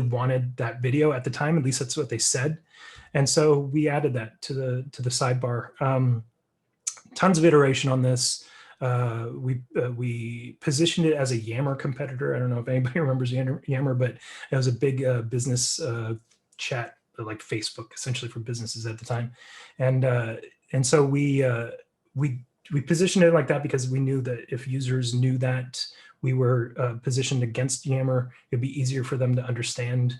wanted that video at the time. At least that's what they said, and so we added that to the sidebar. Tons of iteration on this. We positioned it as a Yammer competitor. I don't know if anybody remembers Yammer, but it was a big business chat, like Facebook, essentially for businesses at the time. And so we positioned it like that because we knew that if users knew that we were positioned against Yammer, it'd be easier for them to understand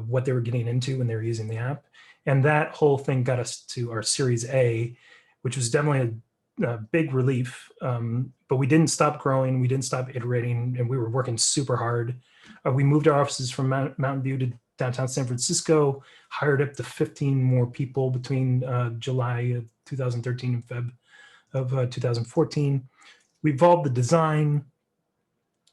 what they were getting into when they were using the app. And that whole thing got us to our Series A, which was definitely a big relief, but we didn't stop growing, we didn't stop iterating, and we were working super hard. We moved our offices from Mountain View to downtown San Francisco, hired up to 15 more people between July of 2013 and Feb of 2014. We evolved the design.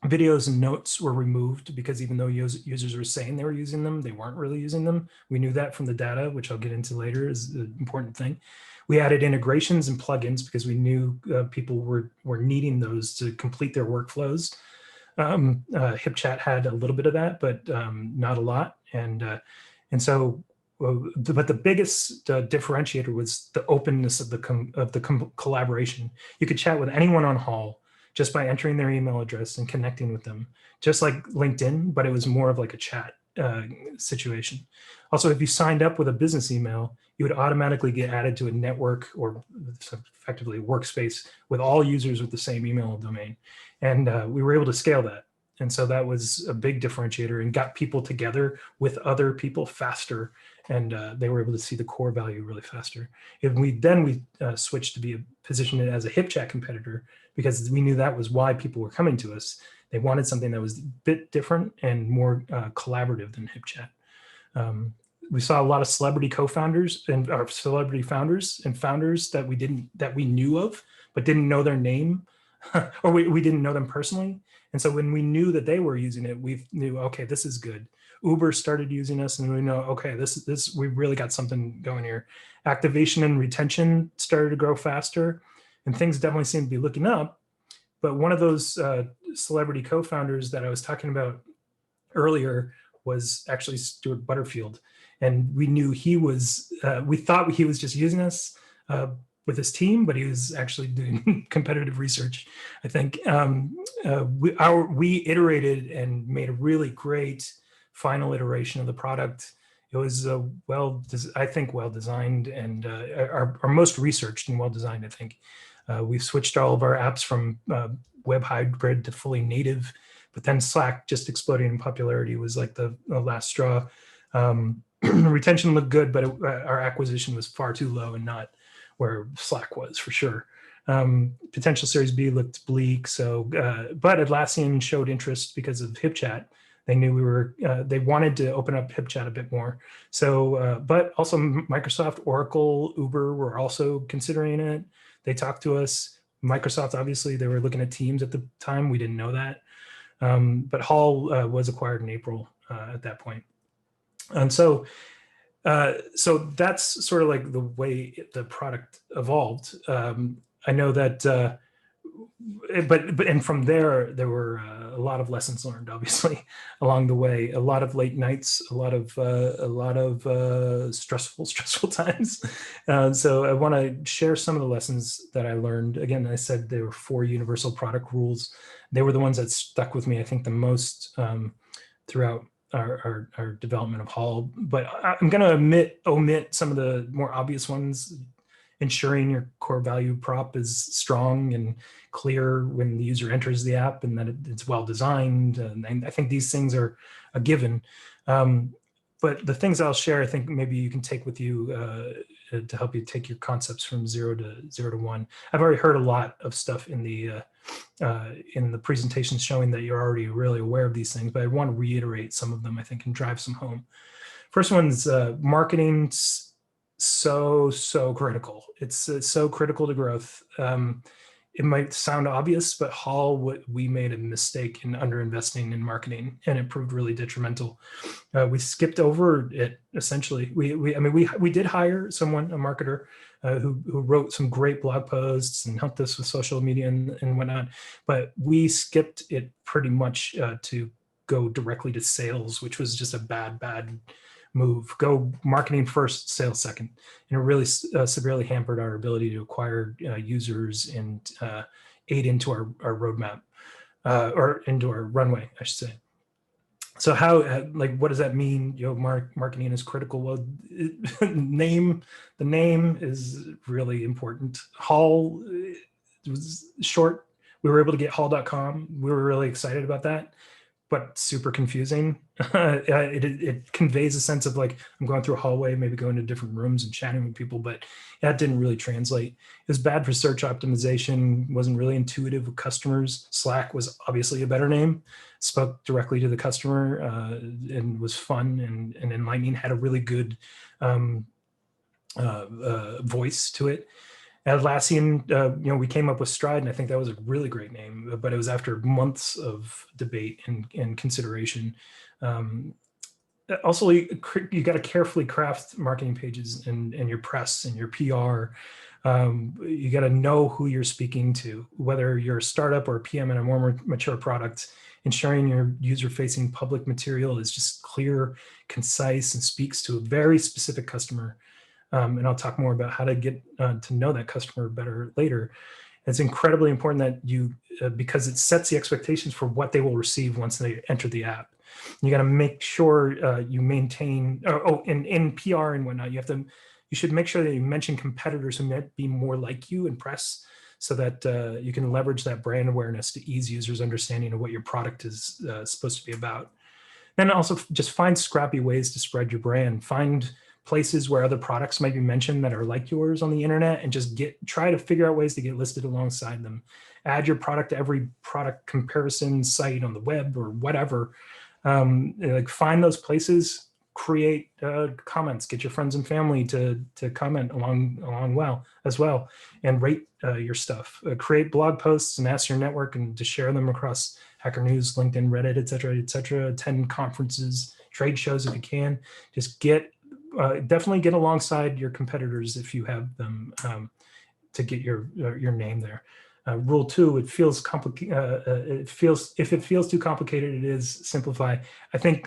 Videos and notes were removed because even though users were saying they were using them, they weren't really using them. We knew that from the data, which I'll get into later is an important thing. We added integrations and plugins because we knew people were needing those to complete their workflows. HipChat had a little bit of that, but not a lot. But the biggest differentiator was the openness of the collaboration. You could chat with anyone on Hall just by entering their email address and connecting with them, just like LinkedIn, but it was more of like a chat situation. Also, if you signed up with a business email, you would automatically get added to a network or effectively a workspace with all users with the same email domain. And we were able to scale that. And so that was a big differentiator and got people together with other people faster. And they were able to see the core value really faster. And we switched to be positioned as a HipChat competitor because we knew that was why people were coming to us. They wanted something that was a bit different and more collaborative than HipChat. We saw a lot of celebrity co-founders and celebrity founders and founders that we knew of, but didn't know their name or we didn't know them personally. And so when we knew that they were using it, we knew, okay, this is good. Uber started using us and we know, okay, this we really got something going here. Activation and retention started to grow faster and things definitely seem to be looking up. But one of those celebrity co-founders that I was talking about earlier was actually Stuart Butterfield. And we knew he was, we thought he was just using us, with his team, but he was actually doing competitive research, I think. We iterated and made a really great final iteration of the product. It was I think well designed, and our most researched and well designed, I think. We've switched all of our apps from web hybrid to fully native, but then Slack just exploding in popularity was like the last straw. Retention looked good, but our acquisition was far too low and not where Slack was for sure. Potential Series B looked bleak. So, but Atlassian showed interest because of HipChat. They knew we were, they wanted to open up HipChat a bit more. So, but also Microsoft, Oracle, Uber were also considering it. They talked to us. Microsoft, obviously, they were looking at Teams at the time. We didn't know that. But Hall was acquired in April at that point. And so, so that's sort of like the way the product evolved. I know that, and from there were a lot of lessons learned, obviously, along the way. A lot of late nights, a lot of stressful times. So I want to share some of the lessons that I learned. Again, I said there were 4 universal product rules. They were the ones that stuck with me, I think, the most throughout our development of Hall. But I'm going to omit some of the more obvious ones. Ensuring your core value prop is strong and clear when the user enters the app, and that it's well designed. And I think these things are a given. But the things I'll share, I think maybe you can take with you to help you take your concepts from 0 to 1. I've already heard a lot of stuff in the presentation showing that you're already really aware of these things, but I want to reiterate some of them, I think, and drive some home. First one's marketing. So critical. It's so critical to growth. It might sound obvious, but we made a mistake in underinvesting in marketing, and it proved really detrimental. We skipped over it essentially. We did hire someone, a marketer, who wrote some great blog posts and helped us with social media and whatnot. But we skipped it pretty much to go directly to sales, which was just a bad move. Go marketing first, sales second. And it really severely hampered our ability to acquire users and aid into our roadmap or into our runway, I should say. So how, what does that mean? Marketing is critical. Well, the name is really important. Hall was short. We were able to get hall.com. We were really excited about that, but super confusing. It conveys a sense of like, I'm going through a hallway, maybe going to different rooms and chatting with people, but that didn't really translate. It was bad for search optimization, wasn't really intuitive with customers. Slack was obviously a better name, spoke directly to the customer and was fun and enlightening, had a really good voice to it. Atlassian, we came up with Stride, and I think that was a really great name, but it was after months of debate and consideration. Also, you got to carefully craft marketing pages and your press and your PR. You got to know who you're speaking to, whether you're a startup or a PM in a more mature product. Ensuring your user-facing public material is just clear, concise, and speaks to a very specific customer. And I'll talk more about how to get to know that customer better later. It's incredibly important that you, because it sets the expectations for what they will receive once they enter the app. You got to make sure you maintain, in PR and whatnot, you should make sure that you mention competitors who might be more like you in press, so that you can leverage that brand awareness to ease users' understanding of what your product is supposed to be about. Then also just find scrappy ways to spread your brand. Find places where other products might be mentioned that are like yours on the internet, and just try to figure out ways to get listed alongside them. Add your product to every product comparison site on the web or whatever. Find those places, create comments, get your friends and family to comment along well as well, and rate your stuff. Create blog posts and ask your network and to share them across Hacker News, LinkedIn, Reddit, et cetera. Attend conferences, trade shows if you can. Just definitely get alongside your competitors if you have them to get your name there. Rule 2: if it feels too complicated, it is simplify. I think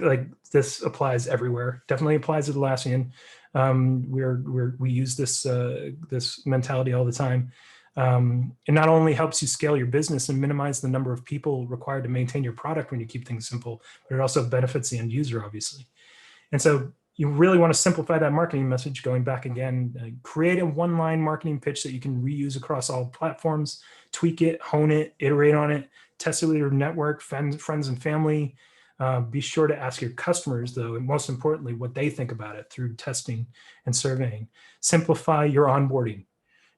this applies everywhere. Definitely applies to Atlassian. We use this this mentality all the time. It not only helps you scale your business and minimize the number of people required to maintain your product when you keep things simple, but it also benefits the end user, obviously. And so you really want to simplify that marketing message. Going back again, create a one-line marketing pitch that you can reuse across all platforms, tweak it, hone it, iterate on it, test it with your network, friends and family. Be sure to ask your customers, though, and most importantly, what they think about it through testing and surveying. Simplify your onboarding.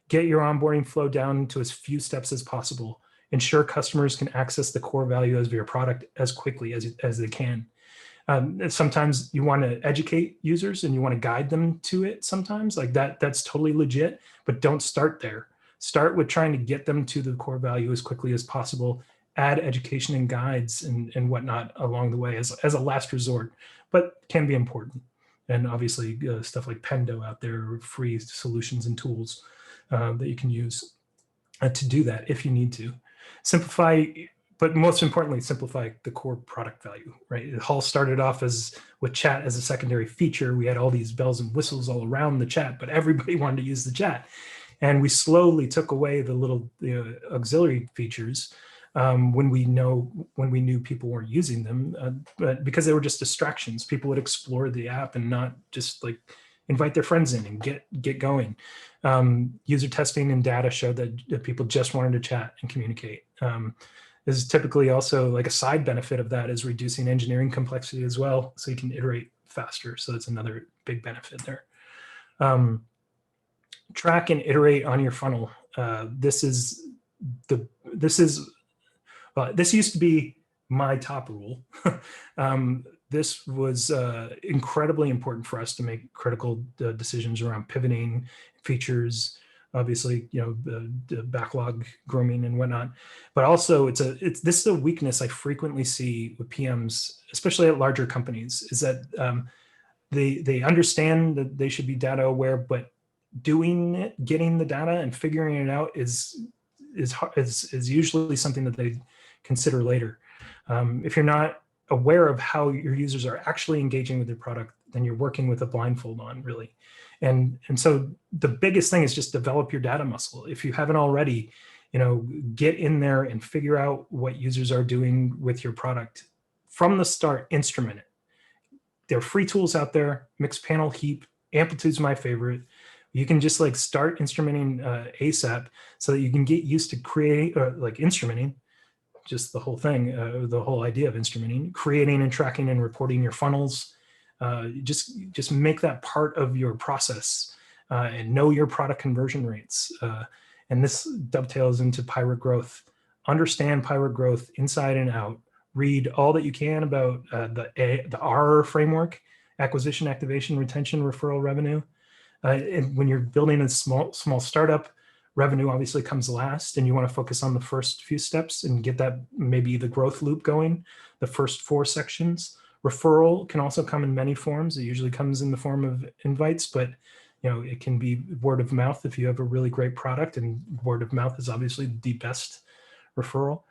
Get your onboarding flow down to as few steps as possible. Ensure customers can access the core value of your product as quickly as they can. Sometimes you want to educate users and you want to guide them to it sometimes, like that's totally legit, but don't start there. Start with trying to get them to the core value as quickly as possible. Add education and guides and whatnot along the way as a last resort, but can be important. And obviously stuff like Pendo out there, free solutions and tools that you can use to do that if you need to. Simplify, but most importantly, simplify the core product value, right? It all started off with chat as a secondary feature. We had all these bells and whistles all around the chat, but everybody wanted to use the chat. And we slowly took away the little auxiliary features when we knew people weren't using them, but because they were just distractions. People would explore the app and not just like invite their friends in and get going. User testing and data showed that people just wanted to chat and communicate. This is typically also like a side benefit of that is reducing engineering complexity as well, so you can iterate faster. So that's another big benefit there. Track and iterate on your funnel. This used to be my top rule. This was incredibly important for us to make critical decisions around pivoting, features, obviously, the backlog grooming and whatnot. But also, this is a weakness I frequently see with PMs, especially at larger companies, is that they understand that they should be data aware, but doing it, getting the data and figuring it out is usually something that they consider later. If you're not aware of how your users are actually engaging with your product, then you're working with a blindfold on, really. And so the biggest thing is just develop your data muscle. If you haven't already, get in there and figure out what users are doing with your product. From the start, instrument it. There are free tools out there, Mixpanel, Heap, Amplitude's my favorite. You can just like start instrumenting ASAP so that you can get used to instrumenting, just the whole thing, the whole idea of instrumenting, creating and tracking and reporting your funnels. Just make that part of your process and know your product conversion rates. And this dovetails into pirate growth. Understand pirate growth inside and out. Read all that you can about the R framework, acquisition, activation, retention, referral, revenue. And when you're building a small startup, revenue obviously comes last, and you want to focus on the first few steps and get that maybe the growth loop going, the first 4 sections. Referral can also come in many forms. It usually comes in the form of invites, but it can be word of mouth if you have a really great product, and word of mouth is obviously the best referral.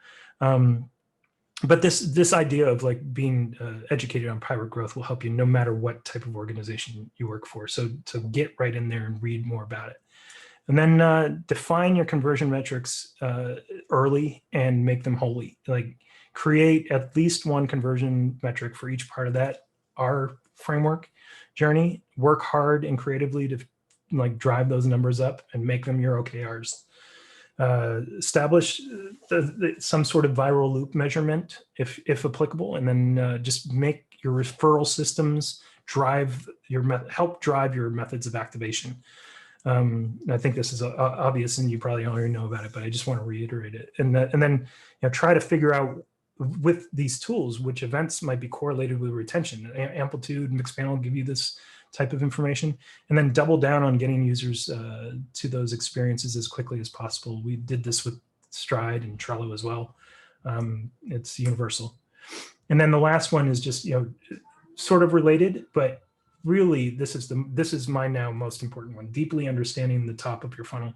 But this idea of like being educated on pirate growth will help you no matter what type of organization you work for. So get right in there and read more about it. And then define your conversion metrics early and make them holy. Like create at least one conversion metric for each part of that R framework journey. Work hard and creatively to like drive those numbers up and make them your OKRs. Establish some sort of viral loop measurement if applicable, and then just make your referral systems help drive your methods of activation. I think this is obvious and you probably already know about it, but I just want to reiterate it. And then try to figure out with these tools which events might be correlated with retention. Amplitude, Mixpanel give you this type of information, and then double down on getting users to those experiences as quickly as possible. We did this with Stride and Trello as well. It's universal. And then the last one is just sort of related, but really this is my now most important one: deeply understanding the top of your funnel.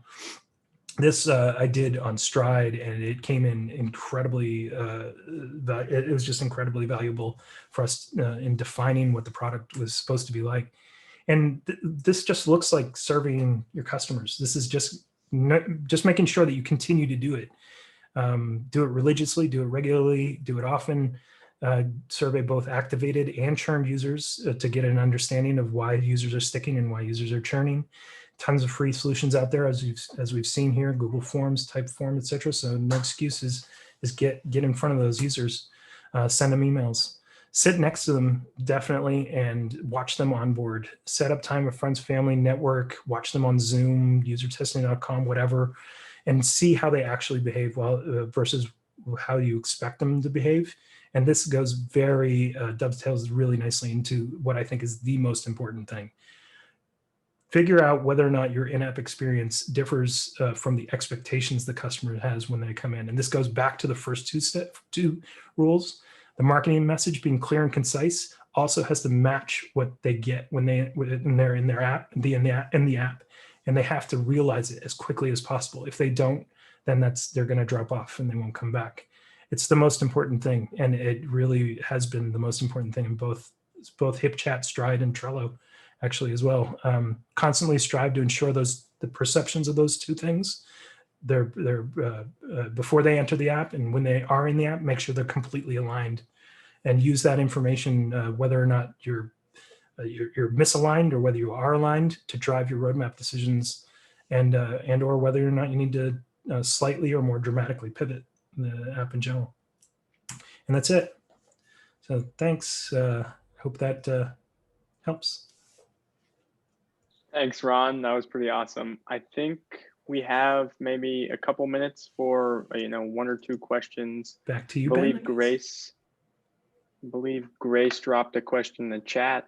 This I did on Stride, and it came in incredibly. It was just incredibly valuable for us in defining what the product was supposed to be like. And this just looks like serving your customers. This is just making sure that you continue to do it. Do it religiously, do it regularly, do it often. Survey both activated and churned users to get an understanding of why users are sticking and why users are churning. Tons of free solutions out there, as we've seen here, Google Forms, Typeform, etc. So no excuses. Is get in front of those users, send them emails, sit next to them definitely, and watch them onboard. Set up time with friends, family, network. Watch them on Zoom, usertesting.com, whatever, and see how they actually behave versus how you expect them to behave. And this goes dovetails really nicely into what I think is the most important thing. Figure out whether or not your in-app experience differs from the expectations the customer has when they come in. And this goes back to the first two rules. The marketing message being clear and concise also has to match what they get when they're in their app, in the app, and they have to realize it as quickly as possible. If they don't, then they're going to drop off and they won't come back. It's the most important thing, and it really has been the most important thing in both HipChat, Stride, and Trello, actually as well. Constantly strive to ensure the perceptions of those two things. They're before they enter the app and when they are in the app, make sure they're completely aligned, and use that information whether or not you're misaligned or whether you are aligned to drive your roadmap decisions, and or whether or not you need to slightly or more dramatically pivot the app in general. And that's it. So thanks. Hope that helps. Thanks, Ron. That was pretty awesome. I think we have maybe a couple minutes for one or two questions. Back to you, Ben. I believe Grace dropped a question in the chat.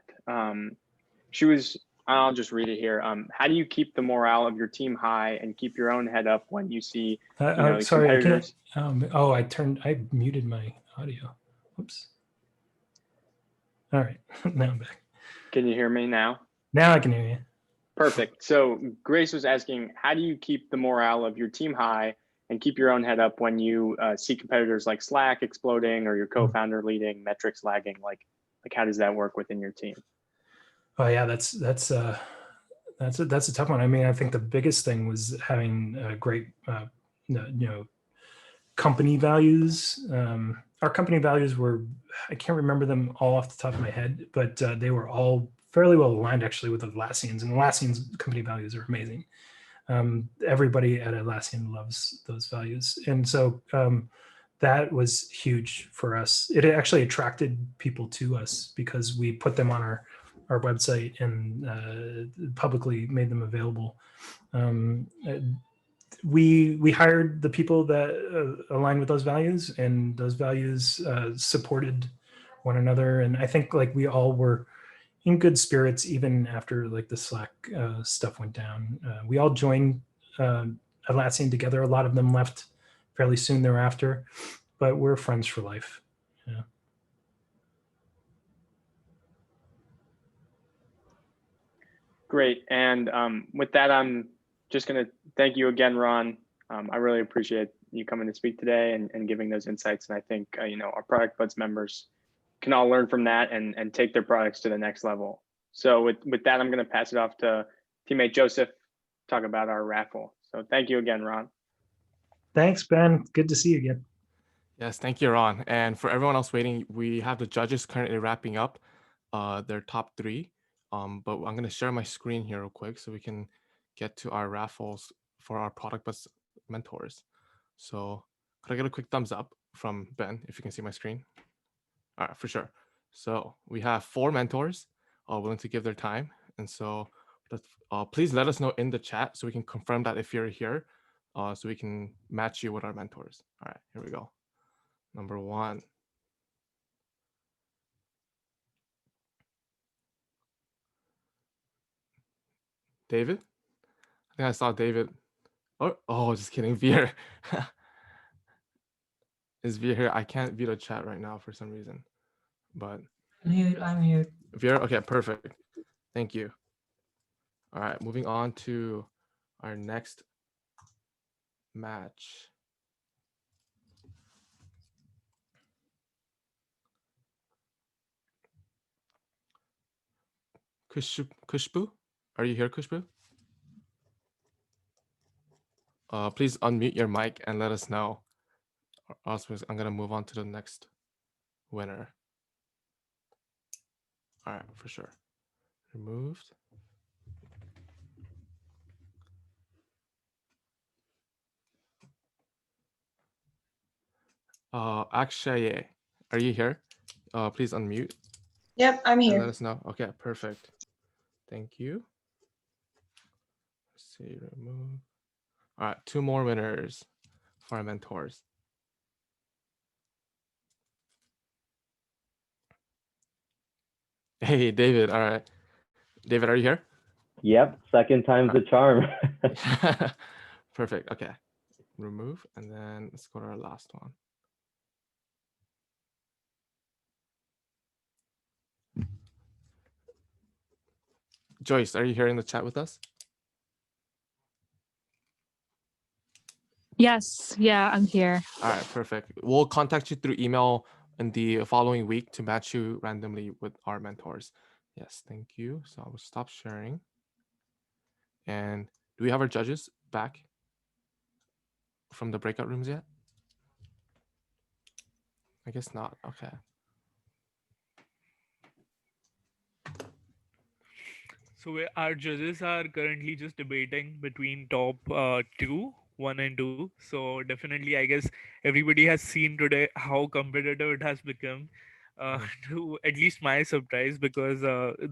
I'll just read it here. How do you keep the morale of your team high and keep your own head up when you see sorry, competitors? I muted my audio. Oops. All right, now I'm back. Can you hear me now? Now I can hear you. Perfect. So Grace was asking, how do you keep the morale of your team high and keep your own head up when you see competitors like Slack exploding or your co-founder leading, metrics lagging? Like how does that work within your team? Oh yeah, that's a tough one. I mean, I think the biggest thing was having great company values. Our company values were, I can't remember them all off the top of my head, but they were all fairly well aligned actually with Atlassian's, and Atlassian's company values are amazing. Everybody at Atlassian loves those values. And so that was huge for us. It actually attracted people to us because we put them on our website and publicly made them available. We hired the people that align with those values, and those values supported one another. And I think we all were in good spirits even after the Slack stuff went down. We all joined Atlassian together. A lot of them left fairly soon thereafter, but we're friends for life. Yeah. Great. And with that, I'm just going to thank you again, Ron. I really appreciate you coming to speak today and giving those insights. And I think, our Product Buds members can all learn from that and take their products to the next level. So with that, I'm going to pass it off to teammate Joseph to talk about our raffle. So thank you again, Ron. Thanks, Ben. Good to see you again. Yes, thank you, Ron. And for everyone else waiting, we have the judges currently wrapping up their top 3. But I'm going to share my screen here real quick so we can get to our raffles for our Product Buds mentors. So could I get a quick thumbs up from Ben if you can see my screen? All right, for sure. So we have 4 mentors willing to give their time. And so please let us know in the chat so we can confirm that if you're here, so we can match you with our mentors. All right, here we go. Number 1. David? I think I saw David. Oh, just kidding. Veer. Is Veer here? I can't view the chat right now for some reason. But I'm here. Veer? Okay, perfect. Thank you. All right, moving on to our next match. Kushbu, are you here, Kushbu? Please unmute your mic and let us know. Or else I'm gonna move on to the next winner. All right, for sure. Removed. Akshaye, are you here? Please unmute. Yep, I'm And here. let us know. Okay, perfect. Thank you. Let's see, remove. All right, 2 more winners for our mentors. Hey, David. All right. David, are you here? Yep, second time's the charm. Perfect. Okay. Remove, and then let's go to our last one. Joyce, are you here in the chat with us? Yes, yeah, I'm here. All right, perfect. We'll contact you through email in the following week to match you randomly with our mentors. Yes, thank you. So I will stop sharing. And do we have our judges back from the breakout rooms yet? I guess not. Okay. So our judges are currently just debating between top two, 1 and 2. So definitely, I guess everybody has seen today how competitive it has become. To at least my surprise, because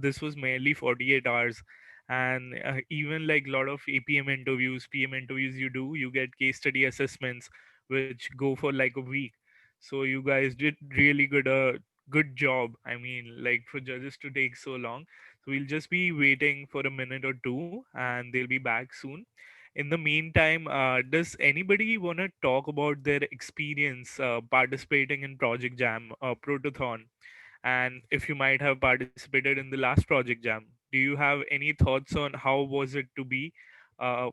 this was merely 48 hours, and even like a lot of APM interviews, PM interviews you get case study assessments which go for like a week. So you guys did really good job. I mean, like for judges to take so long. So we'll just be waiting for a minute or two and they'll be back soon. In the meantime, does anybody want to talk about their experience participating in Project Jam, Protothon? And if you might have participated in the last Project Jam, do you have any thoughts on how was it to be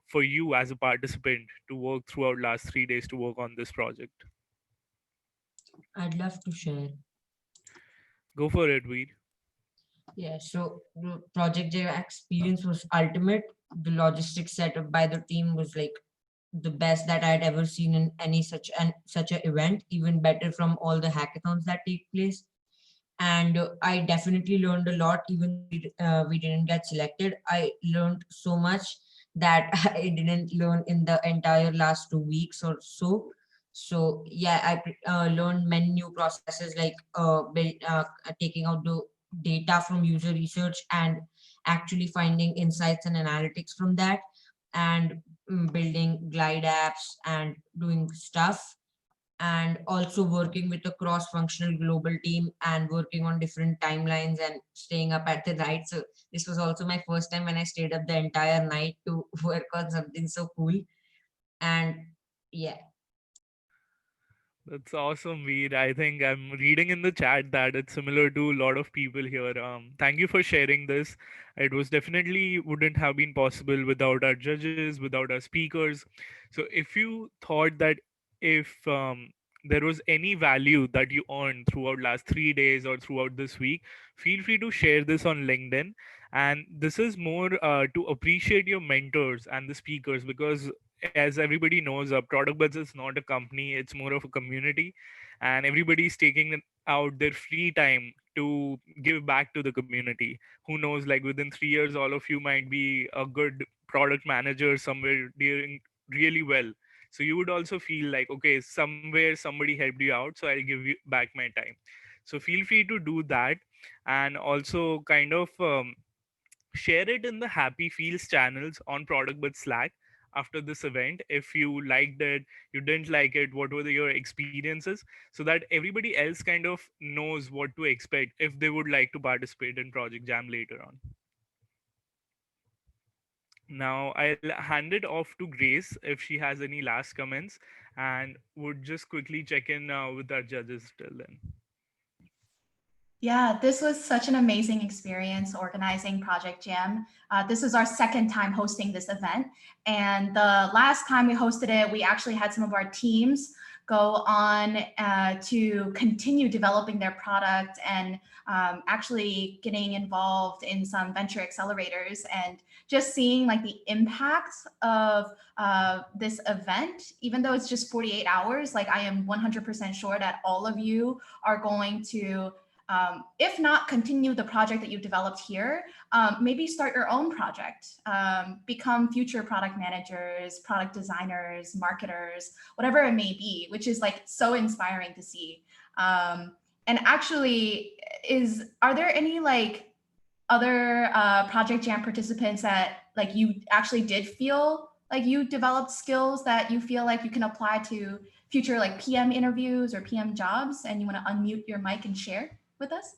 for you as a participant to work throughout last 3 days to work on this project? I'd love to share. Go for it, Veer. Yeah, so the Project J experience was ultimate. The logistics set up by the team was like the best that I'd ever seen in any such a event, even better from all the hackathons that take place. And I definitely learned a lot, even though we didn't get selected. I learned so much that I didn't learn in the entire last 2 weeks or so. So yeah, I learned many new processes like taking out the data from user research and actually finding insights and analytics from that, and building glide apps and doing stuff, and also working with a cross-functional global team and working on different timelines and staying up at the night. So this was also my first time when I stayed up the entire night to work on something so cool. And yeah. That's awesome, Veer. I think I'm reading in the chat that it's similar to a lot of people here. Thank you for sharing this. It was definitely wouldn't have been possible without our judges, without our speakers. So if you thought that if there was any value that you earned throughout last 3 days or throughout this week, feel free to share this on LinkedIn. And this is more to appreciate your mentors and the speakers, because as everybody knows, Product Buds is not a company, it's more of a community, and everybody's taking out their free time to give back to the community. Who knows, like within 3 years, all of you might be a good product manager somewhere doing really well. So you would also feel like, okay, somewhere somebody helped you out, so I'll give you back my time. So feel free to do that, and also kind of share it in the Happy Feels channels on Product But Slack after this event. If you liked it, you didn't like it, what were your experiences, so that everybody else kind of knows what to expect if they would like to participate in Project Jam later on. Now I'll hand it off to Grace if she has any last comments, and would just quickly check in with our judges till then. Yeah, this was such an amazing experience organizing Project Jam. This is our second time hosting this event. And the last time we hosted it, we actually had some of our teams go on to continue developing their product and actually getting involved in some venture accelerators, and just seeing like the impact of this event, even though it's just 48 hours, like I am 100% sure that all of you are going to, if not continue the project that you've developed here, maybe start your own project, become future product managers, product designers, marketers, whatever it may be, which is like so inspiring to see. And actually, are there any like other Project Jam participants that like you actually did feel like you developed skills that you feel like you can apply to future like PM interviews or PM jobs, and you want to unmute your mic and share with us?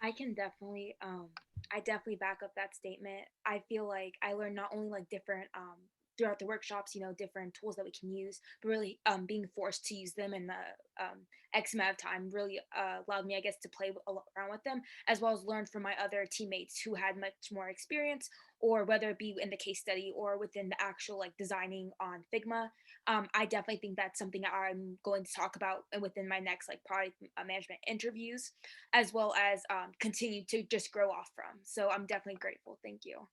I can definitely, I definitely back up that statement. I feel like I learned not only like different, throughout the workshops, you know, different tools that we can use, but really being forced to use them in the X amount of time really allowed me, I guess, to play around with them, as well as learn from my other teammates who had much more experience, or whether it be in the case study or within the actual like designing on Figma. I definitely think that's something I'm going to talk about within my next like product management interviews, as well as continue to just grow off from. So I'm definitely grateful. Thank you.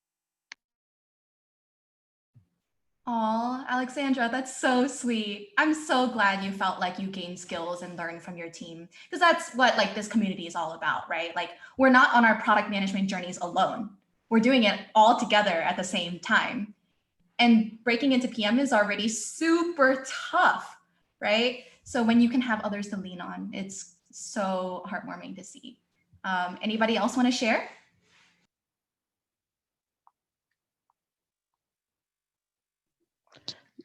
Oh, Alexandra, that's so sweet. I'm so glad you felt like you gained skills and learned from your team, because that's what like this community is all about, right? Like we're not on our product management journeys alone. We're doing it all together at the same time. And breaking into PM is already super tough, right? So when you can have others to lean on, it's so heartwarming to see. Anybody else want to share?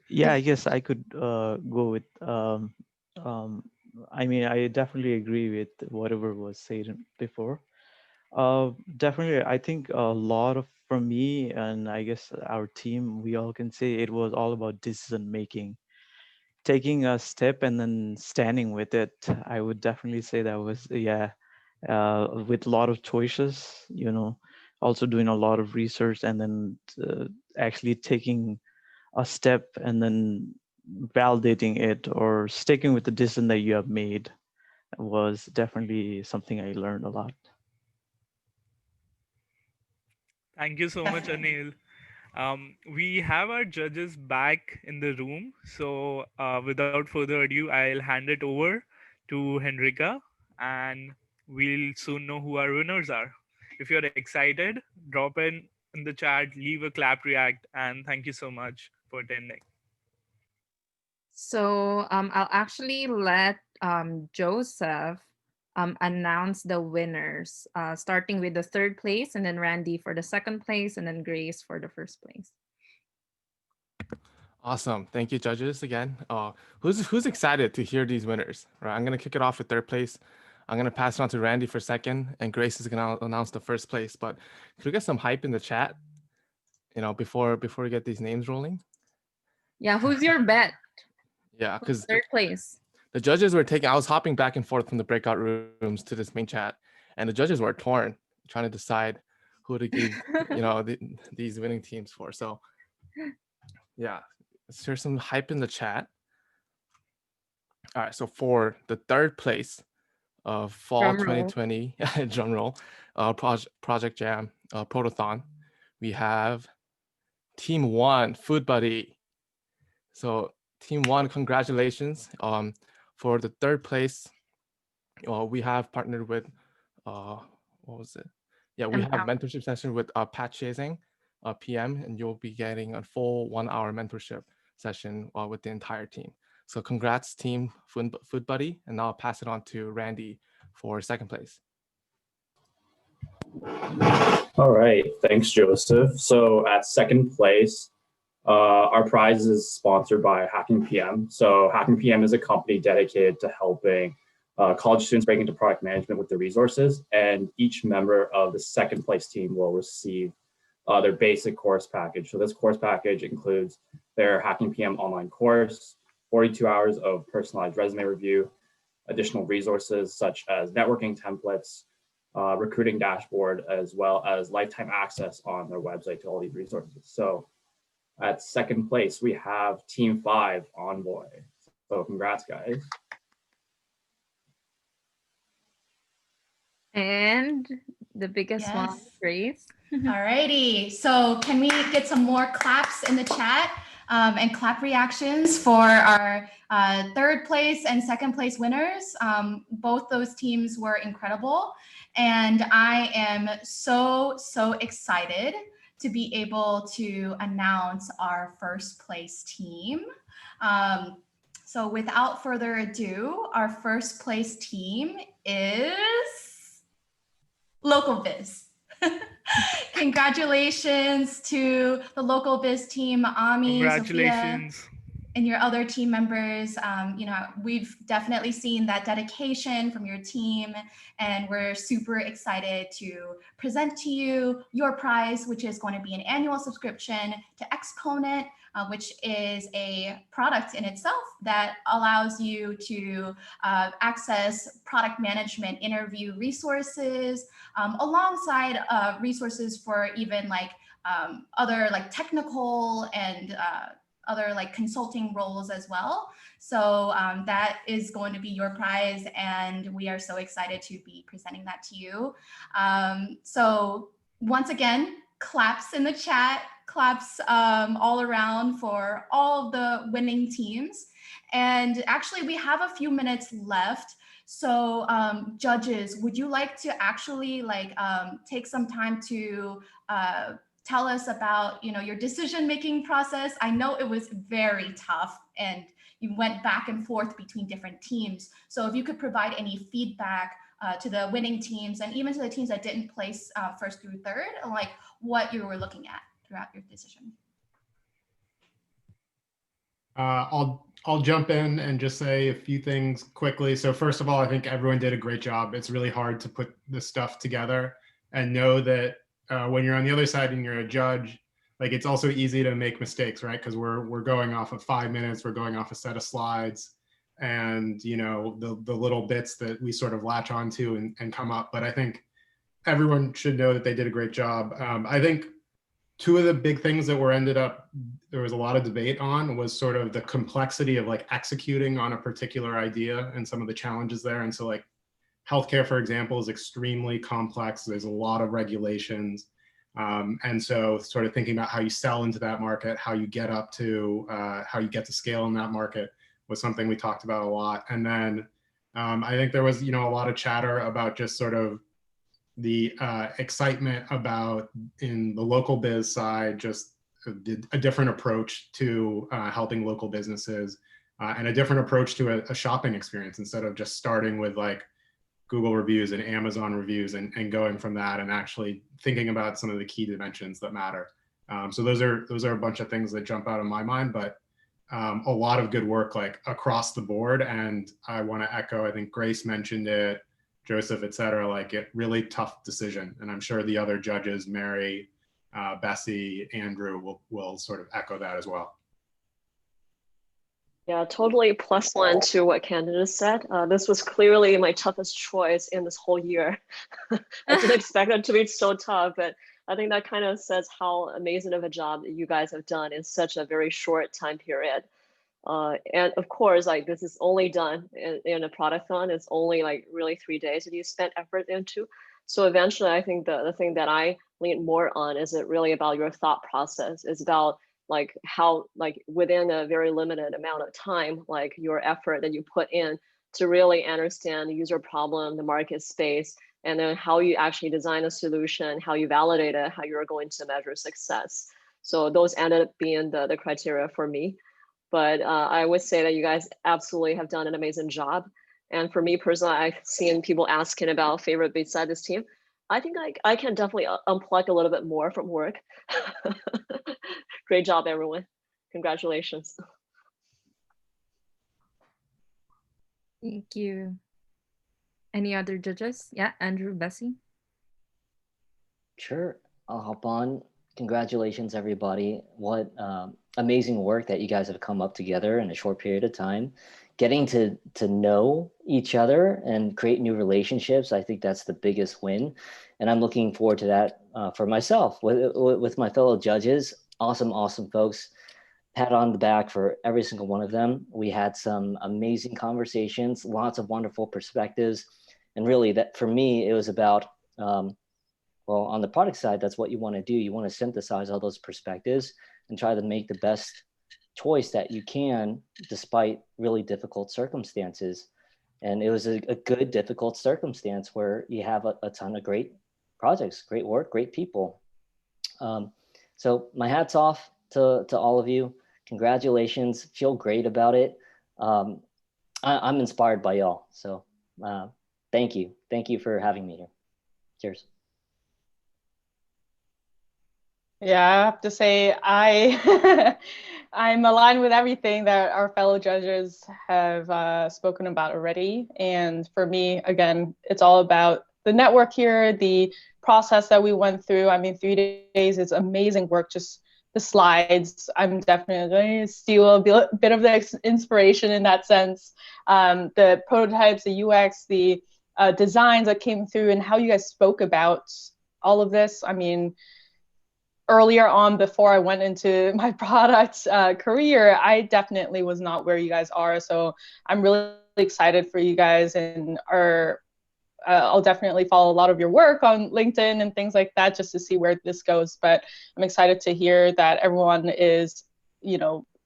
Yeah, I guess I could go with, I mean, I definitely agree with whatever was said before. Definitely, I think a lot of, from me and I guess our team, we all can say it was all about decision making. Taking a step and then standing with it. I would definitely say that was, yeah, with a lot of choices, you know, also doing a lot of research and then actually taking a step and then validating it or sticking with the decision that you have made was definitely something I learned a lot. Thank you so much, Anil. We have our judges back in the room. So without further ado, I'll hand it over to Henrika, and we'll soon know who our winners are. If you're excited, drop in the chat, leave a clap react, and thank you so much for attending. So I'll actually let Joseph announce the winners, starting with the third place, and then Randy for the second place, and then Grace for the first place. Awesome. Thank you, judges, again. Who's excited to hear these winners? Right, I'm going to kick it off with third place. I'm going to pass it on to Randy for second, and Grace is going to announce the first place. But could we get some hype in the chat, you know, before we get these names rolling? Yeah, who's your bet? Yeah, because third place. The judges were taking, I was hopping back and forth from the breakout rooms to this main chat, and the judges were torn, trying to decide who to give, you know, these winning teams for. So yeah, let's hear some hype in the chat. All right, so for the third place of fall 2020 drum roll, Project Jam Protothon, we have Team 1, Food Buddy. So Team 1, congratulations. For the third place, we have partnered with, what was it? Yeah, we have a mentorship session with Pat Chasing, PM, and you'll be getting a full 1-hour mentorship session with the entire team. So congrats, Team Food Buddy, and now I'll pass it on to Randy for second place. All right, thanks, Joseph. So at second place, our prize is sponsored by Hacking PM. So Hacking PM is a company dedicated to helping college students break into product management with the resources, and each member of the second place team will receive their basic course package. So this course package includes their Hacking PM online course, 42 hours of personalized resume review, additional resources such as networking templates, recruiting dashboard, as well as lifetime access on their website to all these resources. So at second place, we have Team 5, Envoy. So congrats, guys. And the biggest one, Yes. Grace. Alrighty, so can we get some more claps in the chat and clap reactions for our third place and second place winners? Both those teams were incredible, and I am so excited to be able to announce our first place team. So without further ado, our first place team is Local Biz. Congratulations to the Local Biz team, Ami, Sophia, Congratulations. and your other team members. You know, we've definitely seen that dedication from your team, and we're super excited to present to you your prize, which is going to be an annual subscription to Exponent, which is a product in itself that allows you to access product management interview resources, alongside resources for even like other like technical and other like consulting roles as well. So that is going to be your prize, and we are so excited to be presenting that to you. So once again, claps in the chat, claps all around for all of the winning teams. And actually we have a few minutes left. So judges, would you like to actually like take some time to tell us about, you know, your decision-making process? I know it was very tough and you went back and forth between different teams. So if you could provide any feedback to the winning teams and even to the teams that didn't place first through third, like what you were looking at throughout your decision. I'll jump in and just say a few things quickly. So first of all, I think everyone did a great job. It's really hard to put this stuff together and know that when you're on the other side and you're a judge, like it's also easy to make mistakes, right? Because we're going off of 5 minutes, we're going off a set of slides, and you know the little bits that we sort of latch onto and come up. But I think everyone should know that they did a great job. I think two of the big things that there was a lot of debate on was sort of the complexity of like executing on a particular idea and some of the challenges there. And so like healthcare, for example, is extremely complex. There's a lot of regulations. And so sort of thinking about how you sell into that market, how you get up to, how you get to scale in that market was something we talked about a lot. And then I think there was, you know, a lot of chatter about just sort of the excitement about in the local biz side, just a different approach to helping local businesses and a different approach to a shopping experience instead of just starting with like Google reviews and Amazon reviews and going from that and actually thinking about some of the key dimensions that matter. So those are a bunch of things that jump out of my mind, but a lot of good work like across the board. And I want to echo, I think Grace mentioned it, Joseph, et cetera, like it really tough decision. And I'm sure the other judges, Mary, Bessy, Andrew will sort of echo that as well. Yeah, totally +1 to what Kenton just said. This was clearly my toughest choice in this whole year. I didn't expect it to be so tough, but I think that kind of says how amazing of a job that you guys have done in such a very short time period. And of course, like this is only done in a Protothon. It's only like really 3 days that you spent effort into. So eventually, I think the thing that I lean more on is it really about your thought process. It's about like how like within a very limited amount of time, like your effort that you put in to really understand the user problem, the market space, and then how you actually design a solution, how you validate it, how you're going to measure success. So those ended up being the criteria for me. But I would say that you guys absolutely have done an amazing job. And for me personally, I've seen people asking about favorite beside this team. I think I can definitely unplug a little bit more from work. Great job, everyone. Congratulations. Thank you. Any other judges? Yeah, Andrew, Bessy. Sure, I'll hop on. Congratulations, everybody. What amazing work that you guys have come up together in a short period of time. Getting to know each other and create new relationships, I think that's the biggest win. And I'm looking forward to that for myself with my fellow judges. Awesome, awesome folks. pat on the back for every single one of them. We had some amazing conversations, lots of wonderful perspectives. And really that for me, it was about, well, on the product side, that's what you want to do. You want to synthesize all those perspectives and try to make the best choice that you can, despite really difficult circumstances. And it was a good, difficult circumstance where you have a ton of great projects, great work, great people. So my hat's off to all of you. Congratulations, feel great about it. I'm inspired by y'all. So thank you. Thank you for having me here. Cheers. Yeah, I have to say I'm aligned with everything that our fellow judges have spoken about already. And for me, again, it's all about the network here, the process that we went through. I mean, 3 days is amazing work. Just the slides, I'm definitely going to steal a bit of the inspiration in that sense. The prototypes, the UX, the designs that came through, and how you guys spoke about all of this. I mean, earlier on, before I went into my product career, I definitely was not where you guys are. So I'm really excited for you guys, and I'll definitely follow a lot of your work on LinkedIn and things like that, just to see where this goes. But I'm excited to hear that everyone is,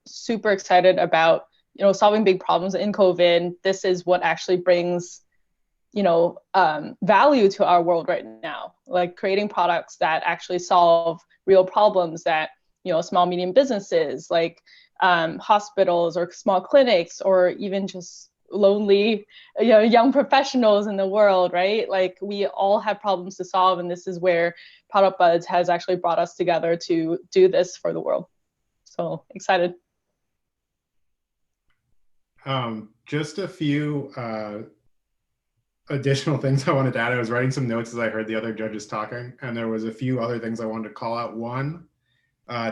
super excited about, solving big problems in COVID. This is what actually brings value to our world right now, like creating products that actually solve real problems that, small, medium businesses like hospitals or small clinics, or even just lonely, young professionals in the world, right? Like we all have problems to solve. And this is where Product Buds has actually brought us together to do this for the world. So excited. Just a few additional things I wanted to add. I was writing some notes as I heard the other judges talking, and there was a few other things I wanted to call out. One,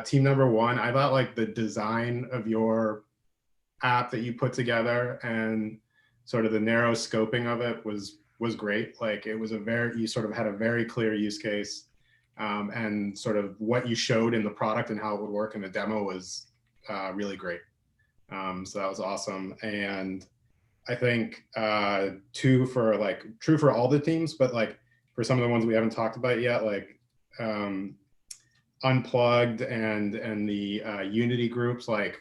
team number one, I thought like the design of your app that you put together and sort of the narrow scoping of it was great. Like it was you sort of had a very clear use case, and sort of what you showed in the product and how it would work in the demo was really great. So that was awesome. And I think true for all the teams, but like for some of the ones we haven't talked about yet, like Unplugged and the Unity groups, like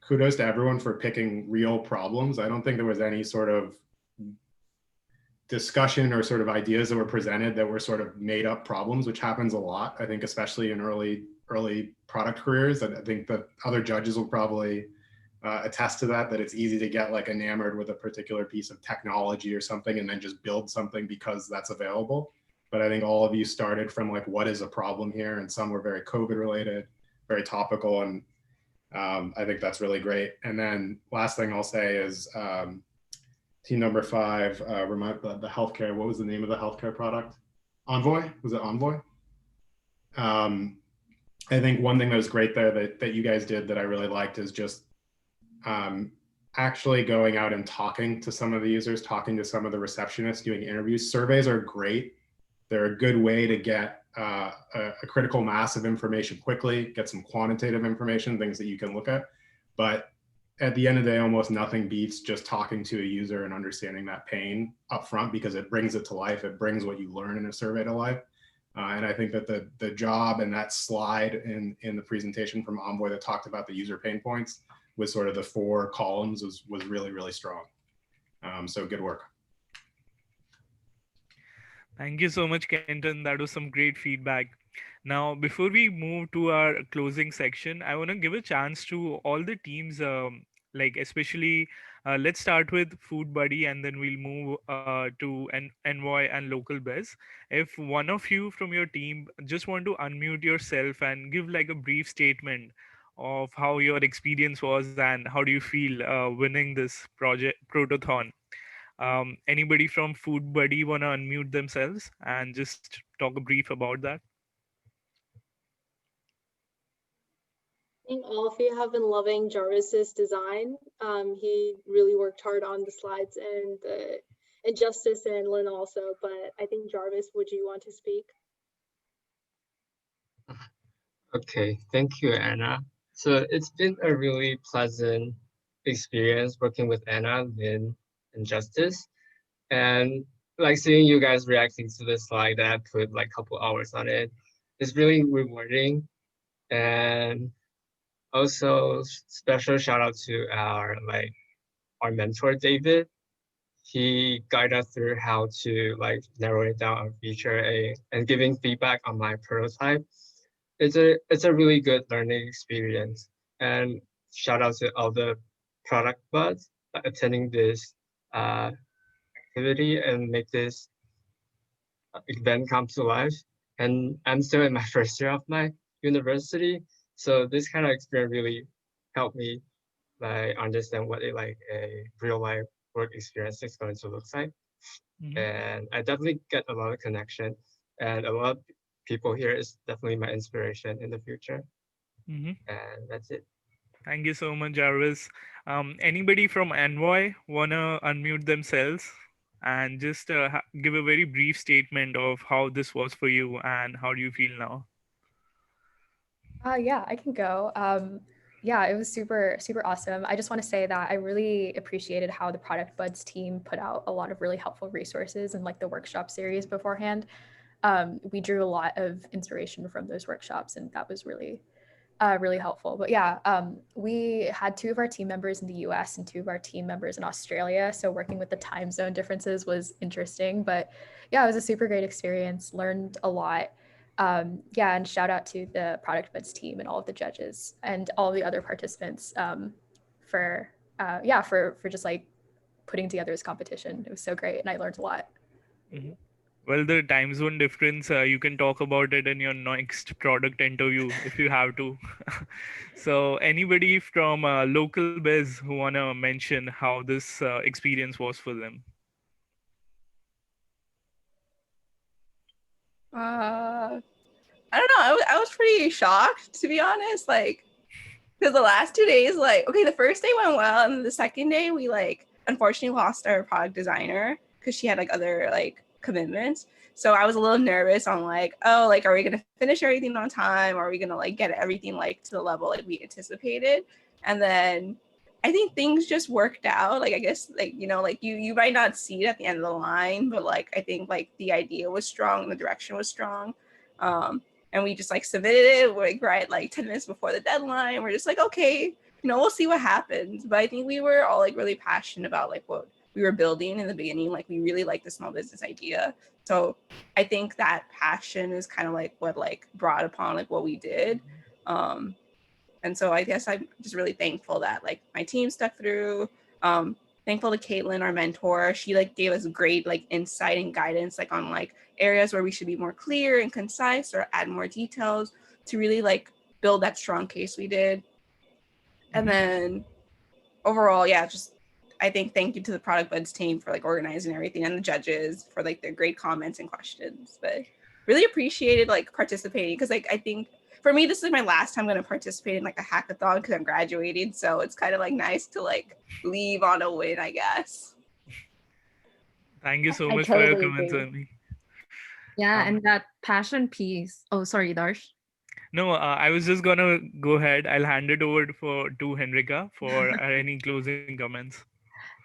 kudos to everyone for picking real problems. I don't think there was any sort of discussion or sort of ideas that were presented that were sort of made up problems, which happens a lot, I think, especially in early product careers. And I think that other judges will probably attest to that it's easy to get like enamored with a particular piece of technology or something and then just build something because that's available. But I think all of you started from like, what is a problem here? And some were very COVID related, very topical. And I think that's really great. And then last thing I'll say is team number 5, remind the healthcare, what was the name of the healthcare product? Envoy, was it Envoy? I think one thing that was great there that you guys did that I really liked is just actually going out and talking to some of the users, talking to some of the receptionists, doing interviews. Surveys are great. They're a good way to get a critical mass of information quickly, get some quantitative information, things that you can look at. But at the end of the day, almost nothing beats just talking to a user and understanding that pain up front, because it brings it to life. It brings what you learn in a survey to life. And I think that the job and that slide in the presentation from Envoy that talked about the user pain points with sort of the 4 columns was really, really strong. So good work. Thank you so much, Kenton. That was some great feedback. Now, before we move to our closing section, I want to give a chance to all the teams, like especially, let's start with Food Buddy and then we'll move to Envoy and Local Biz. If one of you from your team just want to unmute yourself and give like a brief statement of how your experience was and how do you feel winning this project Protothon. Anybody from Food Buddy want to unmute themselves and just talk a brief about that? I think all of you have been loving Jarvis's design. He really worked hard on the slides and Justice and Lynn also, but I think Jarvis, would you want to speak? Okay, thank you, Anna. So it's been a really pleasant experience working with Anna, Lynn, and Justice. And like seeing you guys reacting to the slide that I put like a couple hours on it is really rewarding. And also special shout out to our mentor, David. He guided us through how to like narrow it down on feature A and giving feedback on my prototype. It's a really good learning experience. And shout out to all the product buds attending this activity and make this event come to life. And I'm still in my first year of my university, so this kind of experience really helped me like understand what a real life work experience is going to look like. And I definitely get a lot of connection, and a lot of people here is definitely my inspiration in the future. And that's it. Thank you so much, Jarvis. Anybody from Envoy wanna unmute themselves and just give a very brief statement of how this was for you and how do you feel now? Yeah, I can go. Yeah, it was super awesome. I just want to say that I really appreciated how the Product Buds team put out a lot of really helpful resources in like the workshop series beforehand. We drew a lot of inspiration from those workshops, and that was really helpful. But yeah, we had 2 of our team members in the US and 2 of our team members in Australia. So working with the time zone differences was interesting. But yeah, it was a super great experience, learned a lot. Yeah, and shout out to the Product Buds team and all of the judges and all the other participants for just like putting together this competition. It was so great and I learned a lot. Well, the time zone difference, you can talk about it in your next product interview if you have to. So anybody from local biz who want to mention how this experience was for them? I don't know. I was pretty shocked, to be honest. Like, because the last 2 days, like, okay, the first day went well, and the second day we like unfortunately lost our product designer because she had like other like commitments. So I was a little nervous on like, oh, like, are we gonna finish everything on time? Are we gonna like get everything like to the level like we anticipated? And then I think things just worked out. Like, I guess like, you know, like you might not see it at the end of the line, but like I think like the idea was strong and the direction was strong. And we just like submitted it like right like 10 minutes before the deadline. We're just like, okay, you know, we'll see what happens. But I think we were all like really passionate about like what we were building in the beginning. Like we really liked the small business idea. So I think that passion is kind of like what like brought upon like what we did. And so I guess I'm just really thankful that like my team stuck through. Thankful to Caitlin, our mentor. She like gave us great like insight and guidance like on like areas where we should be more clear and concise or add more details to really like build that strong case we did. And then overall, yeah, just I think thank you to the Product Buds team for like organizing everything and the judges for like their great comments and questions. But really appreciated like participating because like I think for me this is my last time going to participate in like a hackathon because I'm graduating. So it's kind of like nice to like leave on a win, I guess. Thank you so much for your comments, Amy. Yeah, and that passion piece. Oh, sorry, Darsh. No, I was just gonna go ahead. I'll hand it over to Henrika for any closing comments.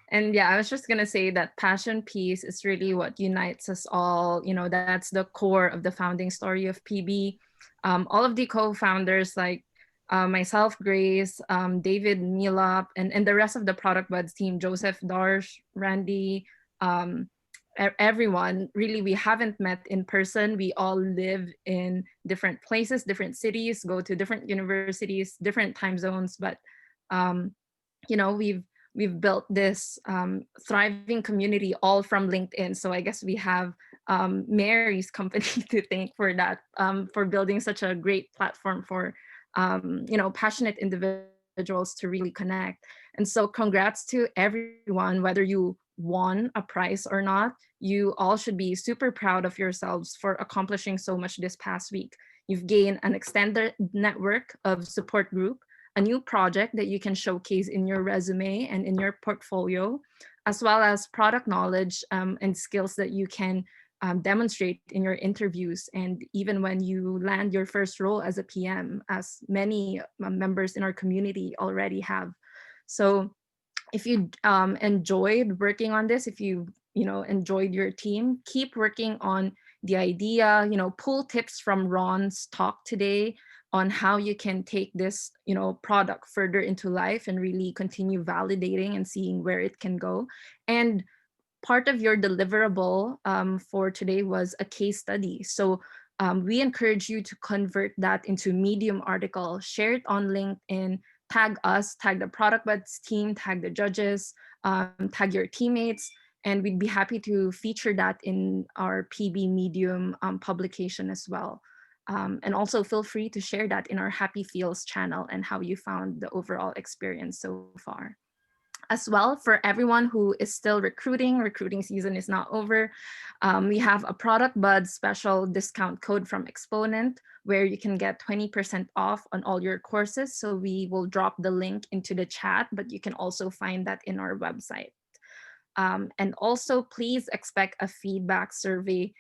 And yeah, I was just gonna say that passion piece is really what unites us all. You know, that's the core of the founding story of PB. All of the co-founders like myself, Grace, David, Milap, and the rest of the Product Buds team, Joseph, Darsh, Randy, everyone, really, we haven't met in person. We all live in different places, different cities, go to different universities, different time zones. But, you know, we've built this thriving community all from LinkedIn. So I guess we have Mary's company to thank for that, for building such a great platform for, you know, passionate individuals to really connect. And so congrats to everyone, whether you won a prize or not. You all should be super proud of yourselves for accomplishing so much this past week. You've gained an extended network of support group, a new project that you can showcase in your resume and in your portfolio, as well as product knowledge and skills that you can demonstrate in your interviews, and even when you land your first role as a PM, as many members in our community already have. So if you enjoyed working on this, if you enjoyed your team, keep working on the idea, pull tips from Ron's talk today on how you can take this product further into life and really continue validating and seeing where it can go. And part of your deliverable for today was a case study. So we encourage you to convert that into Medium article, share it on LinkedIn, tag us, tag the Product Buds team, tag the judges, tag your teammates, and we'd be happy to feature that in our PB Medium publication as well. And also feel free to share that in our Happy Feels channel and how you found the overall experience so far. As well, for everyone who is still recruiting season is not over. We have a Product Buds special discount code from Exponent where you can get 20% off on all your courses. So we will drop the link into the chat, but you can also find that in our website. And also please expect a feedback survey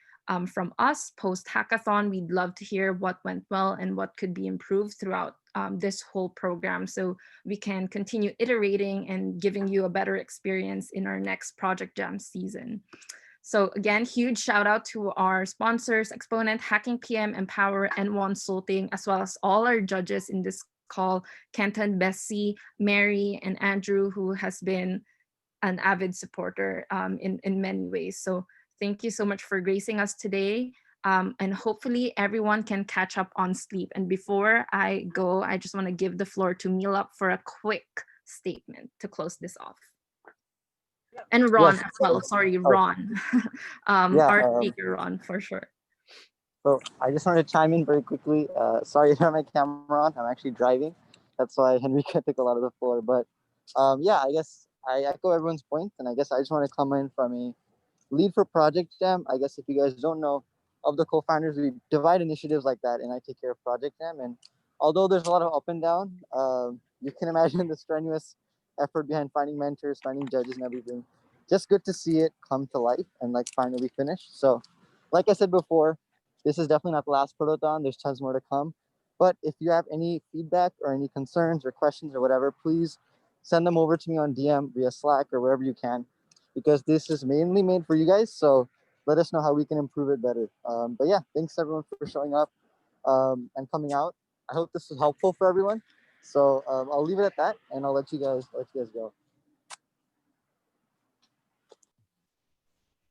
from us post hackathon. We'd love to hear what went well and what could be improved throughout this whole program, so we can continue iterating and giving you a better experience in our next Project Jam season. So again, huge shout out to our sponsors, Exponent, Hacking PM, Empower, and Consulting, as well as all our judges in this call, Kenton, Bessy, Mary, and Andrew, who has been an avid supporter in many ways. So thank you so much for gracing us today. And hopefully everyone can catch up on sleep. And before I go, I just want to give the floor to Milap for a quick statement to close this off. And Ron as well, sorry, Ron. Our speaker, Ron, for sure. So I just wanted to chime in very quickly. Sorry, I don't have my camera on. I'm actually driving. That's why Henrique took a lot of the floor. But yeah, I guess I echo everyone's point. And I guess I just want to come in from a lead for Project Jam. I guess if you guys don't know, of the co-founders, we divide initiatives like that, and I take care of Project Jam. And although there's a lot of up and down, you can imagine the strenuous effort behind finding mentors, finding judges, and everything. Just good to see it come to life and like finally finish. So, like I said before, this is definitely not the last Protothon. There's tons more to come. But if you have any feedback or any concerns or questions or whatever, please send them over to me on DM via Slack or wherever you can, because this is mainly made for you guys. So let us know how we can improve it better. But yeah, thanks everyone for showing up and coming out. I hope this was helpful for everyone. So I'll leave it at that, and I'll let you guys go.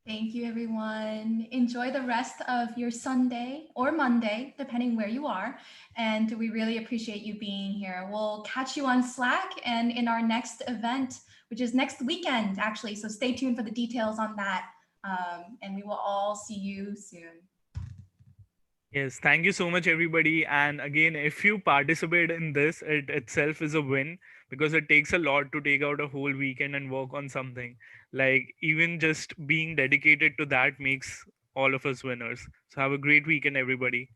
Thank you, everyone. Enjoy the rest of your Sunday or Monday, depending where you are. And we really appreciate you being here. We'll catch you on Slack and in our next event, which is next weekend, actually. So stay tuned for the details on that. And we will all see you soon. Yes, thank you so much, everybody. And again, if you participate in this, it itself is a win, because it takes a lot to take out a whole weekend and work on something. Like, even just being dedicated to that makes all of us winners. So have a great weekend, everybody.